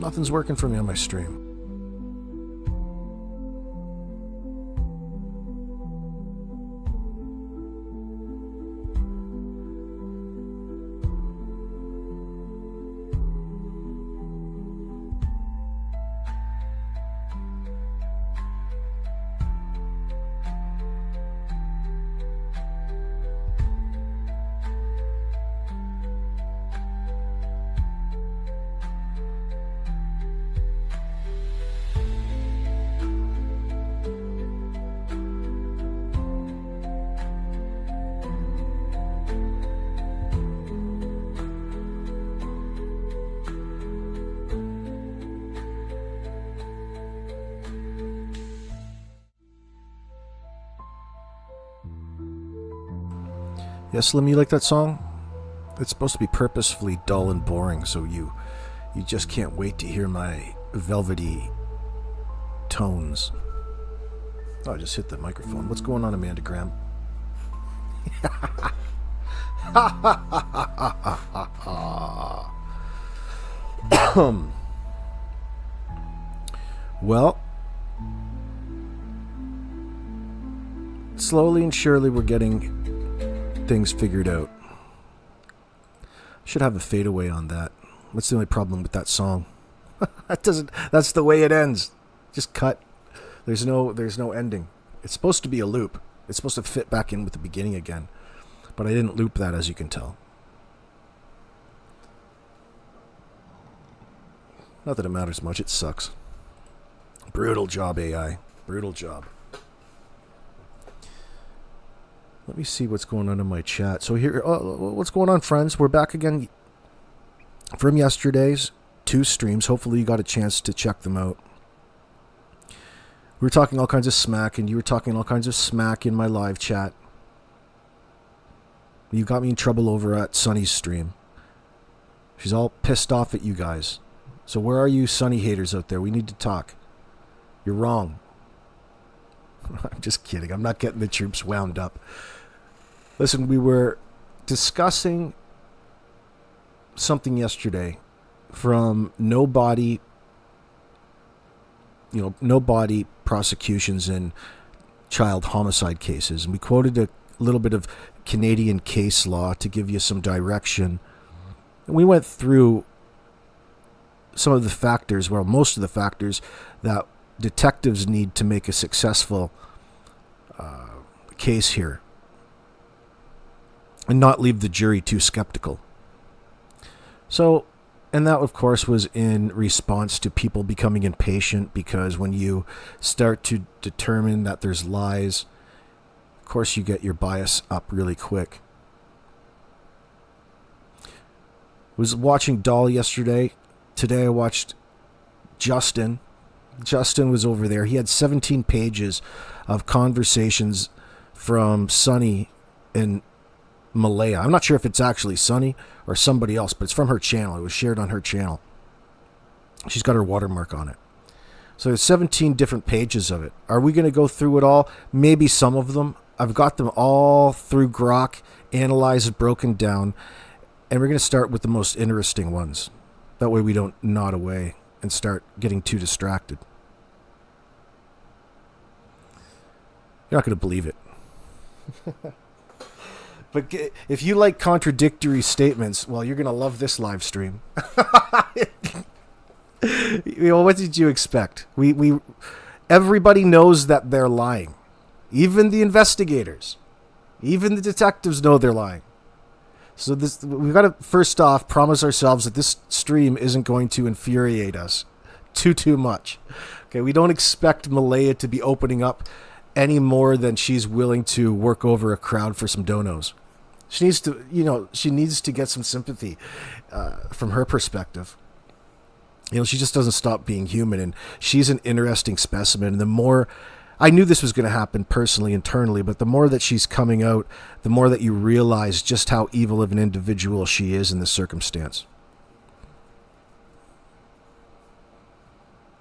Nothing's working for me on my stream. Yes, Slim, you like that song? It's supposed to be purposefully dull and boring, so you just can't wait to hear my velvety tones. Oh, I just hit the microphone. What's going on, Amanda Graham? Well, slowly and surely we're getting things figured out. Should have a fadeaway on that. What's the only problem with that song? That's the way it ends. Just cut. There's no ending. It's supposed to be a loop. It's supposed to fit back in with the beginning again. But I didn't loop that, as you can tell. Not that it matters much. It sucks. Brutal job, AI. Brutal job. Let me see what's going on in my chat. So here, what's going on, friends? We're back again from yesterday's 2 streams. Hopefully you got a chance to check them out. We were talking all kinds of smack, and you were talking all kinds of smack in my live chat. You got me in trouble over at Sunny's stream. She's all pissed off at you guys. So where are you Sunny haters out there? We need to talk. You're wrong. I'm just kidding. I'm not getting the troops wound up. Listen, we were discussing something yesterday from no body prosecutions in child homicide cases. And we quoted a little bit of Canadian case law to give you some direction. And we went through some of the factors, well, most of the factors that detectives need to make a successful case here and not leave the jury too skeptical. So, and that of course was in response to people becoming impatient, because when you start to determine that there's lies, of course you get your bias up really quick. I was watching Doll yesterday. Today I watched Justin. Justin was over there. He had 17 pages of conversations from Sunny and Malaya. I'm not sure if it's actually Sunny or somebody else, but it's from her channel. It was shared on her channel. She's got her watermark on it. So there's 17 different pages of it. Are we going to go through it all? Maybe some of them. I've got them all through Grok, analyzed, broken down, and we're going to start with the most interesting ones. That way we don't nod away and start getting too distracted. You're not going to believe it. But if you like contradictory statements, well, you're going to love this live stream. What did you expect? Everybody knows that they're lying. Even the investigators. Even the detectives know they're lying. So we've got to, first off, promise ourselves that this stream isn't going to infuriate us too much. Okay, we don't expect Malaya to be opening up any more than she's willing to work over a crowd for some donos. She needs to, she needs to get some sympathy from her perspective. She just doesn't stop being human, and she's an interesting specimen. And the more, I knew this was going to happen personally, internally, but the more that she's coming out, the more that you realize just how evil of an individual she is in this circumstance.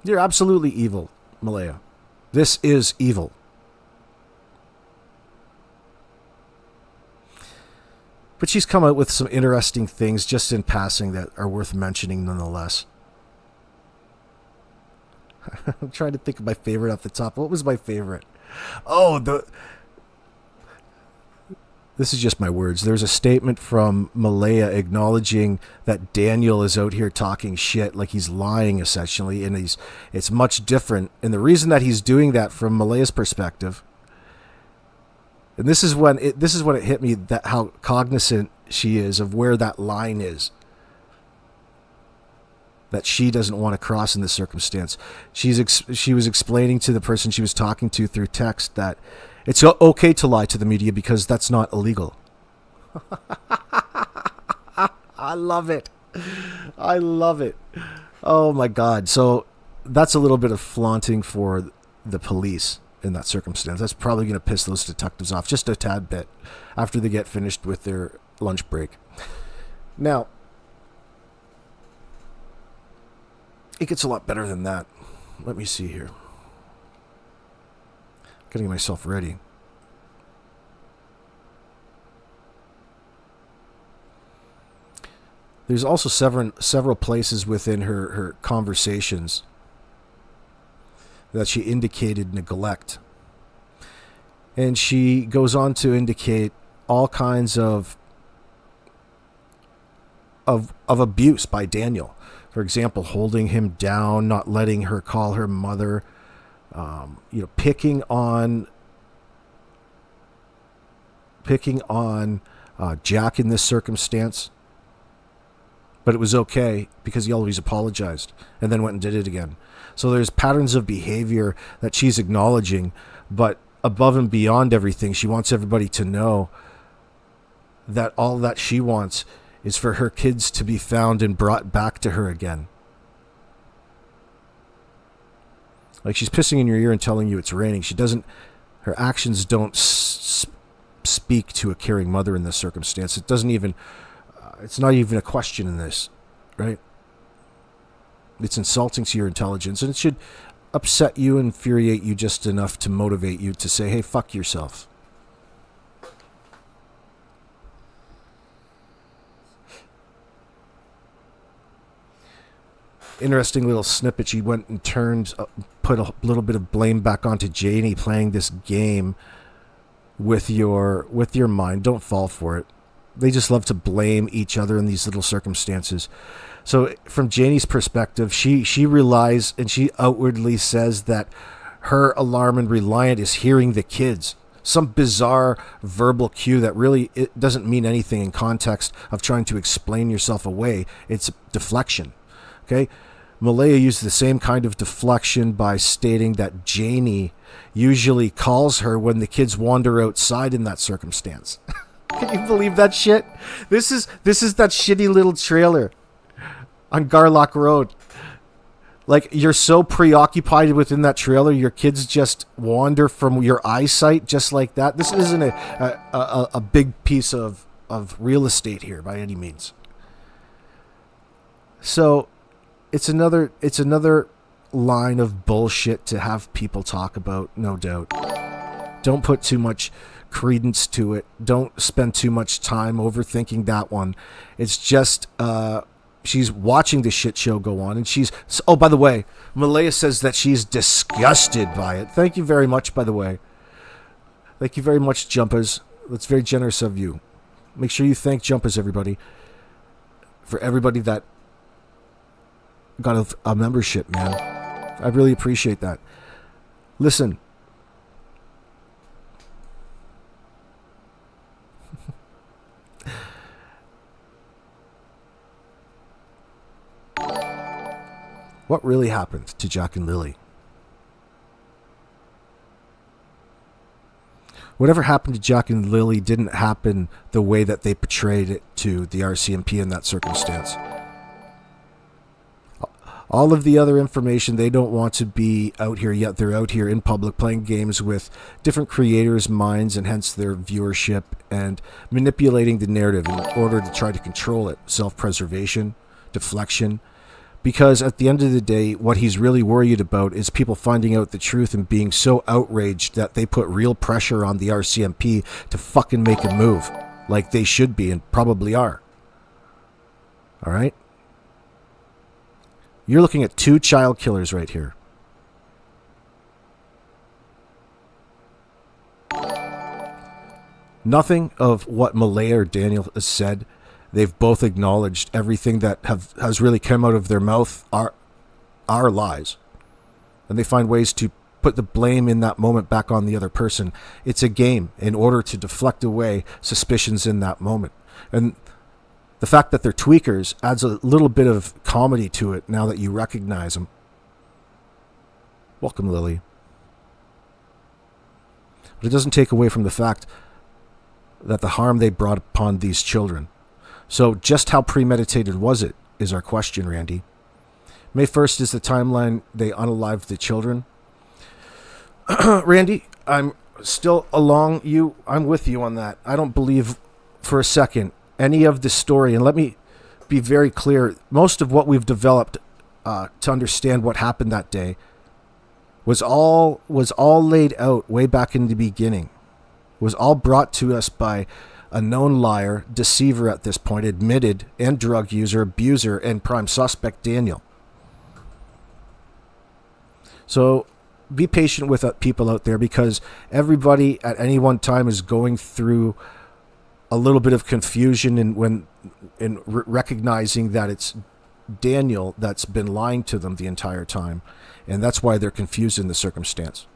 You're absolutely evil, Malaya. This is evil. But she's come out with some interesting things just in passing that are worth mentioning nonetheless. I'm trying to think of my favorite off the top. What was my favorite? Oh, this is just my words. There's a statement from Malaya acknowledging that Daniel is out here talking shit, like he's lying essentially, and it's much different. And the reason that he's doing that from Malaya's perspective, and this is when it hit me that how cognizant she is of where that line is that she doesn't want to cross in this circumstance. She was explaining to the person she was talking to through text that it's okay to lie to the media because that's not illegal. I love it. I love it. Oh my God. So that's a little bit of flaunting for the police in that circumstance. That's probably going to piss those detectives off just a tad bit after they get finished with their lunch break. Now, it gets a lot better than that. Let me see here. Getting myself ready. There's also several places within her conversations that she indicated neglect. And she goes on to indicate all kinds of abuse by Daniel. For example, holding him down, not letting her call her mother, picking on Jack in this circumstance. But it was okay because he always apologized and then went and did it again. So there's patterns of behavior that she's acknowledging, but above and beyond everything, she wants everybody to know that all that she wants is for her kids to be found and brought back to her again. Like she's pissing in your ear and telling you it's raining. Her actions don't speak to a caring mother in this circumstance. It's not even a question in this, right? It's insulting to your intelligence, and it should upset you, infuriate you just enough to motivate you to say, hey, fuck yourself. Interesting little snippet. She went and put a little bit of blame back onto Janie playing this game with your mind. Don't fall for it. They just love to blame each other in these little circumstances. So from Janie's perspective, she relies and she outwardly says that her alarm and reliant is hearing the kids. Some bizarre verbal cue that really it doesn't mean anything in context of trying to explain yourself away. It's deflection. Okay? Malaya used the same kind of deflection by stating that Janie usually calls her when the kids wander outside in that circumstance. Can you believe that shit? This is that shitty little trailer on Garlock Road. Like, you're so preoccupied within that trailer, your kids just wander from your eyesight just like that. This isn't a big piece of real estate here by any means. So it's another line of bullshit to have people talk about, no doubt. Don't put too much credence to it. Don't spend too much time overthinking that one. It's just she's watching the shit show go on, and oh, by the way, Malaya says that she's disgusted by it. Thank you very much, by the way. Thank you very much, Jumpers. That's very generous of you. Make sure you thank Jumpers, everybody, for everybody that got a membership, man. I really appreciate that. Listen. What really happened to Jack and Lilly? Whatever happened to Jack and Lilly didn't happen the way that they portrayed it to the RCMP in that circumstance. All of the other information, they don't want to be out here yet. They're out here in public playing games with different creators' minds and hence their viewership and manipulating the narrative in order to try to control it. Self-preservation, deflection. Because at the end of the day, what he's really worried about is people finding out the truth and being so outraged that they put real pressure on the RCMP to fucking make a move. Like they should be and probably are. Alright? You're looking at two child killers right here. Nothing of what Malaya or Daniel has said. They've both acknowledged everything that has really come out of their mouth are lies. And they find ways to put the blame in that moment back on the other person. It's a game in order to deflect away suspicions in that moment. And the fact that they're tweakers adds a little bit of comedy to it now that you recognize them. Welcome, Lily. But it doesn't take away from the fact that the harm they brought upon these children. So just how premeditated was it, is our question, Randy. May 1st is the timeline they unalived the children. Randy, I'm still along you. I'm with you on that. I don't believe for a second any of the story, and let me be very clear, most of what we've developed to understand what happened that day was all laid out way back in the beginning. It was all brought to us by a known liar, deceiver at this point, admitted, and drug user, abuser, and prime suspect Daniel. So be patient with people out there, because everybody at any one time is going through a little bit of confusion in recognizing that it's Daniel that's been lying to them the entire time. And that's why they're confused in the circumstance.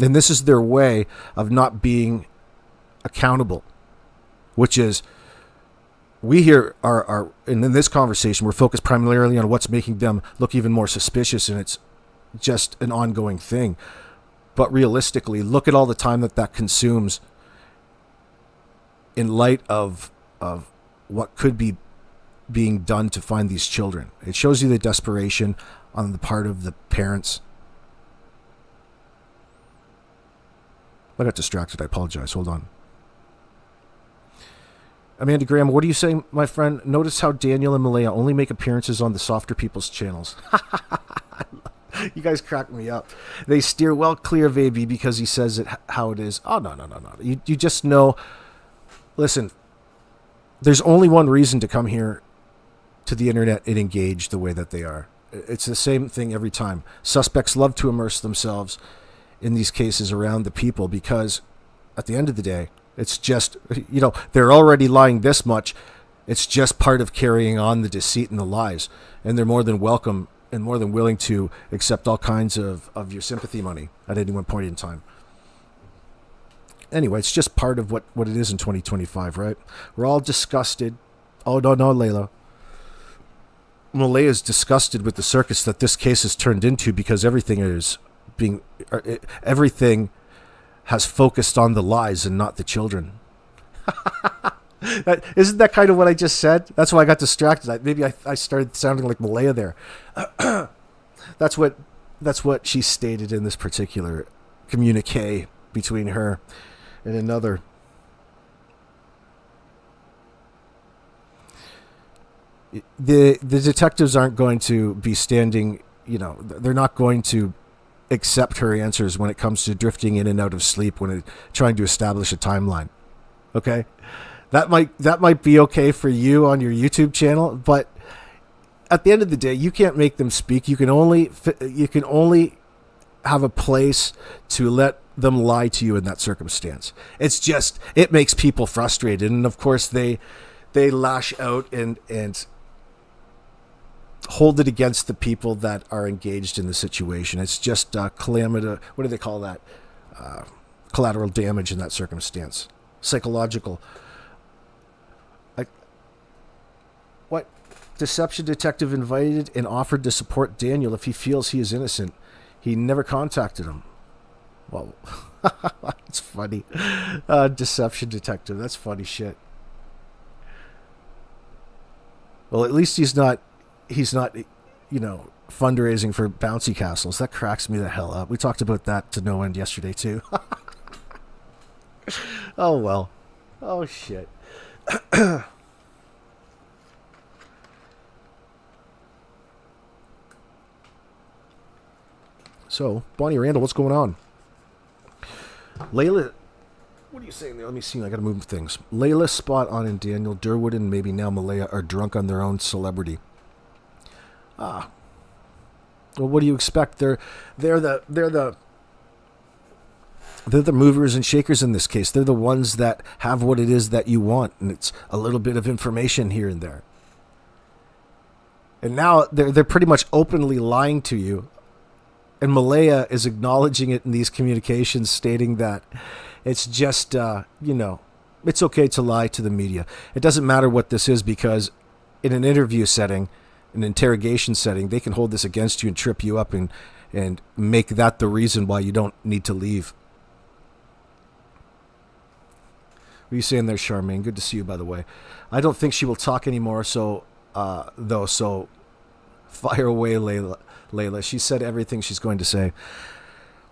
And this is their way of not being accountable, which is, we here are and in this conversation, we're focused primarily on what's making them look even more suspicious, and it's just an ongoing thing. But realistically, look at all the time that consumes in light of what could be being done to find these children. It shows you the desperation on the part of the parents. I got distracted. I apologize. Hold on. Amanda Graham, what are you saying, my friend? Notice how Daniel and Malaya only make appearances on the softer people's channels. You guys crack me up. They steer well clear of AB because he says it how it is. Oh, no. You just know. Listen, there's only one reason to come here to the internet and engage the way that they are. It's the same thing every time. Suspects love to immerse themselves in these cases around the people because at the end of the day, it's just, they're already lying this much. It's just part of carrying on the deceit and the lies. And they're more than welcome and more than willing to accept all kinds of your sympathy money at any one point in time. Anyway, it's just part of what it is in 2025, right? We're all disgusted. Oh, no, Layla. Malaya is disgusted with the circus that this case has turned into because everything has focused on the lies and not the children. Isn't that kind of what I just said? That's why I got distracted. Maybe I started sounding like Malaya there. That's what she stated in this particular communique between her and another. The detectives aren't going to be standing, they're not going to accept her answers when it comes to drifting in and out of sleep when trying to establish a timeline. Okay? That might be okay for you on your YouTube channel, but at the end of the day, you can't make them speak. You can only have a place to let them lie to you in that circumstance. It makes people frustrated, and of course they lash out and hold it against the people that are engaged in the situation. It's just calamity. What do they call that? Collateral damage in that circumstance. Psychological. What? Deception detective invited and offered to support Daniel if he feels he is innocent. He never contacted him. Well, it's funny. Deception detective. That's funny shit. Well, at least he's not, fundraising for bouncy castles. That cracks me the hell up. We talked about that to no end yesterday, too. Oh, well. Oh, shit. So, Bonnie Randall, what's going on? Layla, what are you saying there? Let me see. I got to move things. Layla, spot on, and Daniel Durwood and maybe now Malaya are drunk on their own celebrity. Well, what do you expect? They're the They're the movers and shakers in this case. They're the ones that have what it is that you want, and it's a little bit of information here and there. And now they're pretty much openly lying to you. And Malaya is acknowledging it in these communications, stating that it's just, it's okay to lie to the media. It doesn't matter what this is, because in an interview setting, an interrogation setting, they can hold this against you and trip you up and make that the reason why you don't need to leave. What are you saying there, Charmaine? Good to see you, by the way. I don't think she will talk anymore, so fire away, Layla. She said everything she's going to say.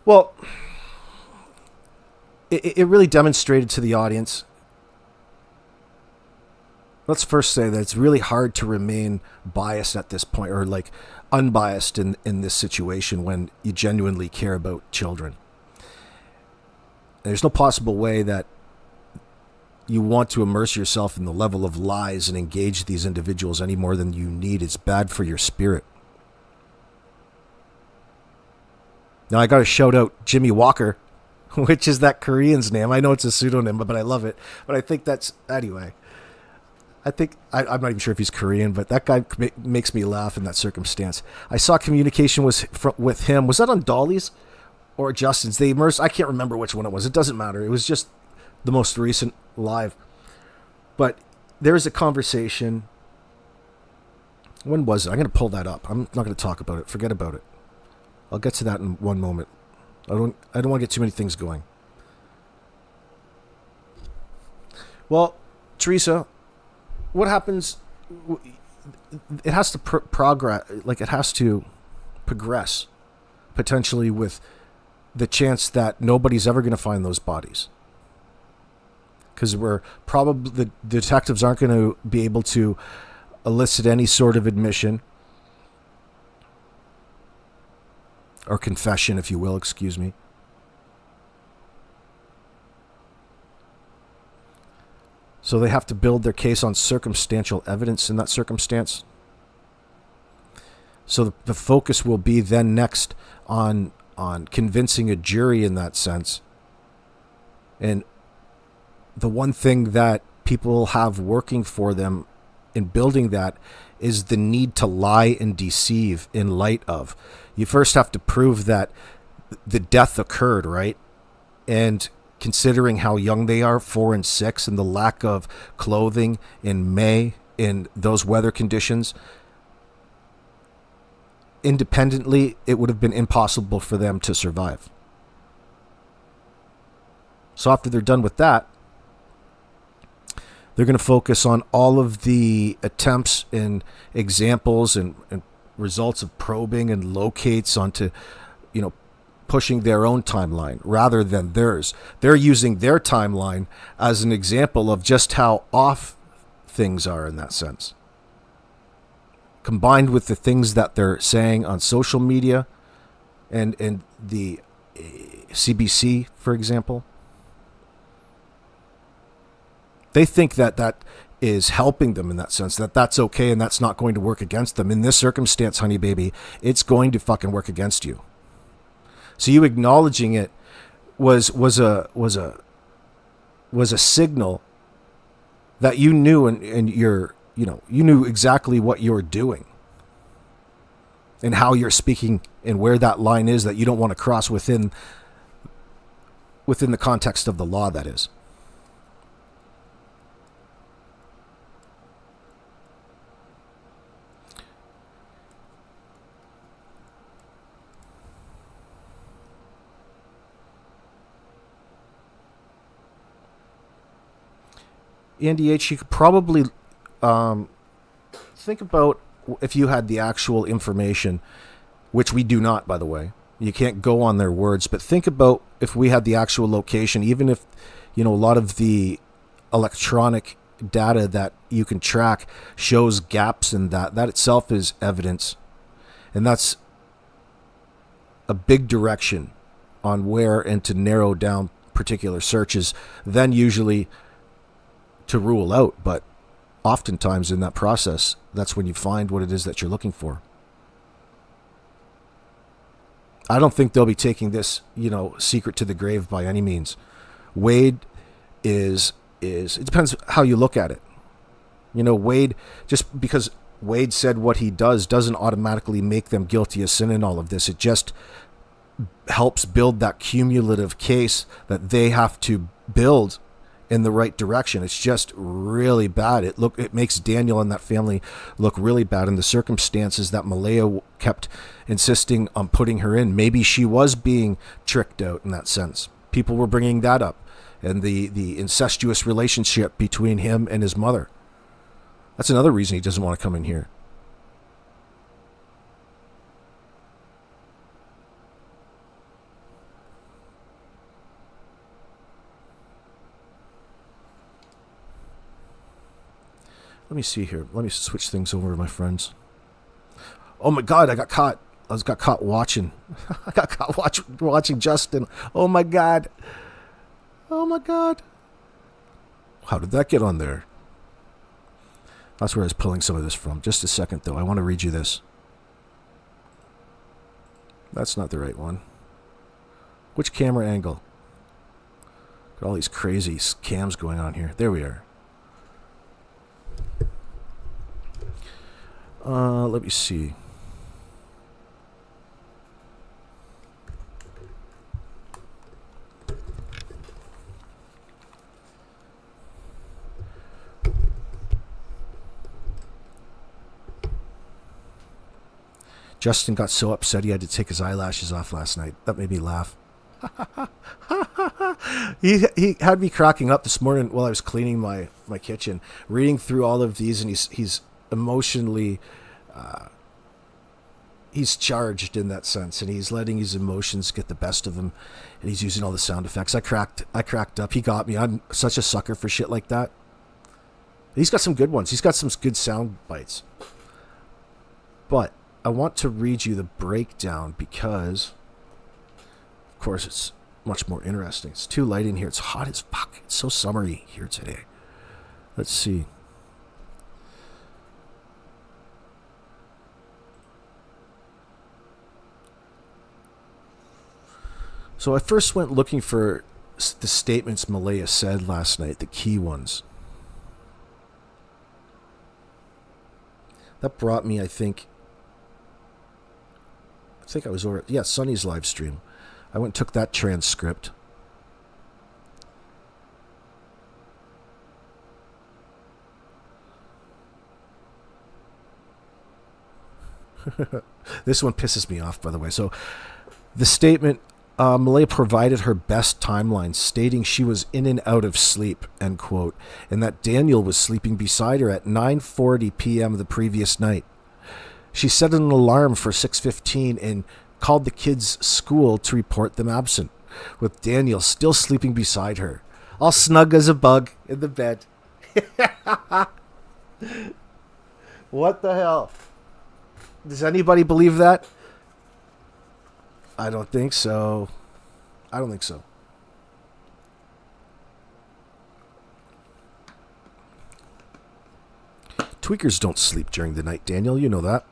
Well, it really demonstrated to the audience. Let's first say that it's really hard to remain biased at this point, or like unbiased in this situation when you genuinely care about children. There's no possible way that you want to immerse yourself in the level of lies and engage these individuals any more than you need. It's bad for your spirit. Now I got to shout out Jimmy Walker, which is that Korean's name. I know it's a pseudonym, but I love it. But I think that's, anyway, I'm not even sure if he's Korean, but that guy makes me laugh in that circumstance. I saw communication with him. Was that on Dolly's or Justin's? They immersed, I can't remember which one it was. It doesn't matter. It was just the most recent live. But there is a conversation. When was it? I'm going to pull that up. I'm not going to talk about it. Forget about it. I'll get to that in one moment. I don't want to get too many things going. Well, Teresa, what happens? It has to progress. Like, it has to progress, potentially, with the chance that nobody's ever going to find those bodies. Because the detectives aren't going to be able to elicit any sort of admission or confession, if you will, excuse me. So they have to build their case on circumstantial evidence in that circumstance. So the focus will be then next on convincing a jury in that sense. And the one thing that people have working for them in building that is the need to lie and deceive in light of. You first have to prove that the death occurred, right? And considering how young they are, 4 and 6, and the lack of clothing in May in those weather conditions, independently, it would have been impossible for them to survive. So after they're done with that, they're going to focus on all of the attempts and examples and results of probing and locates onto, pushing their own timeline rather than theirs. They're using their timeline as an example of just how off things are in that sense. Combined with the things that they're saying on social media and the CBC, for example. They think that is helping them in that sense, that's okay and that's not going to work against them. In this circumstance, honey baby, it's going to fucking work against you. So you acknowledging it was a signal that you knew and you knew exactly what you were doing and how you're speaking and where that line is that you don't want to cross within the context of the law, that is. Andy H., you could probably think about if you had the actual information, which we do not, by the way. You can't go on their words, but think about if we had the actual location, even if, a lot of the electronic data that you can track shows gaps in that itself is evidence. And that's a big direction on where and to narrow down particular searches, then usually to rule out, but oftentimes in that process, that's when you find what it is that you're looking for. I don't think they'll be taking this, secret to the grave by any means. Wade is it depends how you look at it. Wade, just because Wade said what he doesn't automatically make them guilty of sin in all of this. It just helps build that cumulative case that they have to build in the right direction. It's just really bad. It makes Daniel and that family look really bad in the circumstances that Malaya kept insisting on putting her in. Maybe she was being tricked out in that sense. People were bringing that up, and the incestuous relationship between him and his mother. That's another reason he doesn't want to come in here. Let me see here. Let me switch things over, my friends. Oh my God, I got caught. Got caught watching. I got caught watching Justin. Oh my God. Oh my God. How did that get on there? That's where I was pulling some of this from. Just a second, though. I want to read you this. That's not the right one. Which camera angle? Got all these crazy cams going on here. There we are. Let me see. Justin got so upset he had to take his eyelashes off last night. That made me laugh. He had me cracking up this morning while I was cleaning my kitchen, reading through all of these, and he's emotionally he's charged in that sense, and he's letting his emotions get the best of him, and he's using all the sound effects. I cracked up. He got me. I'm such a sucker for shit like that. He's got some good ones. He's got some good sound bites. But I want to read you the breakdown because, of course, it's much more interesting. It's too light in here. It's hot as fuck. It's so summery here today. Let's see. So I first went looking for the statements Malaya said last night, the key ones. That brought me, I think I was over at, Sonny's live stream. I went and took that transcript. This one pisses me off, by the way. So the statement, Malaya provided her best timeline, stating she was in and out of sleep, end quote, and that Daniel was sleeping beside her at 9:40 p.m. the previous night. She set an alarm for 6:15 and called the kids' school to report them absent, with Daniel still sleeping beside her, all snug as a bug in the bed. What the hell? Does anybody believe that? I don't think so. Tweakers don't sleep during the night, Daniel. You know that.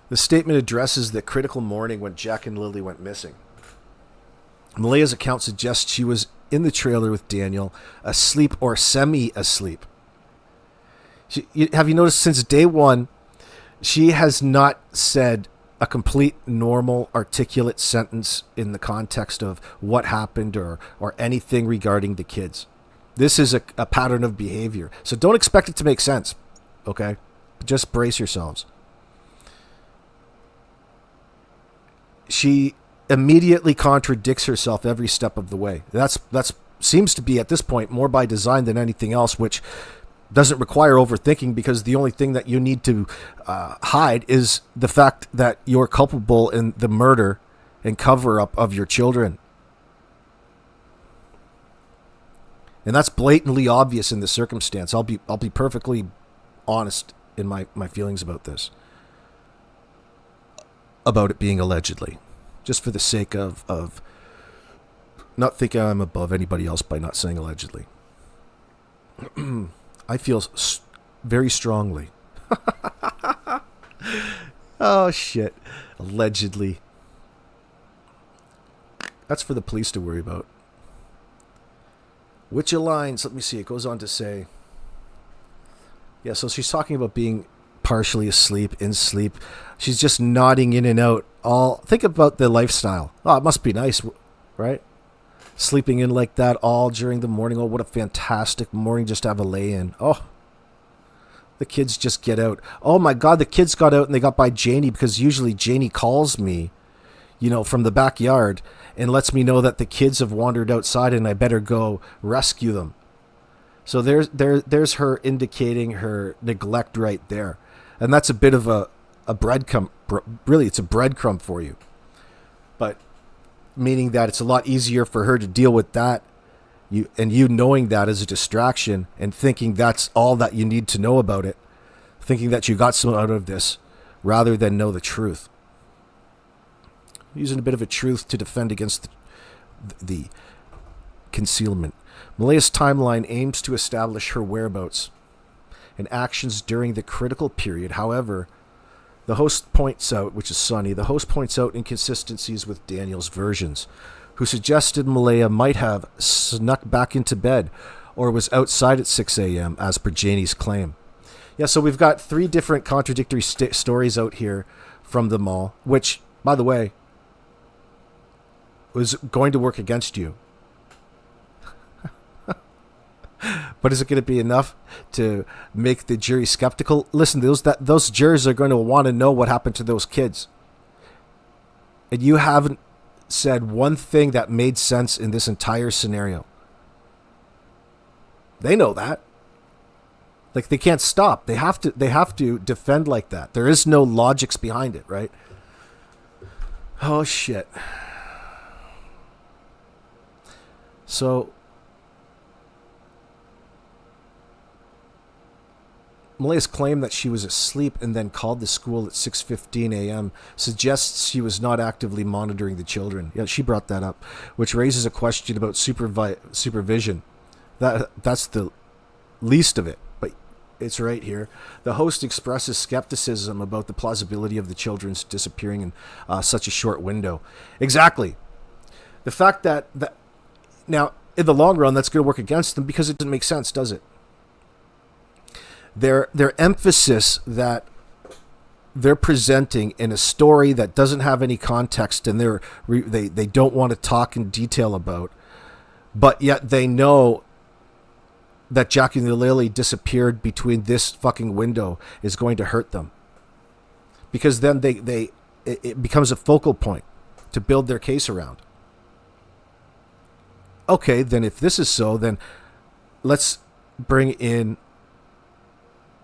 The statement addresses the critical morning when Jack and Lily went missing. Malaya's account suggests she was in the trailer with Daniel, asleep or semi-asleep. Have you noticed since day one, she has not said a complete, normal, articulate sentence in the context of what happened or anything regarding the kids. This is a pattern of behavior. So don't expect it to make sense, okay? Just brace yourselves. She immediately contradicts herself every step of the way. That's seems to be, at this point, more by design than anything else, which doesn't require overthinking, because the only thing that you need to hide is the fact that you're culpable in the murder and cover-up of your children. And that's blatantly obvious in this circumstance. I'll be perfectly honest in my feelings about this. About it being allegedly. Just for the sake of not thinking I'm above anybody else by not saying allegedly. I feel very strongly. Oh, shit. Allegedly. That's for the police to worry about. Which aligns, let me see, it goes on to say, yeah, so she's talking about being partially asleep, in sleep. She's just nodding in and out. Think about the lifestyle. Oh, it must be nice, right? Sleeping in like that all during the morning. Oh, what a fantastic morning just to have a lay-in. Oh, the kids just get out. Oh my God, the kids got out and they got by Janie, because usually Janie calls me, from the backyard and lets me know that the kids have wandered outside and I better go rescue them. So there's her indicating her neglect right there. And that's a bit of a breadcrumb. Really, it's a breadcrumb for you. But meaning that it's a lot easier for her to deal with that. You knowing that as a distraction and thinking that's all that you need to know about it. Thinking that you got something out of this rather than know the truth. Using a bit of a truth to defend against the concealment. Malaya's timeline aims to establish her whereabouts and actions during the critical period. However, the host points out, which is Sunny, the host points out inconsistencies with Daniel's versions, who suggested Malaya might have snuck back into bed or was outside at 6 a.m., as per Janie's claim. Yeah, so we've got 3 different contradictory stories out here from them all, which, by the way, was going to work against you. But is it going to be enough to make the jury skeptical? Listen, those jurors are going to want to know what happened to those kids. And you haven't said one thing that made sense in this entire scenario. They know that. Like, they can't stop. They have to defend like that. There is no logics behind it, right? Oh, shit. So Malaya's claim that she was asleep and then called the school at 6:15 a.m. suggests she was not actively monitoring the children. Yeah, she brought that up, which raises a question about supervision. That's the least of it, but it's right here. The host expresses skepticism about the plausibility of the children's disappearing in such a short window. Exactly. The fact that now, in the long run, that's going to work against them because it doesn't make sense, does it? Their emphasis that they're presenting in a story that doesn't have any context and they don't want to talk in detail about, but yet they know that Jackie and Lily disappeared between this fucking window is going to hurt them. Because then it becomes a focal point to build their case around. Okay, then if this is so, then let's bring in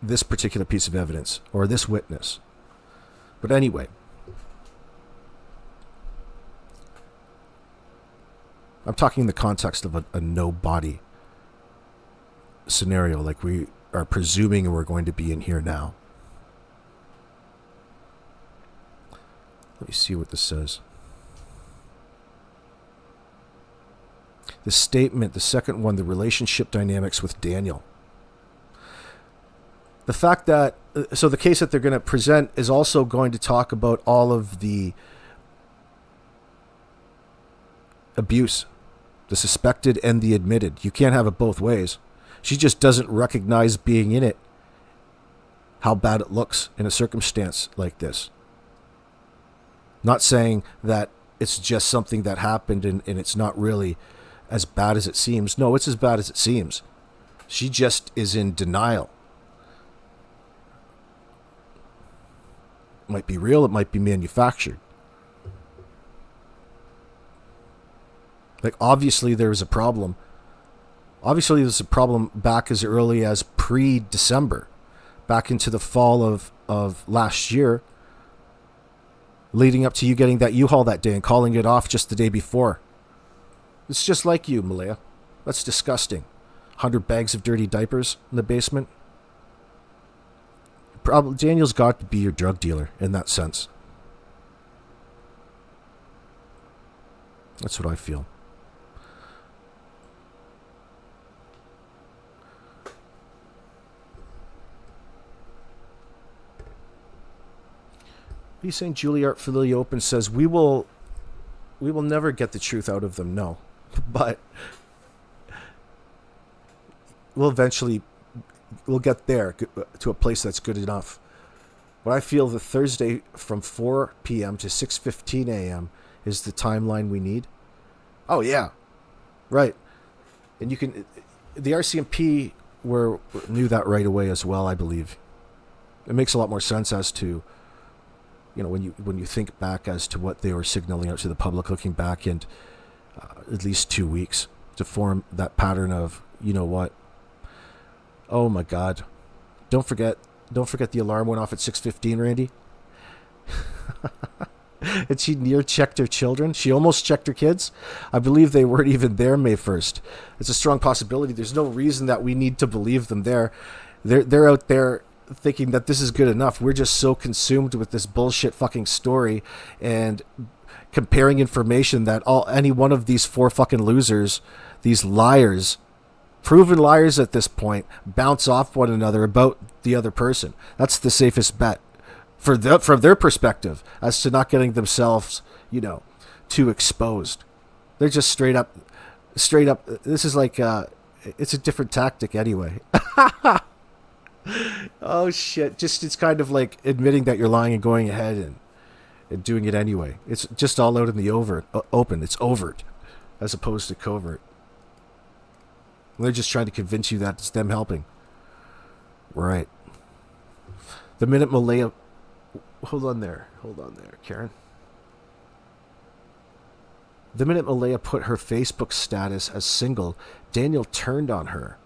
this particular piece of evidence or this witness. But anyway, I'm talking in the context of a no body scenario, like we are presuming we're going to be in here now. Let me see what this says. The statement, the second one, the relationship dynamics with Daniel. The fact that, so the case that they're going to present is also going to talk about all of the abuse, the suspected and the admitted. You can't have it both ways. She just doesn't recognize being in it, how bad it looks in a circumstance like this. Not saying that it's just something that happened and it's not really as bad as it seems. No, it's as bad as it seems. She just is in denial. It might be real, it might be manufactured. Like, obviously there's a problem. Obviously there's a problem back as early as pre-December, back into the fall of last year, leading up to you getting that U-Haul that day and calling it off just the day before. It's just like you, Malaya. That's disgusting. 100 bags of dirty diapers in the basement. Probably Daniel's got to be your drug dealer in that sense. That's what I feel. He's saying Juilliard Filio Open says we will never get the truth out of them. No, but we'll get there to a place that's good enough. But I feel the Thursday from 4 p.m. to 6:15 a.m. is the timeline we need. Oh yeah, right. And you can, the RCMP knew that right away as well. I believe it makes a lot more sense as to, when you think back as to what they were signaling out to the public, looking back in at least 2 weeks to form that pattern of, you know what? Oh my God! Don't forget the alarm went off at 6:15, Randy. And she near checked her children. She almost checked her kids. I believe they weren't even there May 1st. It's a strong possibility. There's no reason that we need to believe them there. They're out there thinking that this is good enough. We're just so consumed with this bullshit fucking story and comparing information that any one of these 4 fucking losers, these liars, proven liars at this point, bounce off one another about the other person. That's the safest bet from their perspective as to not getting themselves, too exposed. They're just straight up. This is like, it's a different tactic anyway. Oh shit! It's kind of like admitting that you're lying and going ahead and doing it anyway. It's just all out in the open. It's overt, as opposed to covert. They're just trying to convince you that it's them helping. Right. The minute Malaya... Hold on there, Karen. The minute Malaya put her Facebook status as single, Daniel turned on her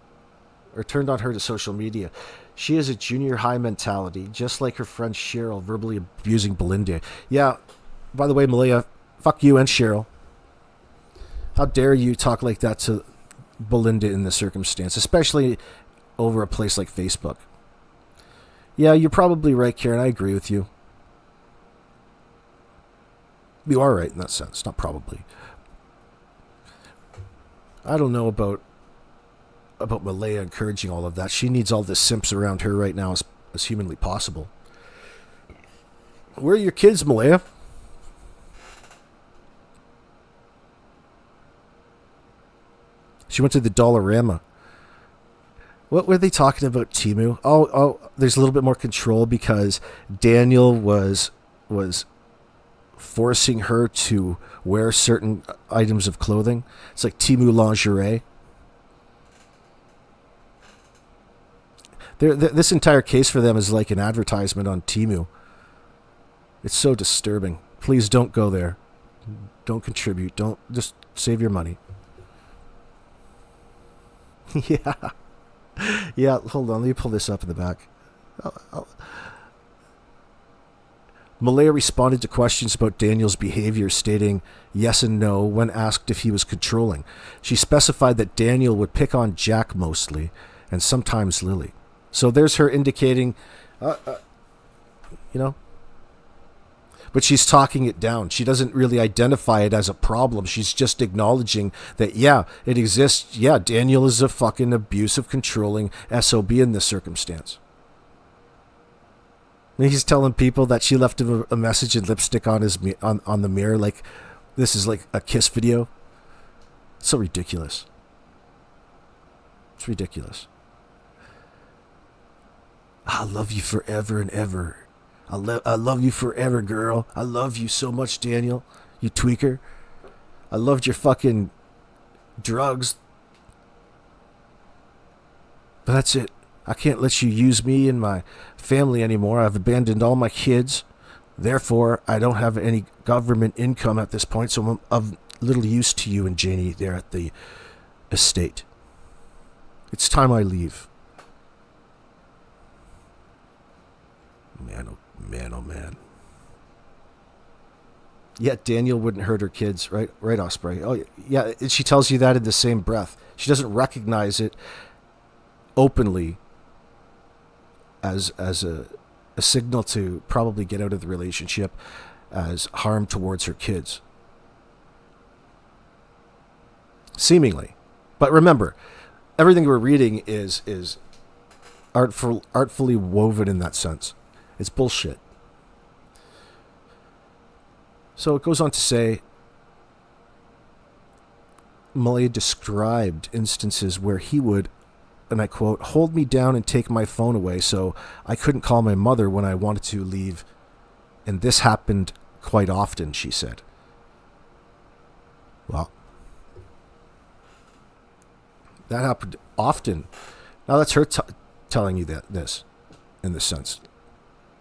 to social media. She has a junior high mentality, just like her friend Cheryl verbally abusing Belinda. Yeah, by the way, Malaya, fuck you and Cheryl. How dare you talk like that to Belinda in this circumstance, especially over a place like Facebook. Yeah, you're probably right, Karen. I agree with you. You are right in that sense, not probably. I don't know about Malaya encouraging all of that. She needs all the simps around her right now as humanly possible. Where are your kids, Malaya? She went to the Dollarama. What were they talking about, Temu? Oh, there's a little bit more control because Daniel was forcing her to wear certain items of clothing. It's like Temu lingerie. This entire case for them is like an advertisement on Temu. It's so disturbing. Please don't go there. Don't contribute. Don't, just save your money. Yeah. Yeah, hold on. Let me pull this up in the back. Malaya responded to questions about Daniel's behavior, stating yes and no when asked if he was controlling. She specified that Daniel would pick on Jack mostly, and sometimes Lilly. So there's her indicating, but she's talking it down. She doesn't really identify it as a problem. She's just acknowledging that, yeah, it exists. Yeah, Daniel is a fucking abusive, controlling SOB in this circumstance. And he's telling people that she left him a message and lipstick on his on the mirror, like this is like a kiss video. It's so ridiculous. It's ridiculous. I love you forever and ever. I love you forever, girl. I love you so much, Daniel. You tweaker. I loved your fucking drugs. But that's it. I can't let you use me and my family anymore. I've abandoned all my kids. Therefore, I don't have any government income at this point, so I'm of little use to you and Janie there at the estate. It's time I leave. Man, oh man. Yet Daniel wouldn't hurt her kids, right? Right, Osprey. Oh, yeah, she tells you that in the same breath. She doesn't recognize it openly as a signal to probably get out of the relationship as harm towards her kids. Seemingly. But remember, everything we're reading is artfully woven in that sense. It's bullshit. So it goes on to say, Malaya described instances where he would, and I quote, hold me down and take my phone away so I couldn't call my mother when I wanted to leave. And this happened quite often, she said. Well, that happened often. Now that's her telling you this, in this sense.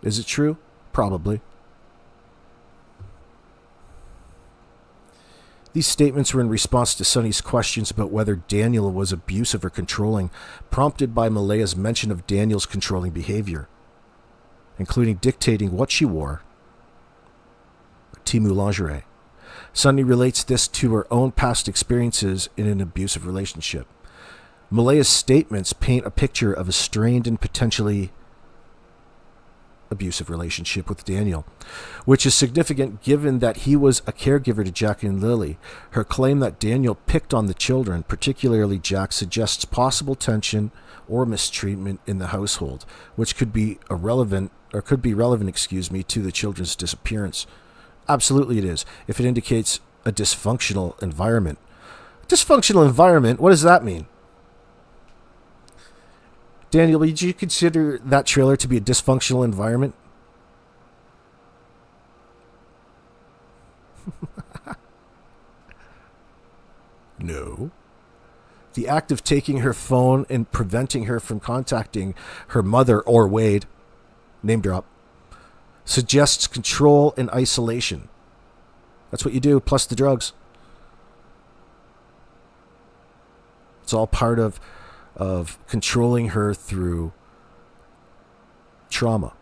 Is it true? Probably. These statements were in response to Sonny's questions about whether Daniel was abusive or controlling, prompted by Malaya's mention of Daniel's controlling behavior, including dictating what she wore, Temu lingerie. Sonny relates this to her own past experiences in an abusive relationship. Malaya's statements paint a picture of a strained and potentially abusive relationship with Daniel, which is significant given that he was a caregiver to Jack and Lily. Her claim that Daniel picked on the children, particularly Jack, suggests possible tension or mistreatment in the household, which could be relevant to the children's disappearance. Absolutely it is, if it indicates a dysfunctional environment. Dysfunctional environment? What does that mean? Daniel, would you consider that trailer to be a dysfunctional environment? No. The act of taking her phone and preventing her from contacting her mother or Wade, name drop, suggests control and isolation. That's what you do, plus the drugs. It's all part of controlling her through trauma.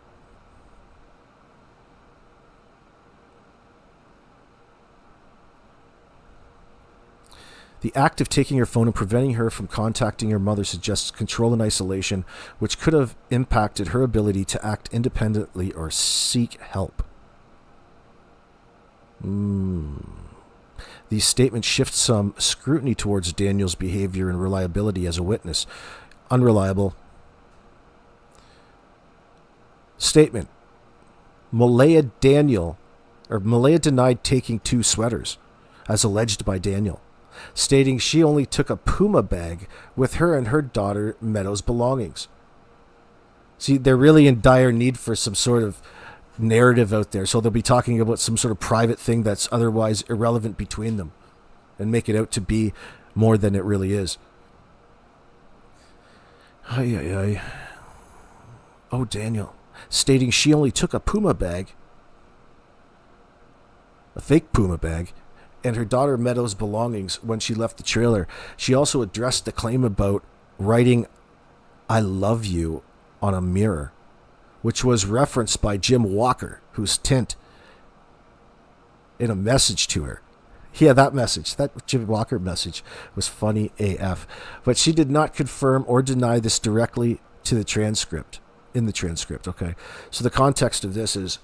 The act of taking her phone and preventing her from contacting her mother suggests control and isolation, which could have impacted her ability to act independently or seek help. These statements shift some scrutiny towards Daniel's behavior and reliability as a witness. Unreliable. Statement. Malaya denied taking 2 sweaters, as alleged by Daniel, stating she only took a Puma bag with her and her daughter Meadow's belongings. See, they're really in dire need for some sort of narrative out there, so they'll be talking about some sort of private thing that's otherwise irrelevant between them and make it out to be more than it really is. Oh, Daniel, stating she only took a Puma bag, a fake Puma bag, and her daughter Meadow's belongings when she left the trailer. She also addressed the claim about writing "I love you" on a mirror, which was referenced by Jim Walker, whose tint, in a message to her. Yeah, that message, that Jim Walker message was funny AF. But she did not confirm or deny this directly to the transcript, in the transcript, okay? So the context of this is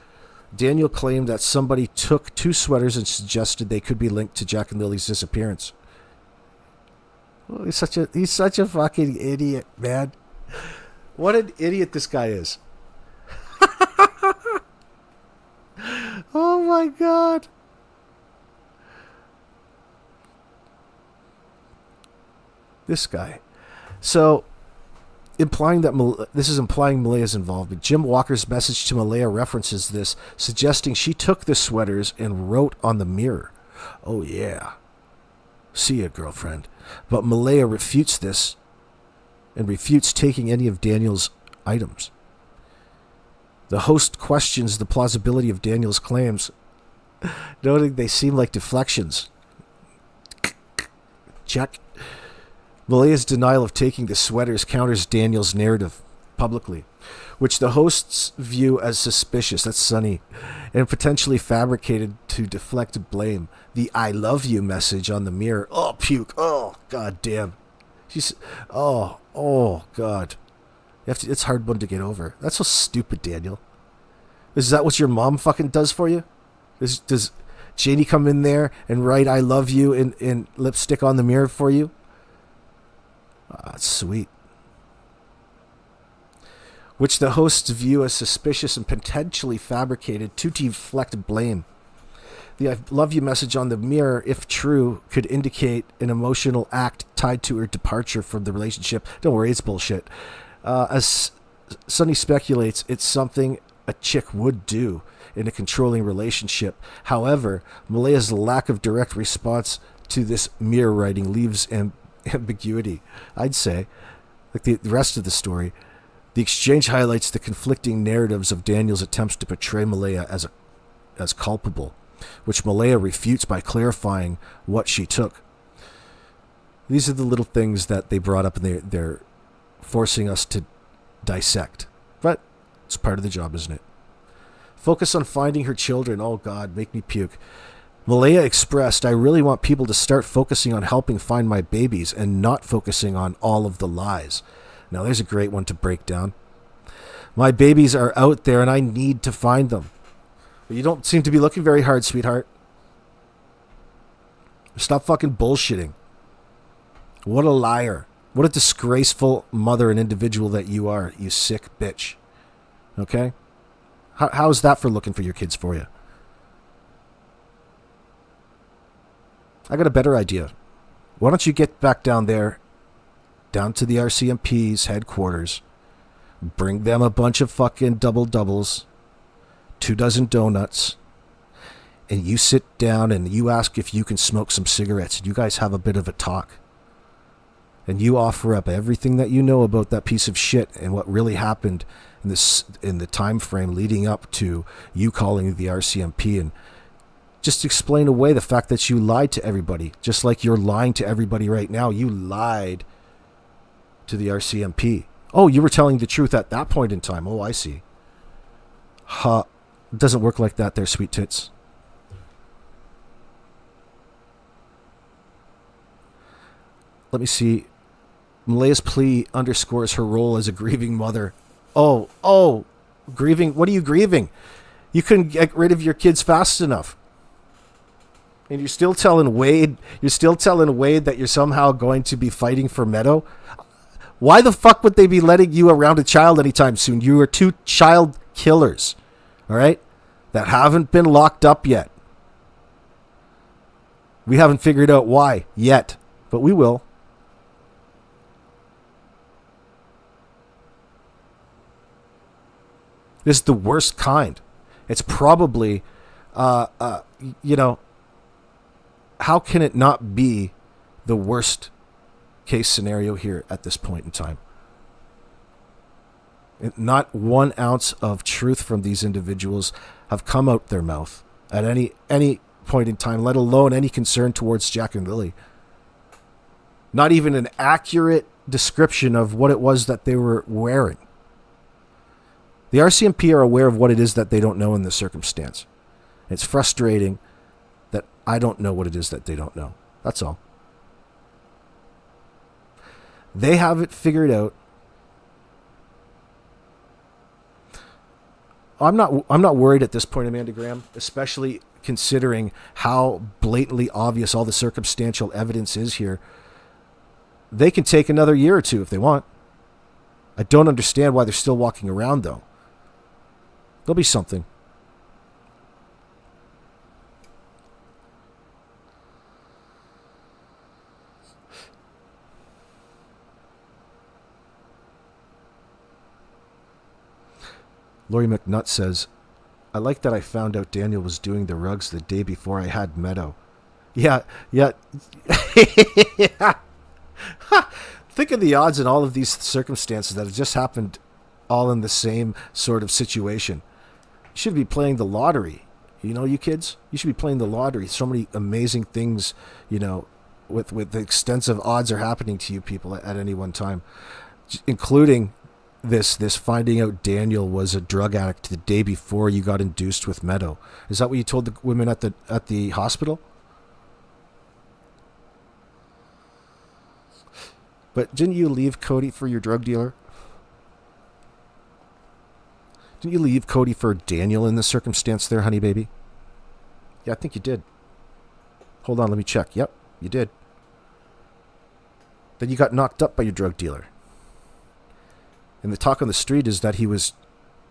Daniel claimed that somebody took 2 sweaters and suggested they could be linked to Jack and Lily's disappearance. Oh, he's such a fucking idiot, man. What an idiot this guy is. Oh my God. This guy. So, implying that this is implying Malaya's involvement. Jim Walker's message to Malaya references this, suggesting she took the sweaters and wrote on the mirror, "Oh yeah, see ya, girlfriend." But Malaya refutes this and refutes taking any of Daniel's items. The host questions the plausibility of Daniel's claims, noting they seem like deflections. Check. Malaya's denial of taking the sweaters counters Daniel's narrative publicly, which the hosts view as suspicious, that's Sonny, and potentially fabricated to deflect blame. The "I love you" message on the mirror. Oh, puke. Oh, god damn. Oh, god. It's a hard one to get over. That's so stupid, Daniel. Is that what your mom fucking does for you? Does Janie come in there and write "I love you" in lipstick on the mirror for you? That's sweet. Which the hosts view as suspicious and potentially fabricated to deflect blame. The "I love you" message on the mirror, if true, could indicate an emotional act tied to her departure from the relationship. Don't worry, it's bullshit. As Sonny speculates, it's something a chick would do in a controlling relationship. However, Malaya's lack of direct response to this mirror writing leaves ambiguity, I'd say. Like the rest of the story, the exchange highlights the conflicting narratives of Daniel's attempts to portray Malaya as culpable, which Malaya refutes by clarifying what she took. These are the little things that they brought up, and they're forcing us to dissect. But it's part of the job, isn't it? Focus on finding her children. Oh, God, make me puke. Malaya expressed, "I really want people to start focusing on helping find my babies and not focusing on all of the lies." Now, there's a great one to break down. "My babies are out there and I need to find them." But you don't seem to be looking very hard, sweetheart. Stop fucking bullshitting. What a liar. What a disgraceful mother and individual that you are, you sick bitch. Okay? How's that for looking for your kids for you? I got a better idea. Why don't you get back down there, down to the RCMP's headquarters, bring them a bunch of fucking double-doubles, 24 donuts, and you sit down and you ask if you can smoke some cigarettes, and you guys have a bit of a talk. And you offer up everything that you know about that piece of shit and what really happened in the time frame leading up to you calling the RCMP, and just explain away the fact that you lied to everybody, just like you're lying to everybody right now. You lied to the RCMP. Oh, you were telling the truth at that point in time. Oh, I see. It doesn't work like that there, sweet tits. Let me see. Malaya's plea underscores her role as a grieving mother. Oh, grieving? What are you grieving? You couldn't get rid of your kids fast enough. And you're still telling Wade that you're somehow going to be fighting for Meadow? Why the fuck would they be letting you around a child anytime soon? You are two child killers, all right, that haven't been locked up yet. We haven't figured out why yet, but we will. This is the worst kind. It's probably, how can it not be the worst case scenario here at this point in time? Not 1 ounce of truth from these individuals have come out their mouth at any point in time, let alone any concern towards Jack and Lily. Not even an accurate description of what it was that they were wearing. The RCMP are aware of what it is that they don't know in this circumstance. It's frustrating that I don't know what it is that they don't know. That's all. They have it figured out. I'm not worried at this point, Amanda Graham, especially considering how blatantly obvious all the circumstantial evidence is here. They can take another year or two if they want. I don't understand why they're still walking around, though. There'll be something. Lori McNutt says, "I like that I found out Daniel was doing the rugs the day before I had Meadow." Yeah. Yeah. Think of the odds in all of these circumstances that have just happened all in the same sort of situation. You should be playing the lottery. You kids? You should be playing the lottery. So many amazing things, with extensive odds are happening to you people at any one time, including this finding out Daniel was a drug addict the day before you got induced with Meadow. Is that what you told the women at the hospital? But didn't you leave Cody for your drug dealer? Didn't you leave Cody for Daniel in this circumstance there, honey baby? Yeah, I think you did. Hold on, let me check. Yep, you did. Then you got knocked up by your drug dealer. And the talk on the street is that he was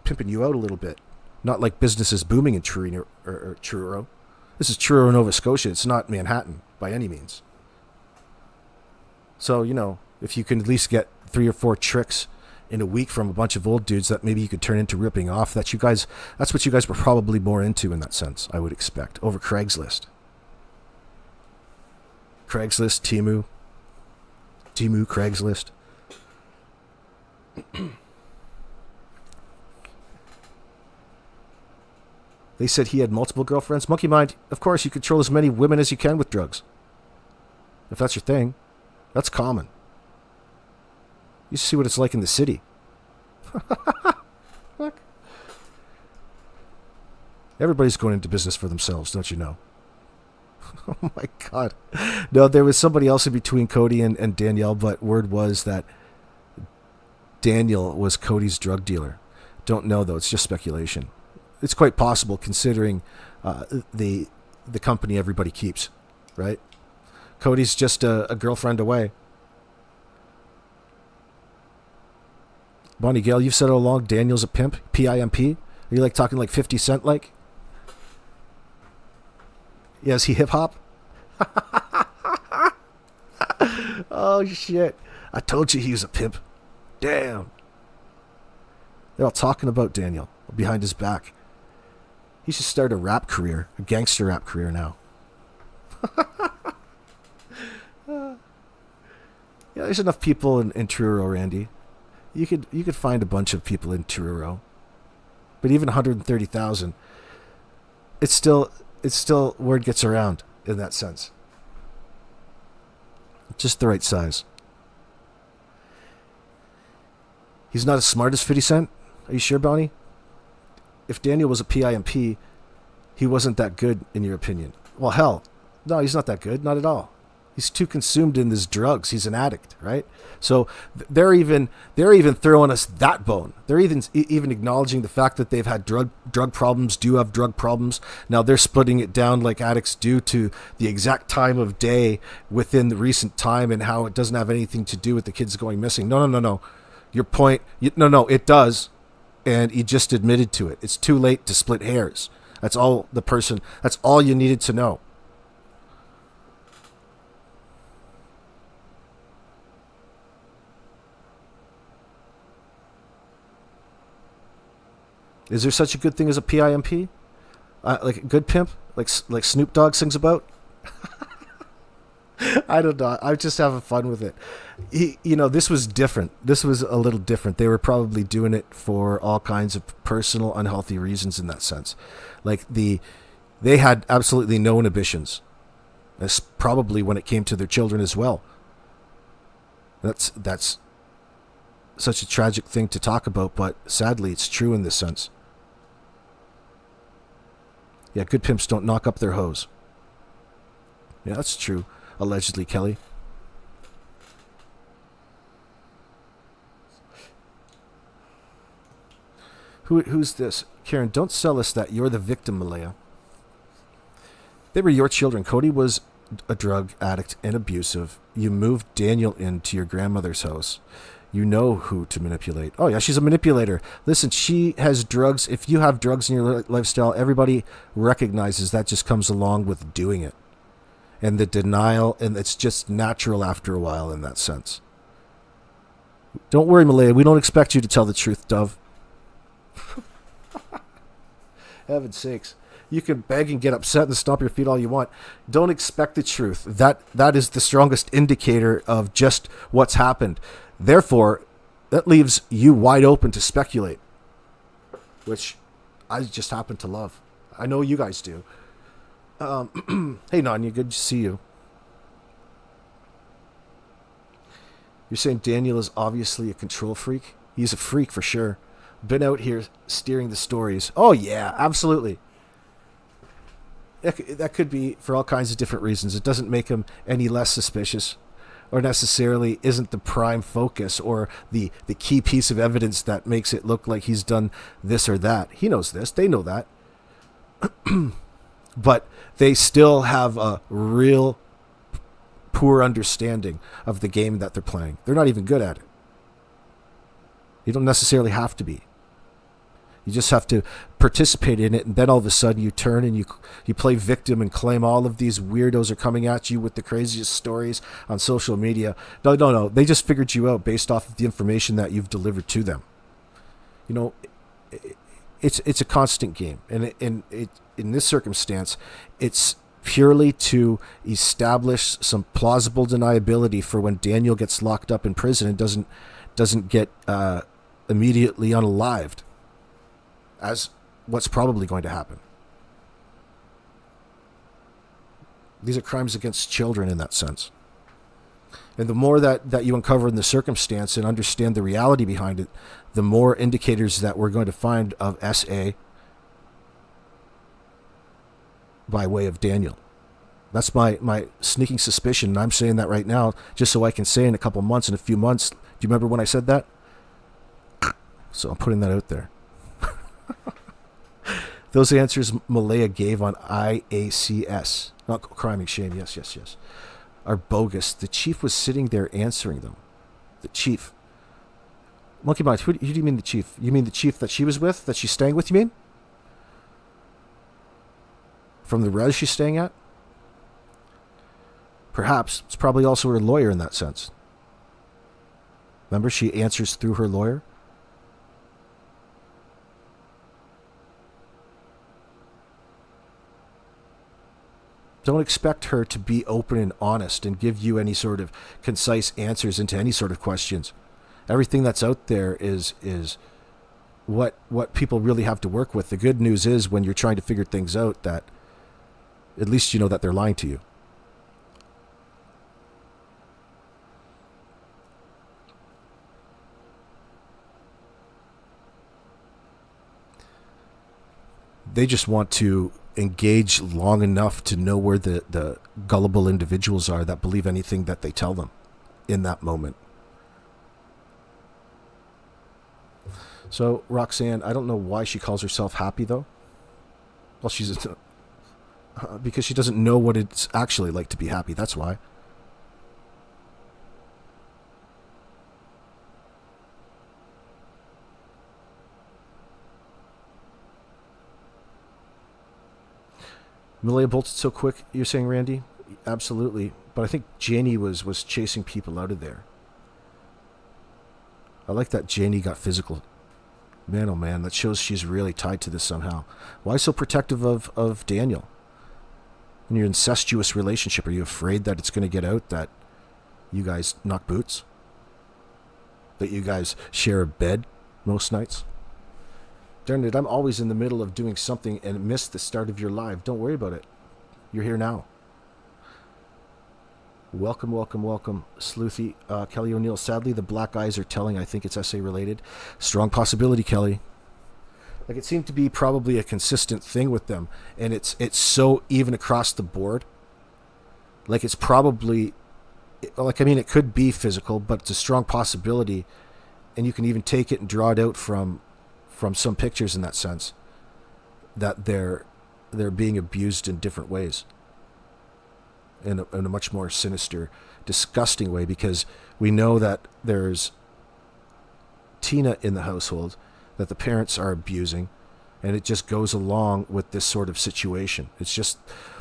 pimping you out a little bit. Not like business is booming in Truro. This is Truro, Nova Scotia. It's not Manhattan by any means. So, if you can at least get 3 or 4 tricks in a week from a bunch of old dudes that maybe you could turn into ripping off, that's what you guys were probably more into in that sense, I would expect, over Craigslist. Craigslist, Temu, Craigslist. They said he had multiple girlfriends. Monkey Mind, of course, you control as many women as you can with drugs. If that's your thing, that's common. You see what it's like in the city. Look. Everybody's going into business for themselves, don't you know? Oh my God. No, there was somebody else in between Cody and Danielle, but word was that Daniel was Cody's drug dealer. Don't know, though. It's just speculation. It's quite possible, considering the company everybody keeps, right? Cody's just a girlfriend away. Bonnie Gale, you've said all along Daniel's a pimp, P-I-M-P. Are you talking like 50 Cent like? Yeah, is he hip-hop? Oh, shit. I told you he was a pimp. Damn. They're all talking about Daniel behind his back. He should start a rap career, a gangster rap career now. Yeah, there's enough people in Truro, Randy. You could find a bunch of people in Truro. But even 130,000, it's still word gets around in that sense. Just the right size. He's not as smart as 50 Cent? Are you sure, Bonnie? If Daniel was a PIMP, he wasn't that good, in your opinion. Well, hell, no, he's not that good, not at all. He's too consumed in his drugs. He's an addict, right? So they're even throwing us that bone. They're even acknowledging the fact that they've had drug problems, do have drug problems. Now they're splitting it down like addicts do to the exact time of day within the recent time and how it doesn't have anything to do with the kids going missing. No. Your point, no, it does. And he just admitted to it. It's too late to split hairs. That's all you needed to know. Is there such a good thing as a PIMP? Like a good pimp? Like Snoop Dogg sings about? I don't know. I'm just having fun with it. This was different. This was a little different. They were probably doing it for all kinds of personal, unhealthy reasons in that sense. They had absolutely no inhibitions. That's probably when it came to their children as well. That's such a tragic thing to talk about, but sadly it's true in this sense. Yeah, good pimps don't knock up their hoes. Yeah, that's true. Allegedly, Kelly. Who's this? Karen, don't sell us that you're the victim, Malaya. They were your children. Cody was a drug addict and abusive. You moved Daniel into your grandmother's house. You know who to manipulate. Oh, yeah, she's a manipulator. Listen, she has drugs. If you have drugs in your lifestyle, everybody recognizes that just comes along with doing it. And the denial, and it's just natural after a while in that sense. Don't worry, Malaya. We don't expect you to tell the truth, Dove. Heaven's sakes. You can beg and get upset and stomp your feet all you want. Don't expect the truth. That is the strongest indicator of just what's happened. Therefore, that leaves you wide open to speculate, which I just happen to love. I know you guys do. Hey, Nanya, good to see you. You're saying Daniel is obviously a control freak? He's a freak for sure. Been out here steering the stories. Oh, yeah, absolutely. That could be for all kinds of different reasons. It doesn't make him any less suspicious or necessarily isn't the prime focus or the key piece of evidence that makes it look like he's done this or that. He knows this. They know that. But they still have a real poor understanding of the game that they're playing. They're not even good at it. You don't necessarily have to be. You just have to participate in it, and then all of a sudden you turn and you play victim and claim all of these weirdos are coming at you with the craziest stories on social media. No. They just figured you out based off of the information that you've delivered to them. You know, it's a constant game, and in this circumstance, it's purely to establish some plausible deniability for when Daniel gets locked up in prison and doesn't get immediately unalived, as what's probably going to happen. These are crimes against children in that sense. And the more that you uncover in the circumstance and understand the reality behind it, the more indicators that we're going to find of SA by way of Daniel. That's my sneaking suspicion, and I'm saying that right now just so I can say in a couple months, in a few months, do you remember when I said that? So I'm putting that out there. Those answers Malaya gave on IACS, not crime and shame, yes, are bogus. The chief was sitting there answering them. The chief. Monkey Mind, who do you mean the chief? You mean the chief that she was with, that she's staying with, you mean? From the res she's staying at? Perhaps. It's probably also her lawyer in that sense. Remember, she answers through her lawyer? Don't expect her to be open and honest and give you any sort of concise answers into any sort of questions. Everything that's out there is what people really have to work with. The good news is when you're trying to figure things out, that at least you know that they're lying to you. They just want to engage long enough to know where the gullible individuals are that believe anything that they tell them in that moment. So Roxanne, I don't know why she calls herself happy though. Well, she's because she doesn't know what it's actually like to be happy. That's why. Malaya bolted so quick, you're saying, Randy? Absolutely. But I think Janie was chasing people out of there. I like that Janie got physical. Man, oh man, that shows she's really tied to this somehow. Why so protective of Daniel? In your incestuous relationship, are you afraid that it's going to get out that you guys knock boots? That you guys share a bed most nights? Darn it, I'm always in the middle of doing something and miss the start of your live. Don't worry about it. You're here now. Welcome, Sleuthy. Kelly O'Neill. Sadly, the black eyes are telling. I think it's SA related. Strong possibility, Kelly. Like, it seemed to be probably a consistent thing with them. And it's so even across the board. Like, it's probably... Like, I mean, it could be physical, but it's a strong possibility. And you can even take it and draw it out from some pictures in that sense, that they're being abused in different ways, in a much more sinister, disgusting way, because we know that there's Tina in the household that the parents are abusing, and it just goes along with this sort of situation. It's just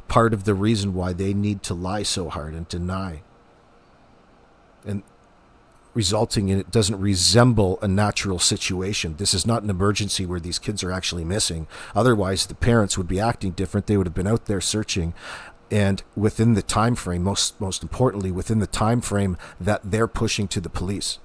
part of the reason why they need to lie so hard and deny, and resulting in it doesn't resemble a natural situation. This is not an emergency where these kids are actually missing. Otherwise, the parents would be acting different. They would have been out there searching, and within the time frame, most importantly, within the time frame that they're pushing to the police.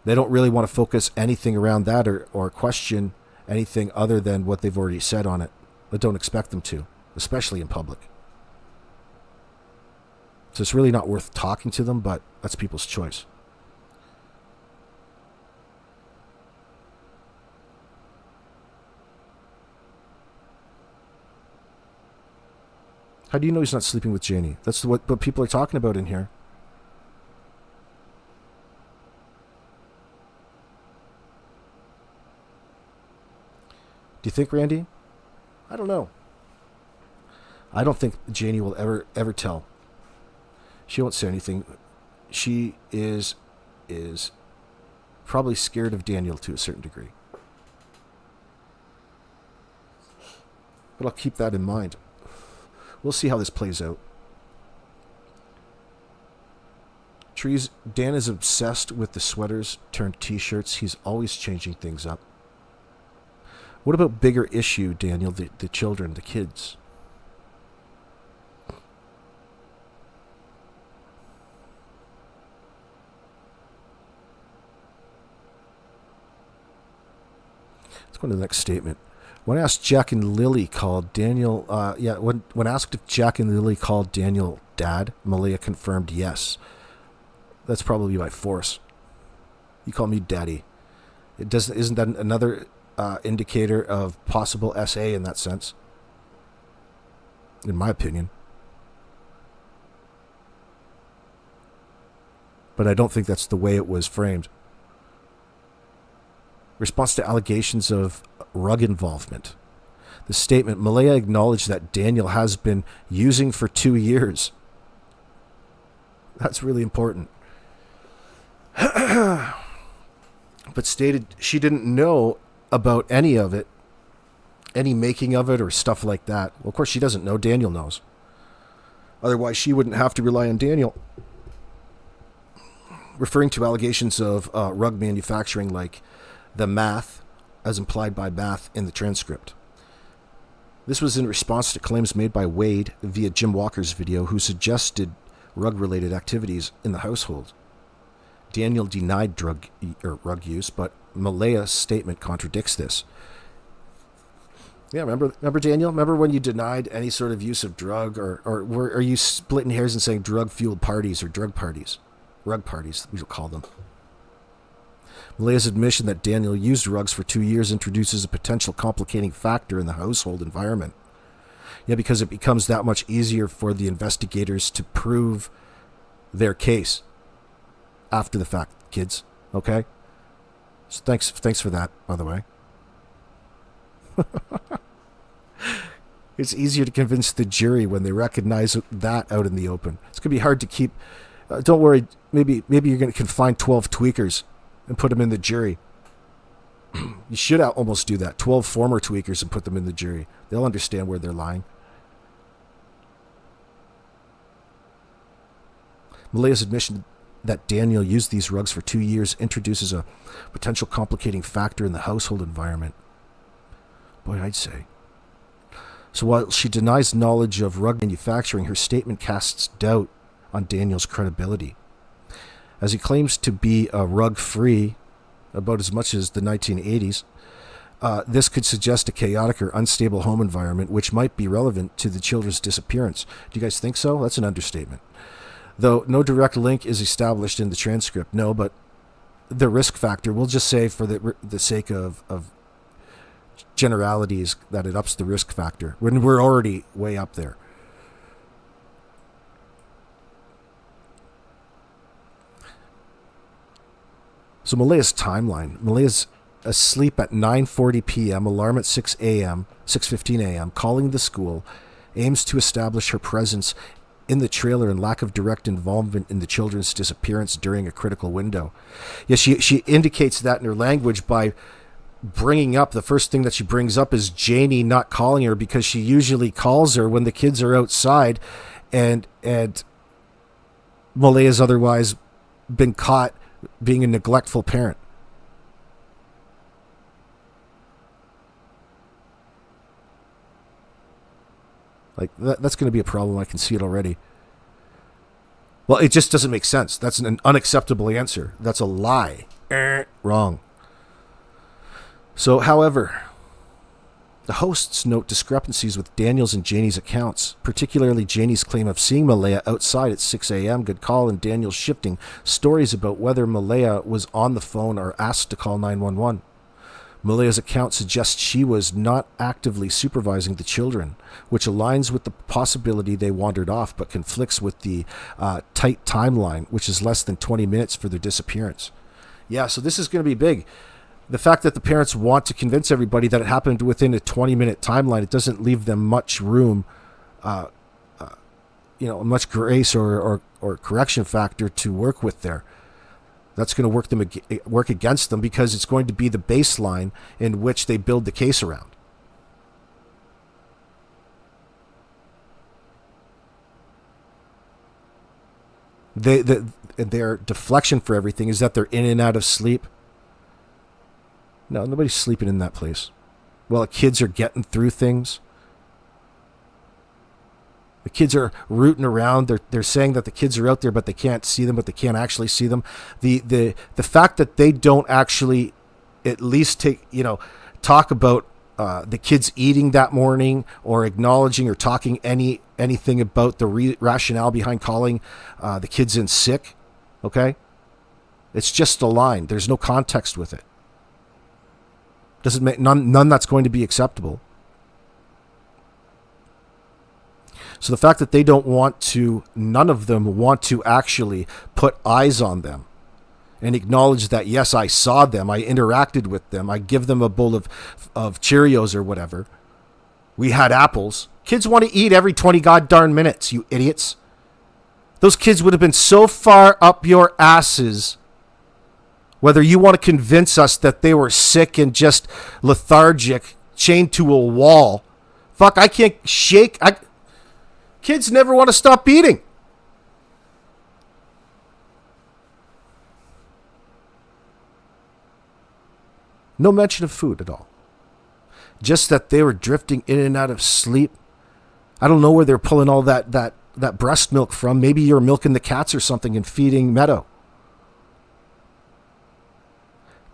They don't really want to focus anything around that or question anything other than what they've already said on it. But don't expect them to, especially in public. So it's really not worth talking to them, but that's people's choice. How do you know he's not sleeping with Janie? That's what people are talking about in here. Do you think, Randy? I don't know. I don't think Janie will ever tell. She won't say anything. She is probably scared of Daniel to a certain degree. But I'll keep that in mind. We'll see how this plays out. Trees, Dan is obsessed with the sweaters turned t-shirts. He's always changing things up. What about bigger issue, Daniel? The children, the kids. Let's go to the next statement. When asked, Jack and Lilly called Daniel. When asked if Jack and Lilly called Daniel Dad, Malaya confirmed yes. That's probably by force. You call me Daddy. Isn't that another indicator of possible SA in that sense? In my opinion. But I don't think that's the way it was framed. Response to allegations of rug involvement. The statement, Malaya acknowledged that Daniel has been using for 2 years. That's really important. But stated she didn't know about any of it, any making of it or stuff like that. Well, of course she doesn't know. Daniel knows. Otherwise, she wouldn't have to rely on Daniel. Referring to allegations of rug manufacturing like the math, as implied by math in the transcript. This was in response to claims made by Wade via Jim Walker's video, who suggested rug-related activities in the household. Daniel denied rug use, but Malaya's statement contradicts this. Yeah, remember Daniel? Remember when you denied any sort of use of drug, or are you splitting hairs and saying drug-fueled parties or drug parties? Rug parties, we'll call them. Malaya's admission that Daniel used rugs for 2 years introduces a potential complicating factor in the household environment. Yeah, because it becomes that much easier for the investigators to prove their case after the fact, kids. Okay? So thanks for that, by the way. It's easier to convince the jury when they recognize that out in the open. It's going to be hard to keep... don't worry, maybe you're going to find 12 tweakers and put them in the jury. You should almost do that. 12 former tweakers and put them in the jury. They'll understand where they're lying. Malaya's admission that Daniel used these rugs for 2 years introduces a potential complicating factor in the household environment. Boy, I'd say. So while she denies knowledge of rug manufacturing, her statement casts doubt on Daniel's credibility. As he claims to be rug-free about as much as the 1980s, this could suggest a chaotic or unstable home environment, which might be relevant to the children's disappearance. Do you guys think so? That's an understatement. Though no direct link is established in the transcript. No, but the risk factor, we'll just say for the sake of generalities that it ups the risk factor when we're already way up there. So Malaya's timeline. Malaya's asleep at 9:40 p.m., alarm at 6:15 a.m., calling the school, aims to establish her presence in the trailer and lack of direct involvement in the children's disappearance during a critical window. Yeah, she indicates that in her language by bringing up, the first thing that she brings up is Janie not calling her, because she usually calls her when the kids are outside and Malaya's otherwise been caught being a neglectful parent. Like, that's going to be a problem. I can see it already. Well, it just doesn't make sense. That's an unacceptable answer. That's a lie. Wrong. So, however, the hosts note discrepancies with Daniel's and Janie's accounts, particularly Janie's claim of seeing Malaya outside at 6 a.m., good call, and Daniel's shifting stories about whether Malaya was on the phone or asked to call 911. Malaya's account suggests she was not actively supervising the children, which aligns with the possibility they wandered off, but conflicts with the tight timeline, which is less than 20 minutes for their disappearance. Yeah, so this is going to be big. The fact that the parents want to convince everybody that it happened within a 20-minute timeline, it doesn't leave them much room, much grace or correction factor to work with there. That's going to work against them, because it's going to be the baseline in which they build the case around. Their deflection for everything is that they're in and out of sleep. No, nobody's sleeping in that place. Well, the kids are getting through things. The kids are rooting around. They're saying that the kids are out there, but they can't see them, but they can't actually see them. The fact that they don't actually at least talk about the kids eating that morning, or acknowledging or talking anything about the rationale behind calling the kids in sick. Okay? It's just a line. There's no context with it. Doesn't make none that's going to be acceptable. So the fact that they don't want to, none of them want to actually put eyes on them and acknowledge that, yes, I saw them, I interacted with them, I give them a bowl of Cheerios or whatever. We had apples. Kids want to eat every 20 goddamn minutes, you idiots. Those kids would have been so far up your asses, whether you want to convince us that they were sick and just lethargic, chained to a wall. Fuck, I can't shake. Kids never want to stop eating. No mention of food at all. Just that they were drifting in and out of sleep. I don't know where they're pulling all that breast milk from. Maybe you're milking the cats or something and feeding Meadow.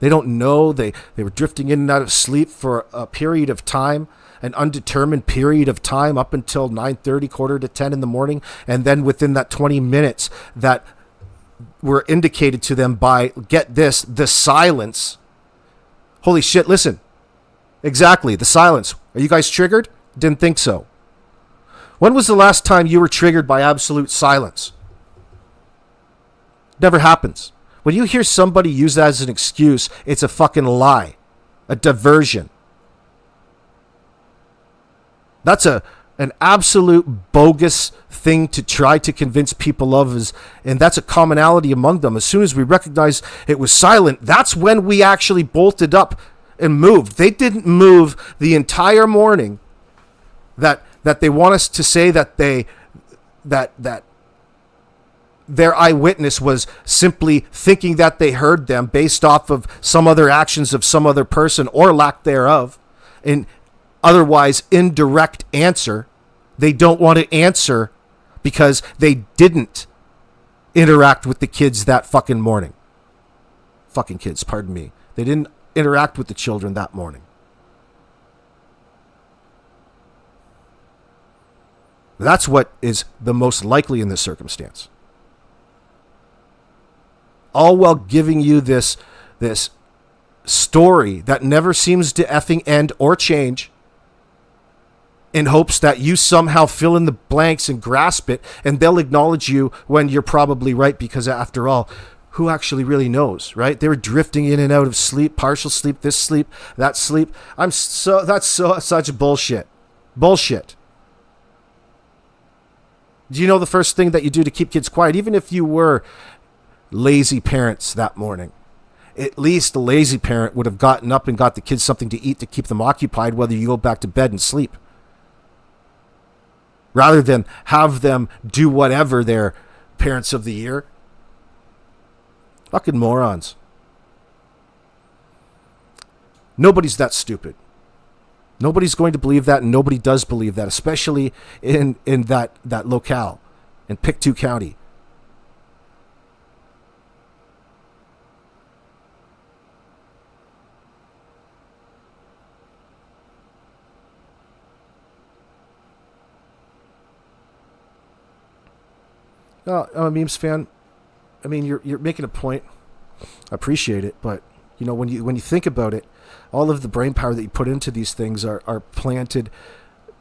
They don't know. They were drifting in and out of sleep for a period of time, an undetermined period of time, up until 9:30, quarter to 10 in the morning. And then within that 20 minutes that were indicated to them by, get this, the silence. Holy shit, listen. Exactly, the silence. Are you guys triggered? Didn't think so. When was the last time you were triggered by absolute silence? Never happens. When you hear somebody use that as an excuse, it's a fucking lie. A diversion. That's an absolute bogus thing to try to convince people of, and that's a commonality among them. As soon as we recognize it was silent, that's when we actually bolted up and moved. They didn't move the entire morning that they want us to say that that their eyewitness was simply thinking that they heard them based off of some other actions of some other person or lack thereof, and otherwise indirect answer. They don't want to answer because they didn't interact with the kids that fucking morning. Fucking kids, pardon me. They didn't interact with the children that morning. That's what is the most likely in this circumstance. All while giving you this story that never seems to effing end or change, in hopes that you somehow fill in the blanks and grasp it, and they'll acknowledge you when you're probably right, because after all, who actually really knows, right? They were drifting in and out of sleep, partial sleep, this sleep, that sleep. That's such bullshit. Bullshit. Do you know the first thing that you do to keep kids quiet, even if you were lazy parents that morning? At least the lazy parent would have gotten up and got the kids something to eat to keep them occupied, whether you go back to bed and sleep, rather than have them do whatever their parents of the year. Fucking morons. Nobody's that stupid. Nobody's going to believe that, and nobody does believe that, especially in that locale in Pictou County. I'm a memes fan. I mean, you're making a point. I appreciate it, but you know, when you think about it, all of the brain power that you put into these things are planted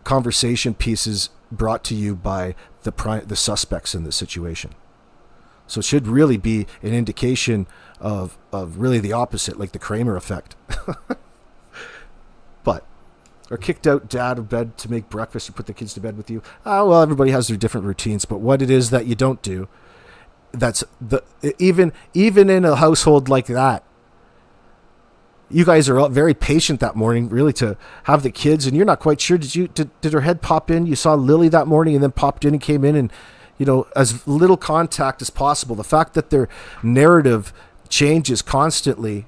conversation pieces brought to you by the suspects in this situation. So it should really be an indication of really the opposite, like the Kramer effect. But, or kicked out dad of bed to make breakfast or put the kids to bed with you. Well, everybody has their different routines, but what it is that you don't do, that's even in a household like that, you guys are all very patient that morning, really, to have the kids, and you're not quite sure. Did her head pop in? You saw Lily that morning and then popped in and came in, and as little contact as possible. The fact that their narrative changes constantly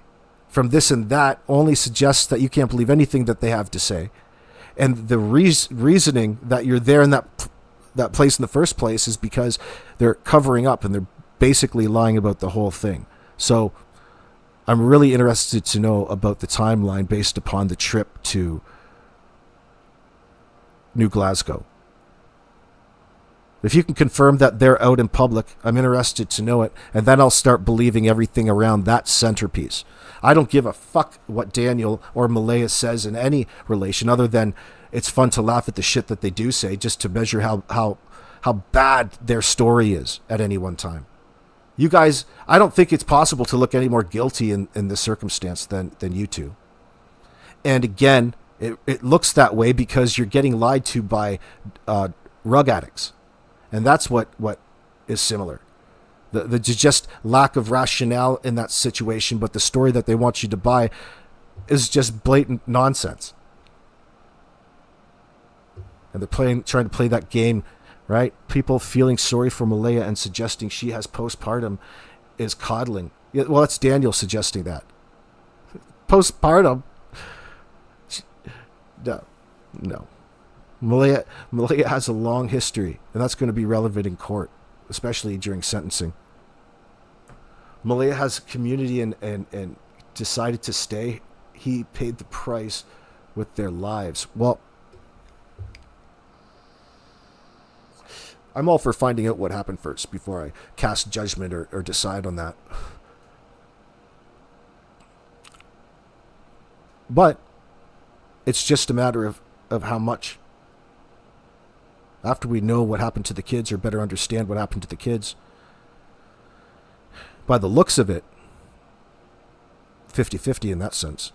from this and that only suggests that you can't believe anything that they have to say. And the reasoning that you're there in that place in the first place is because they're covering up and they're basically lying about the whole thing. So I'm really interested to know about the timeline based upon the trip to New Glasgow. If you can confirm that they're out in public, I'm interested to know it, and then I'll start believing everything around that centerpiece. I don't give a fuck what Daniel or Malaya says in any relation, other than it's fun to laugh at the shit that they do say, just to measure how bad their story is at any one time. You guys, I don't think it's possible to look any more guilty in this circumstance than you two. And again, it looks that way because you're getting lied to by rug addicts. And that's what is similar. The just lack of rationale in that situation, but the story that they want you to buy is just blatant nonsense. And they're trying to play that game, right? People feeling sorry for Malaya and suggesting she has postpartum is coddling. Yeah, well, that's Daniel suggesting that. Postpartum? No. Malaya has a long history, and that's going to be relevant in court, especially during sentencing. Malaya has community and decided to stay. He paid the price with their lives. Well, I'm all for finding out what happened first before I cast judgment or decide on that. But it's just a matter of how much. After we know what happened to the kids, or better understand what happened to the kids, by the looks of it, 50-50 in that sense.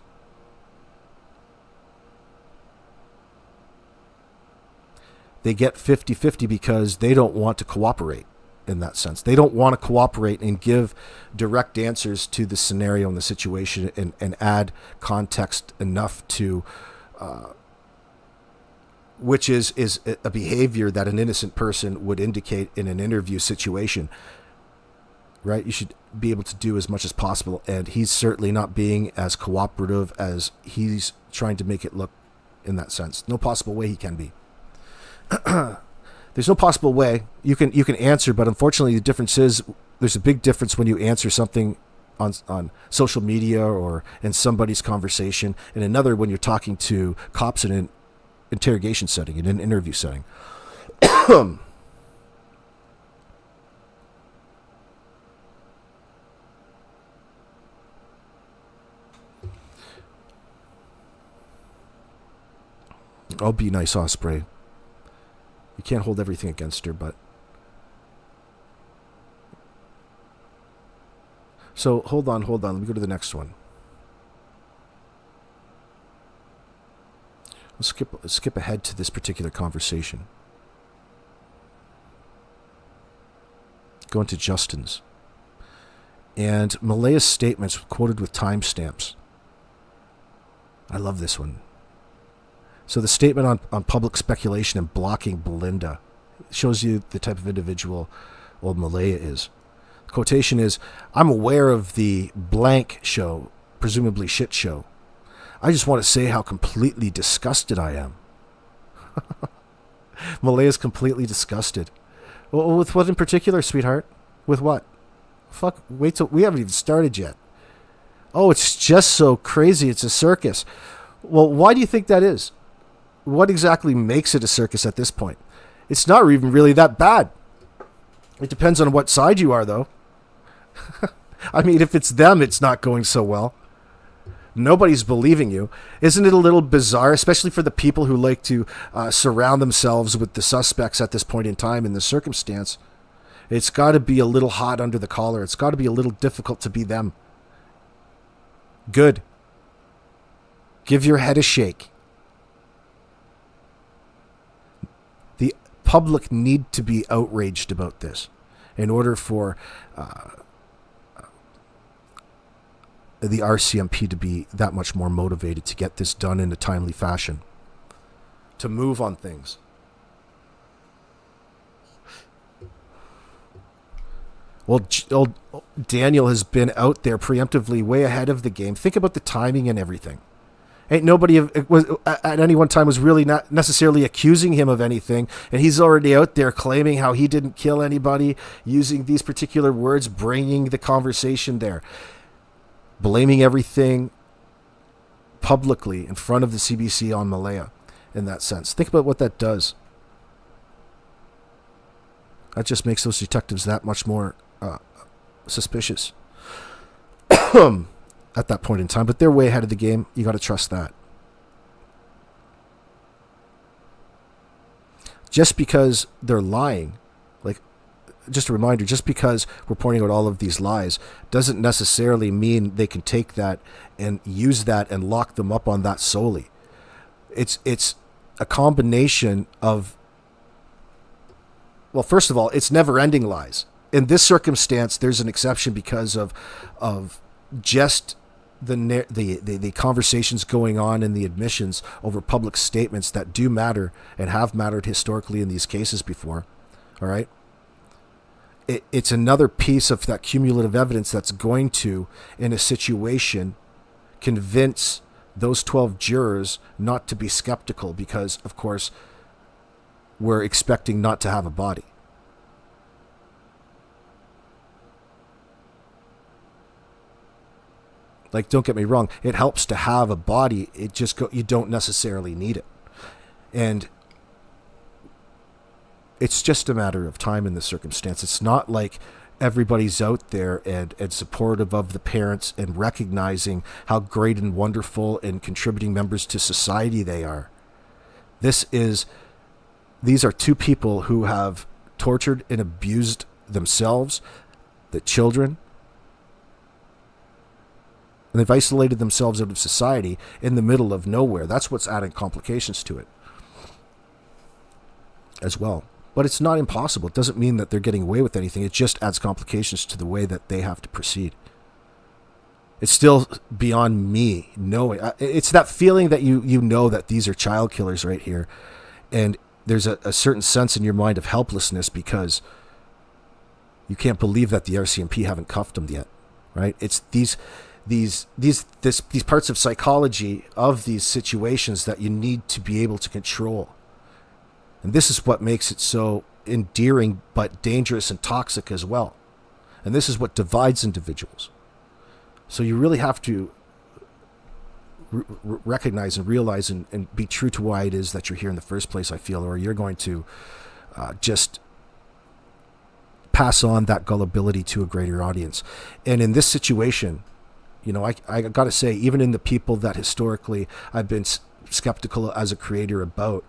They get 50-50 because they don't want to cooperate in that sense. They don't want to cooperate and give direct answers to the scenario and the situation and add context enough to... which is a behavior that an innocent person would indicate in an interview situation, right? You should be able to do as much as possible, and he's certainly not being as cooperative as he's trying to make it look in that sense. No possible way he can be. There's no possible way you can answer, but unfortunately the difference is there's a big difference when you answer something on social media or in somebody's conversation, and another when you're talking to cops in an interrogation setting, in an interview setting. I'll be nice, Osprey. You can't hold everything against her, but... So, hold on. Let me go to the next one. Let's skip ahead to this particular conversation. Go into Justin's. And Malaya's statements quoted with timestamps. I love this one. So the statement on public speculation and blocking Belinda shows you the type of individual old Malaya is. The quotation is, "I'm aware of the blank show, presumably shit show. I just want to say how completely disgusted I am." Malaya's completely disgusted. Well, with what in particular, sweetheart? With what? Fuck, wait till... We haven't even started yet. Oh, it's just so crazy. It's a circus. Well, why do you think that is? What exactly makes it a circus at this point? It's not even really that bad. It depends on what side you are, though. I mean, if it's them, it's not going so well. Nobody's believing you. Isn't it a little bizarre, especially for the people who like to surround themselves with the suspects at this point in time in the circumstance? It's got to be a little hot under the collar. It's got to be a little difficult to be them. Good. Give your head a shake. The public need to be outraged about this in order for the RCMP to be that much more motivated to get this done in a timely fashion, to move on things. Well, old Daniel has been out there preemptively way ahead of the game. Think about the timing and everything. Ain't nobody was at any one time was really not necessarily accusing him of anything, and he's already out there claiming how he didn't kill anybody, using these particular words, bringing the conversation there, blaming everything publicly in front of the CBC on Malaya. In that sense, think about what that does. That just makes those detectives that much more suspicious at that point in time. But they're way ahead of the game. You got to trust that. Just because they're lying, like, just a reminder, just because we're pointing out all of these lies doesn't necessarily mean they can take that and use that and lock them up on that solely. It's a combination of, well, first of all, it's never-ending lies. In this circumstance, there's an exception because of just the conversations going on and the admissions over public statements that do matter and have mattered historically in these cases before. All right? It's another piece of that cumulative evidence that's going to, in a situation, convince those 12 jurors not to be skeptical because, of course, we're expecting not to have a body. Like, don't get me wrong, it helps to have a body. You don't necessarily need it. And it's just a matter of time in this circumstance. It's not like everybody's out there and supportive of the parents and recognizing how great and wonderful and contributing members to society they are. These are two people who have tortured and abused themselves, the children, and they've isolated themselves out of society in the middle of nowhere. That's what's adding complications to it as well. But it's not impossible. It doesn't mean that they're getting away with anything. It just adds complications to the way that they have to proceed. It's still beyond me knowing. It's that feeling that you know that these are child killers right here. And there's a certain sense in your mind of helplessness because you can't believe that the RCMP haven't cuffed them yet, right? It's these parts of psychology of these situations that you need to be able to control. And this is what makes it so endearing but dangerous and toxic as well. And this is what divides individuals. So you really have to recognize and realize and be true to why it is that you're here in the first place, I feel, or you're going to just pass on that gullibility to a greater audience. And in this situation, I got to say, even in the people that historically I've been skeptical as a creator about,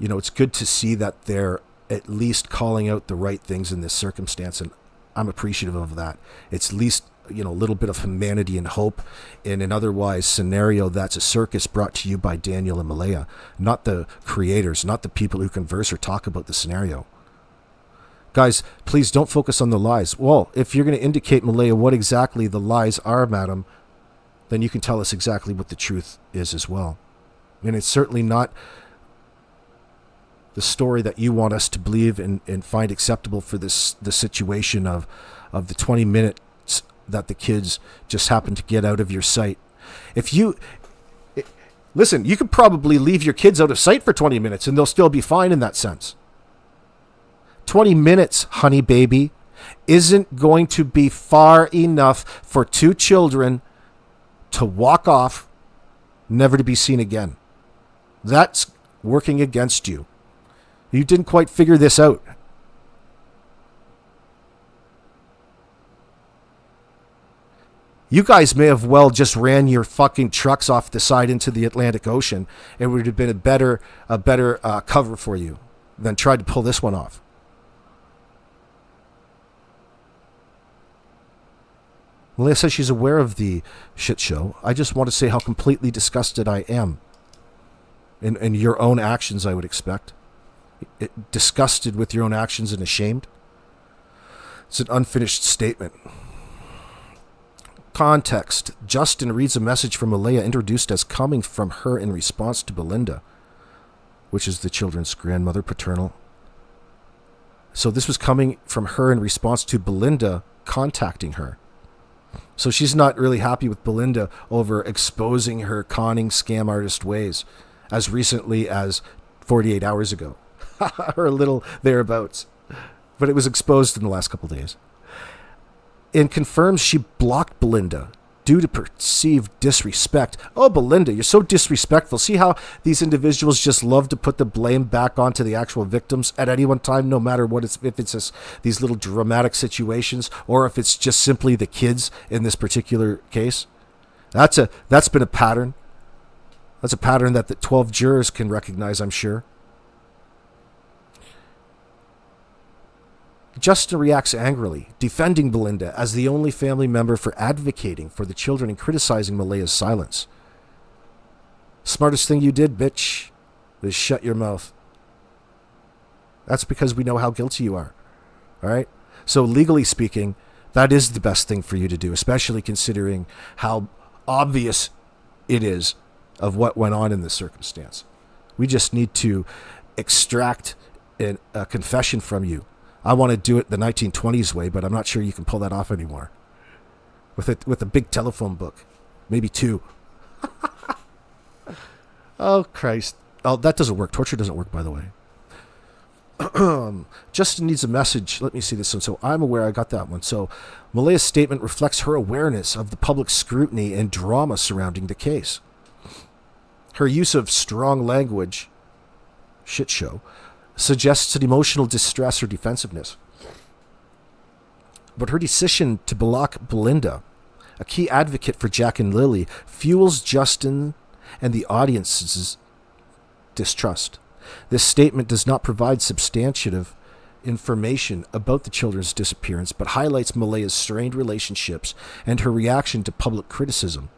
it's good to see that they're at least calling out the right things in this circumstance, and I'm appreciative of that. It's at least, a little bit of humanity and hope in an otherwise scenario that's a circus brought to you by Daniel and Malaya, not the creators, not the people who converse or talk about the scenario. Guys, please don't focus on the lies. Well, if you're going to indicate, Malaya, what exactly the lies are, madam, then you can tell us exactly what the truth is as well. And it's certainly not the story that you want us to believe and find acceptable for the situation of the 20 minutes that the kids just happen to get out of your sight. Listen, you could probably leave your kids out of sight for 20 minutes and they'll still be fine in that sense. 20 minutes, honey baby, isn't going to be far enough for two children to walk off, never to be seen again. That's working against you. You didn't quite figure this out. You guys may have well just ran your fucking trucks off the side into the Atlantic Ocean. It would have been a better cover for you than tried to pull this one off. Malaya says she's aware of the shit show. I just want to say how completely disgusted I am. In your own actions, I would expect. Disgusted with your own actions and ashamed. It's an unfinished statement. Context. Justin reads a message from Malaya introduced as coming from her in response to Belinda, which is the children's grandmother, paternal. So this was coming from her in response to Belinda contacting her. So she's not really happy with Belinda over exposing her conning scam artist ways as recently as 48 hours ago. Or a little thereabouts. But it was exposed in the last couple of days. And confirms she blocked Belinda due to perceived disrespect. Oh, Belinda, you're so disrespectful. See how these individuals just love to put the blame back onto the actual victims at any one time, no matter what it's, if it's just these little dramatic situations or if it's just simply the kids in this particular case. That's been a pattern. That's a pattern that the 12 jurors can recognize, I'm sure. Justin reacts angrily, defending Belinda as the only family member for advocating for the children and criticizing Malaya's silence. Smartest thing you did, bitch, is shut your mouth. That's because we know how guilty you are. All right? So legally speaking, that is the best thing for you to do, especially considering how obvious it is of what went on in this circumstance. We just need to extract a confession from you. I want to do it the 1920s way, but I'm not sure you can pull that off anymore. With a big telephone book. Maybe two. Oh, Christ. Oh, that doesn't work. Torture doesn't work, by the way. Justin needs a message. Let me see this one. So I'm aware I got that one. So Malaya's statement reflects her awareness of the public scrutiny and drama surrounding the case. Her use of strong language, shit show, suggests an emotional distress or defensiveness. But her decision to block Belinda, a key advocate for Jack and Lily, fuels Justin and the audience's distrust. This statement does not provide substantive information about the children's disappearance, but highlights Malaya's strained relationships and her reaction to public criticism.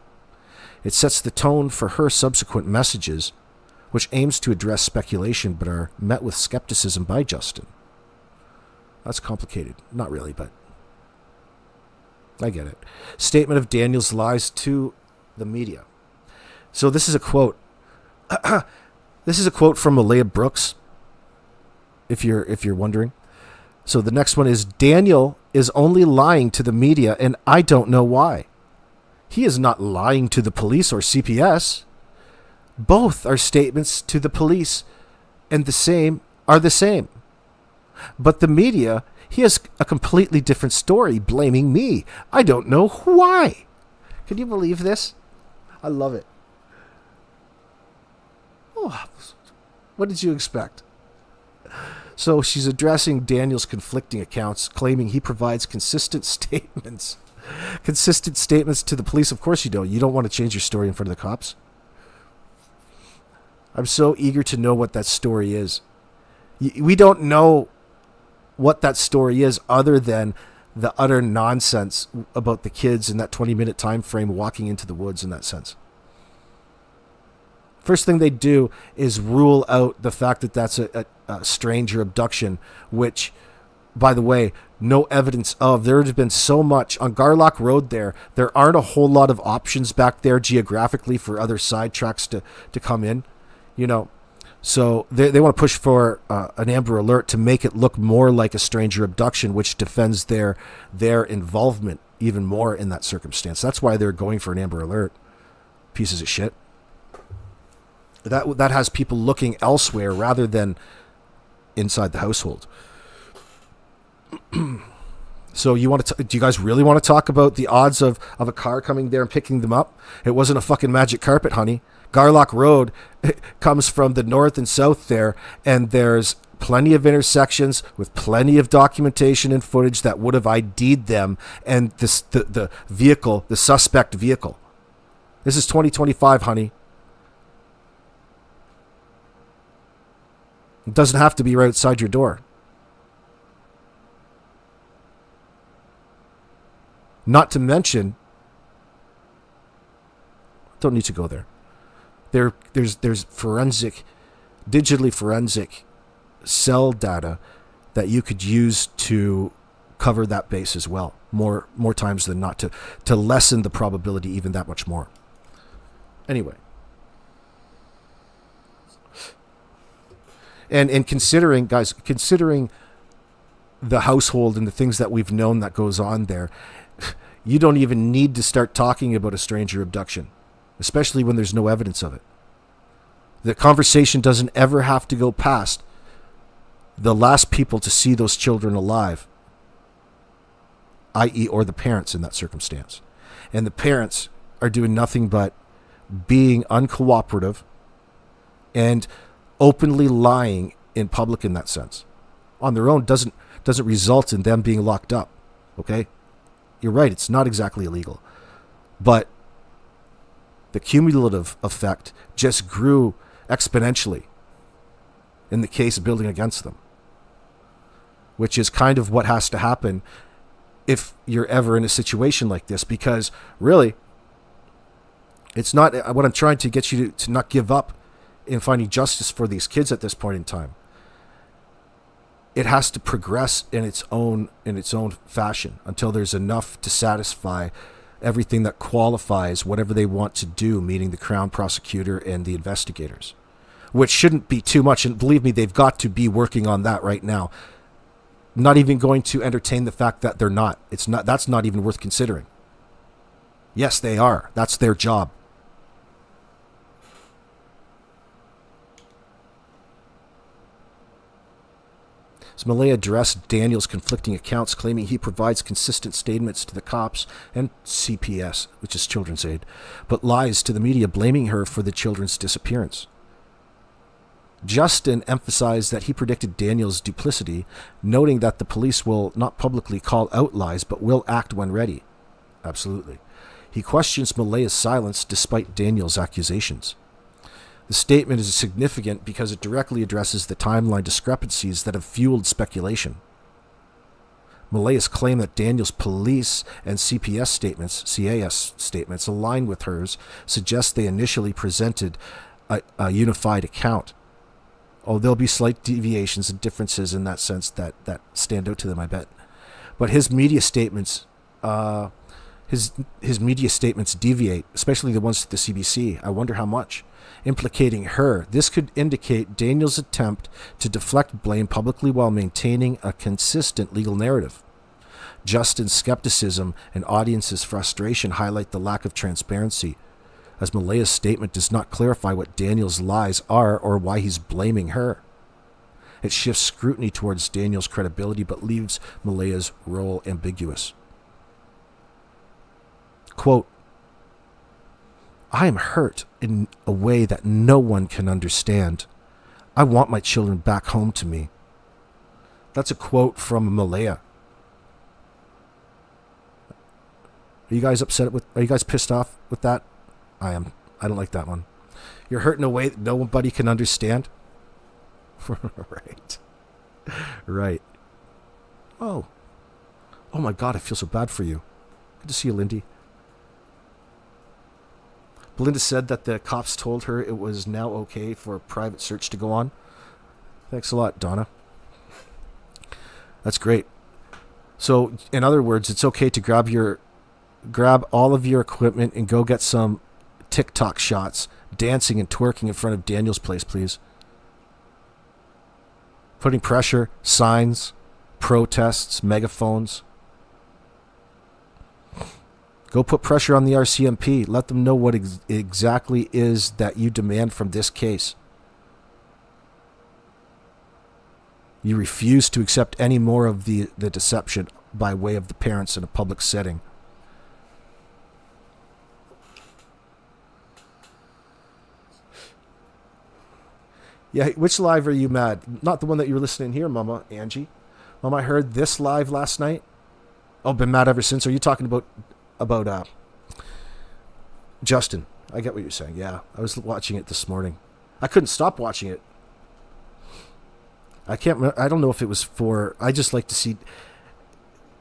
It sets the tone for her subsequent messages, which aims to address speculation but are met with skepticism by Justin. That's complicated. Not really, but I get it. Statement of Daniel's lies to the media. So this is a quote. This is a quote from Malaya Brooks, if you're wondering. So the next one is, Daniel is only lying to the media, and I don't know why. He is not lying to the police or CPS. Both are statements to the police and the same. But the media, he has a completely different story, blaming me. I don't know why. Can you believe this? I love it. Oh, what did you expect? So she's addressing Daniel's conflicting accounts, claiming he provides consistent statements. Consistent statements to the police. Of course you don't. You don't want to change your story in front of the cops. I'm so eager to know what that story is. We don't know what that story is other than the utter nonsense about the kids in that 20-minute time frame walking into the woods in that sense. First thing they do is rule out the fact that that's a stranger abduction, which, by the way, no evidence of. There has been so much on Garlock Road there. There aren't a whole lot of options back there geographically for other sidetracks to come in. You know, so they want to push for an Amber Alert to make it look more like a stranger abduction, which defends their involvement even more in that circumstance. That's why they're going for an Amber Alert. Pieces of shit. That has people looking elsewhere rather than inside the household. So do you guys really want to talk about the odds of a car coming there and picking them up? It wasn't a fucking magic carpet, honey. Garlock Road comes from the north and south there, and there's plenty of intersections with plenty of documentation and footage that would have ID'd them and the vehicle, the suspect vehicle. This is 2025, honey. It doesn't have to be right outside your door. Not to mention, don't need to go there. There's digitally forensic cell data that you could use to cover that base as well, more times than not, to lessen the probability even that much more. Anyway. And considering the household and the things that we've known that goes on there, you don't even need to start talking about a stranger abduction, especially when there's no evidence of it. The conversation doesn't ever have to go past the last people to see those children alive, i.e., or the parents in that circumstance. And the parents are doing nothing but being uncooperative and openly lying in public in that sense. On their own doesn't result in them being locked up. Okay? You're right, it's not exactly illegal. But the cumulative effect just grew exponentially in the case building against them, which is kind of what has to happen if you're ever in a situation like this, because really, it's not what I'm trying to get you to not give up in finding justice for these kids at this point in time. It has to progress in its own fashion until there's enough to satisfy everything that qualifies whatever they want to do, meaning the Crown prosecutor and the investigators, which shouldn't be too much. And believe me, they've got to be working on that right now. Not even going to entertain the fact that they're not. That's not even worth considering. Yes, they are. That's their job. So Malaya addressed Daniel's conflicting accounts, claiming he provides consistent statements to the cops and CPS, which is Children's Aid, but lies to the media, blaming her for the children's disappearance. Justin emphasized that he predicted Daniel's duplicity, noting that the police will not publicly call out lies, but will act when ready. Absolutely. He questions Malaya's silence despite Daniel's accusations. The statement is significant because it directly addresses the timeline discrepancies that have fueled speculation. Malaya's claim that Daniel's police and CAS statements align with hers suggests they initially presented a unified account. Oh, there'll be slight deviations and differences in that sense that stand out to them, I bet. But his media statements, his media statements deviate, especially the ones to the CBC. I wonder how much. Implicating her. This could indicate Daniel's attempt to deflect blame publicly while maintaining a consistent legal narrative. Justin's skepticism and audience's frustration highlight the lack of transparency, as Malaya's statement does not clarify what Daniel's lies are or why he's blaming her. It shifts scrutiny towards Daniel's credibility but leaves Malaya's role ambiguous. Quote, I am hurt in a way that no one can understand. I want my children back home to me. That's a quote from Malaya. Are you guys upset with? Are you guys pissed off with that? I am. I don't like that one. You're hurt in a way that nobody can understand. Right. Right. Oh my God! I feel so bad for you. Good to see you, Lindy. Belinda said that the cops told her it was now okay for a private search to go on. Thanks a lot, Donna. That's great. So, in other words, it's okay to grab all of your equipment and go get some TikTok shots, dancing and twerking in front of Daniel's place, please. Putting pressure, signs, protests, megaphones. Go put pressure on the RCMP. Let them know what exactly is that you demand from this case. You refuse to accept any more of the deception by way of the parents in a public setting. Yeah, which live are you mad? Not the one that you were listening here, Mama Angie. Mama, I heard this live last night. Oh, been mad ever since. Are you talking about Justin? I get what you're saying. Yeah, I was watching it this morning. I couldn't stop watching it. I don't know if it was for. I just like to see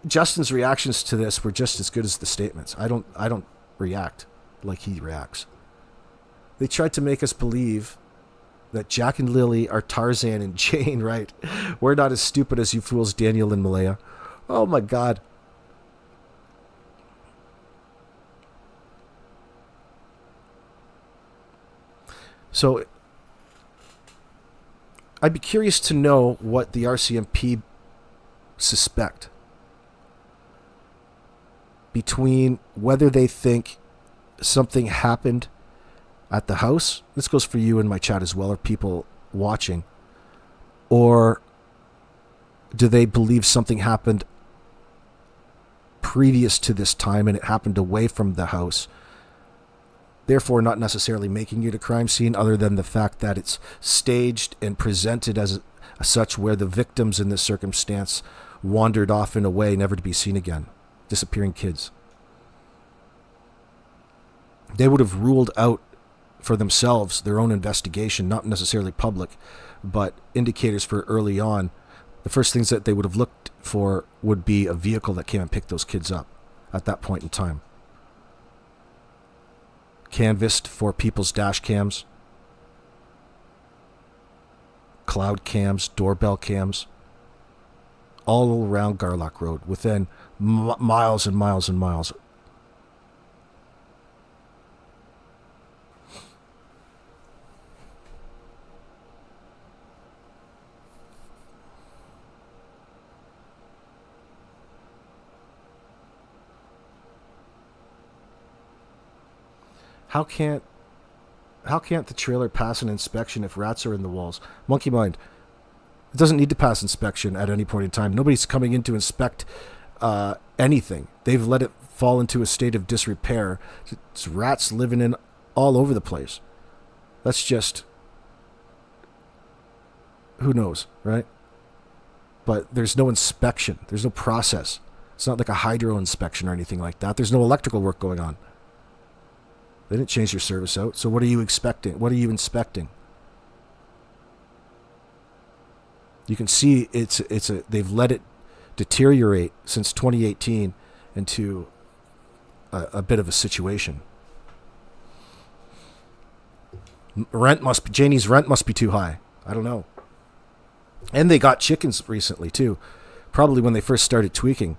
Justin's reactions to this were just as good as the statements. I don't react like he reacts. They tried to make us believe that Jack and Lily are Tarzan and Jane, right? We're not as stupid as you fools, Daniel and Malaya. Oh my God. So I'd be curious to know what the RCMP suspect between whether they think something happened at the house, this goes for you in my chat as well, or people watching, or do they believe something happened previous to this time and it happened away from the house, therefore not necessarily making it a crime scene, other than the fact that it's staged and presented as such, where the victims in this circumstance wandered off in a way never to be seen again. Disappearing kids. They would have ruled out for themselves their own investigation, not necessarily public, but indicators for early on. The first things that they would have looked for would be a vehicle that came and picked those kids up at that point in time. Canvassed for people's dash cams, cloud cams, doorbell cams, all around Garlock Road, within miles and miles and miles. How can't the trailer pass an inspection if rats are in the walls? Monkey Mind. It doesn't need to pass inspection at any point in time. Nobody's coming in to inspect anything. They've let it fall into a state of disrepair. It's rats living in all over the place. That's just, who knows, right? But there's no inspection. There's no process. It's not like a hydro inspection or anything like that. There's no electrical work going on. They didn't change your service out. So what are you expecting? What are you inspecting? You can see they've let it deteriorate since 2018 into a bit of a situation. Janie's rent must be too high. I don't know. And they got chickens recently too. Probably when they first started tweaking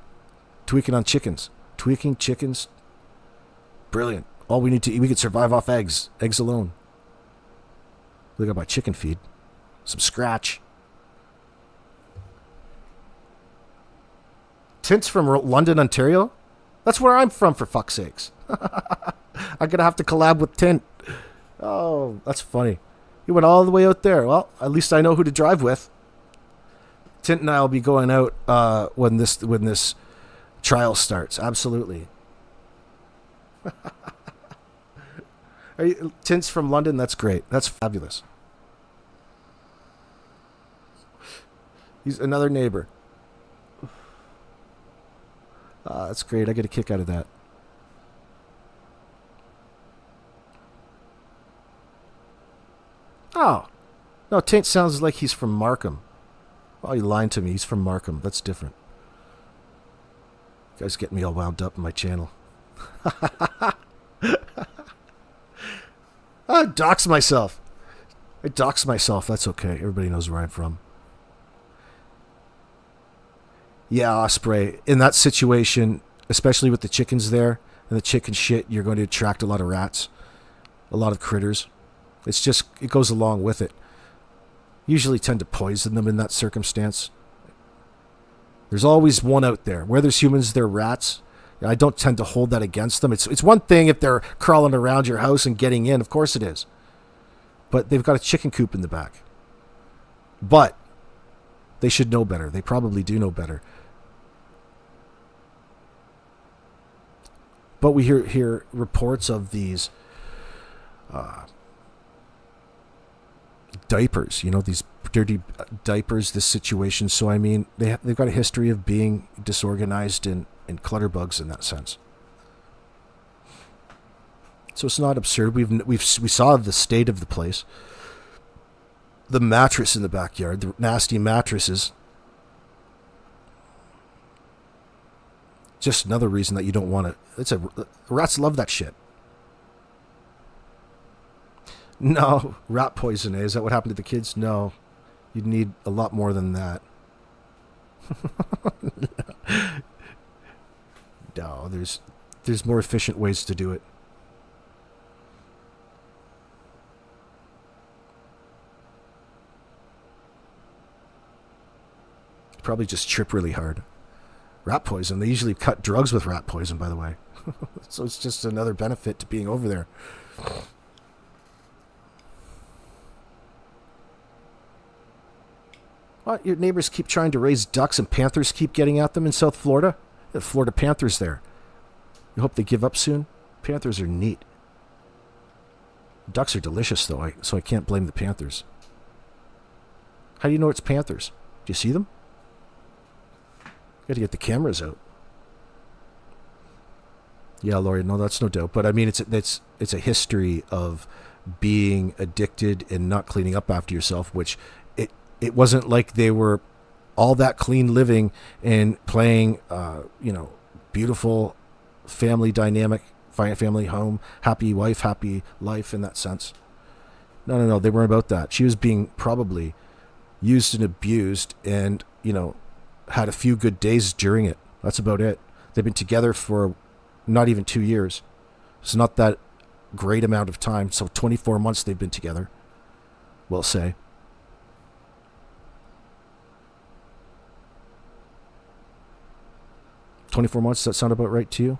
on chickens. Tweaking chickens. Brilliant. All we need to eat, we could survive off eggs alone. Look at my chicken feed. Some scratch. Tint's from London, Ontario? That's where I'm from, for fuck's sakes. I'm going to have to collab with Tint. Oh, that's funny. He went all the way out there. Well, at least I know who to drive with. Tint and I will be going out when this trial starts. Absolutely. Tint's from London? That's great. That's fabulous. He's another neighbor. That's great. I get a kick out of that. Oh. No, Tint sounds like he's from Markham. Oh, you lying to me. He's from Markham. That's different. You guys get me all wound up in my channel. I dox myself. That's okay. Everybody knows where I'm from. Yeah, Osprey. In that situation, especially with the chickens there and the chicken shit, you're going to attract a lot of rats, a lot of critters. It's just, it goes along with it. Usually tend to poison them in that circumstance. There's always one out there. Where there's humans, there are rats. I don't tend to hold that against them. It's one thing if they're crawling around your house and getting in. Of course it is. But they've got a chicken coop in the back. But they should know better. They probably do know better. But we hear reports of these diapers, these dirty diapers, this situation. So, I mean, they've got a history of being disorganized and clutterbugs in that sense. So it's not absurd. We saw the state of the place. The mattress in the backyard, the nasty mattresses. Just another reason that you don't want to. Rats love that shit. No, rat poison. Is that what happened to the kids? No, you'd need a lot more than that. No, there's more efficient ways to do it. probably just trip really hard. Rat poison. They usually cut drugs with rat poison, by the way. So it's just another benefit to being over there. What? Your neighbors keep trying to raise ducks and panthers keep getting at them in South Florida? The Florida Panthers there. You hope they give up soon? Panthers are neat. Ducks are delicious, though, so I can't blame the Panthers. How do you know it's Panthers? Do you see them? Got to get the cameras out. Yeah, Lori, no, that's no doubt. But I mean, it's a history of being addicted and not cleaning up after yourself, which it wasn't like they were all that clean living and playing, beautiful family dynamic, family home, happy wife, happy life in that sense. No, they weren't about that. She was being probably used and abused and, had a few good days during it. That's about it. They've been together for not even 2 years. It's not that great amount of time. So 24 months they've been together, we'll say. $24 months, does that sound about right to you?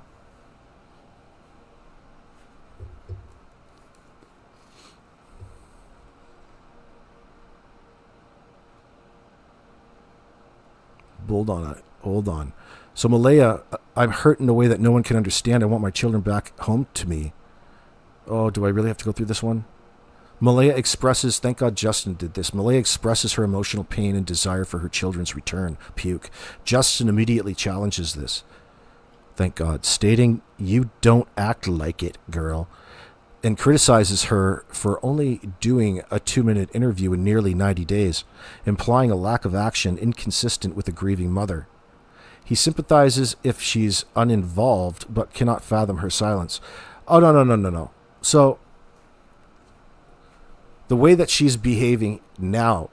Hold on. So Malaya, I'm hurt in a way that no one can understand. I want my children back home to me. Oh, do I really have to go through this one? Malaya expresses, thank God Justin did this. Malaya expresses her emotional pain and desire for her children's return. Puke. Justin immediately challenges this. Thank God. Stating, you don't act like it, girl. And criticizes her for only doing a 2-minute interview in nearly 90 days, implying a lack of action inconsistent with a grieving mother. He sympathizes if she's uninvolved, but cannot fathom her silence. Oh, no. So, the way that she's behaving now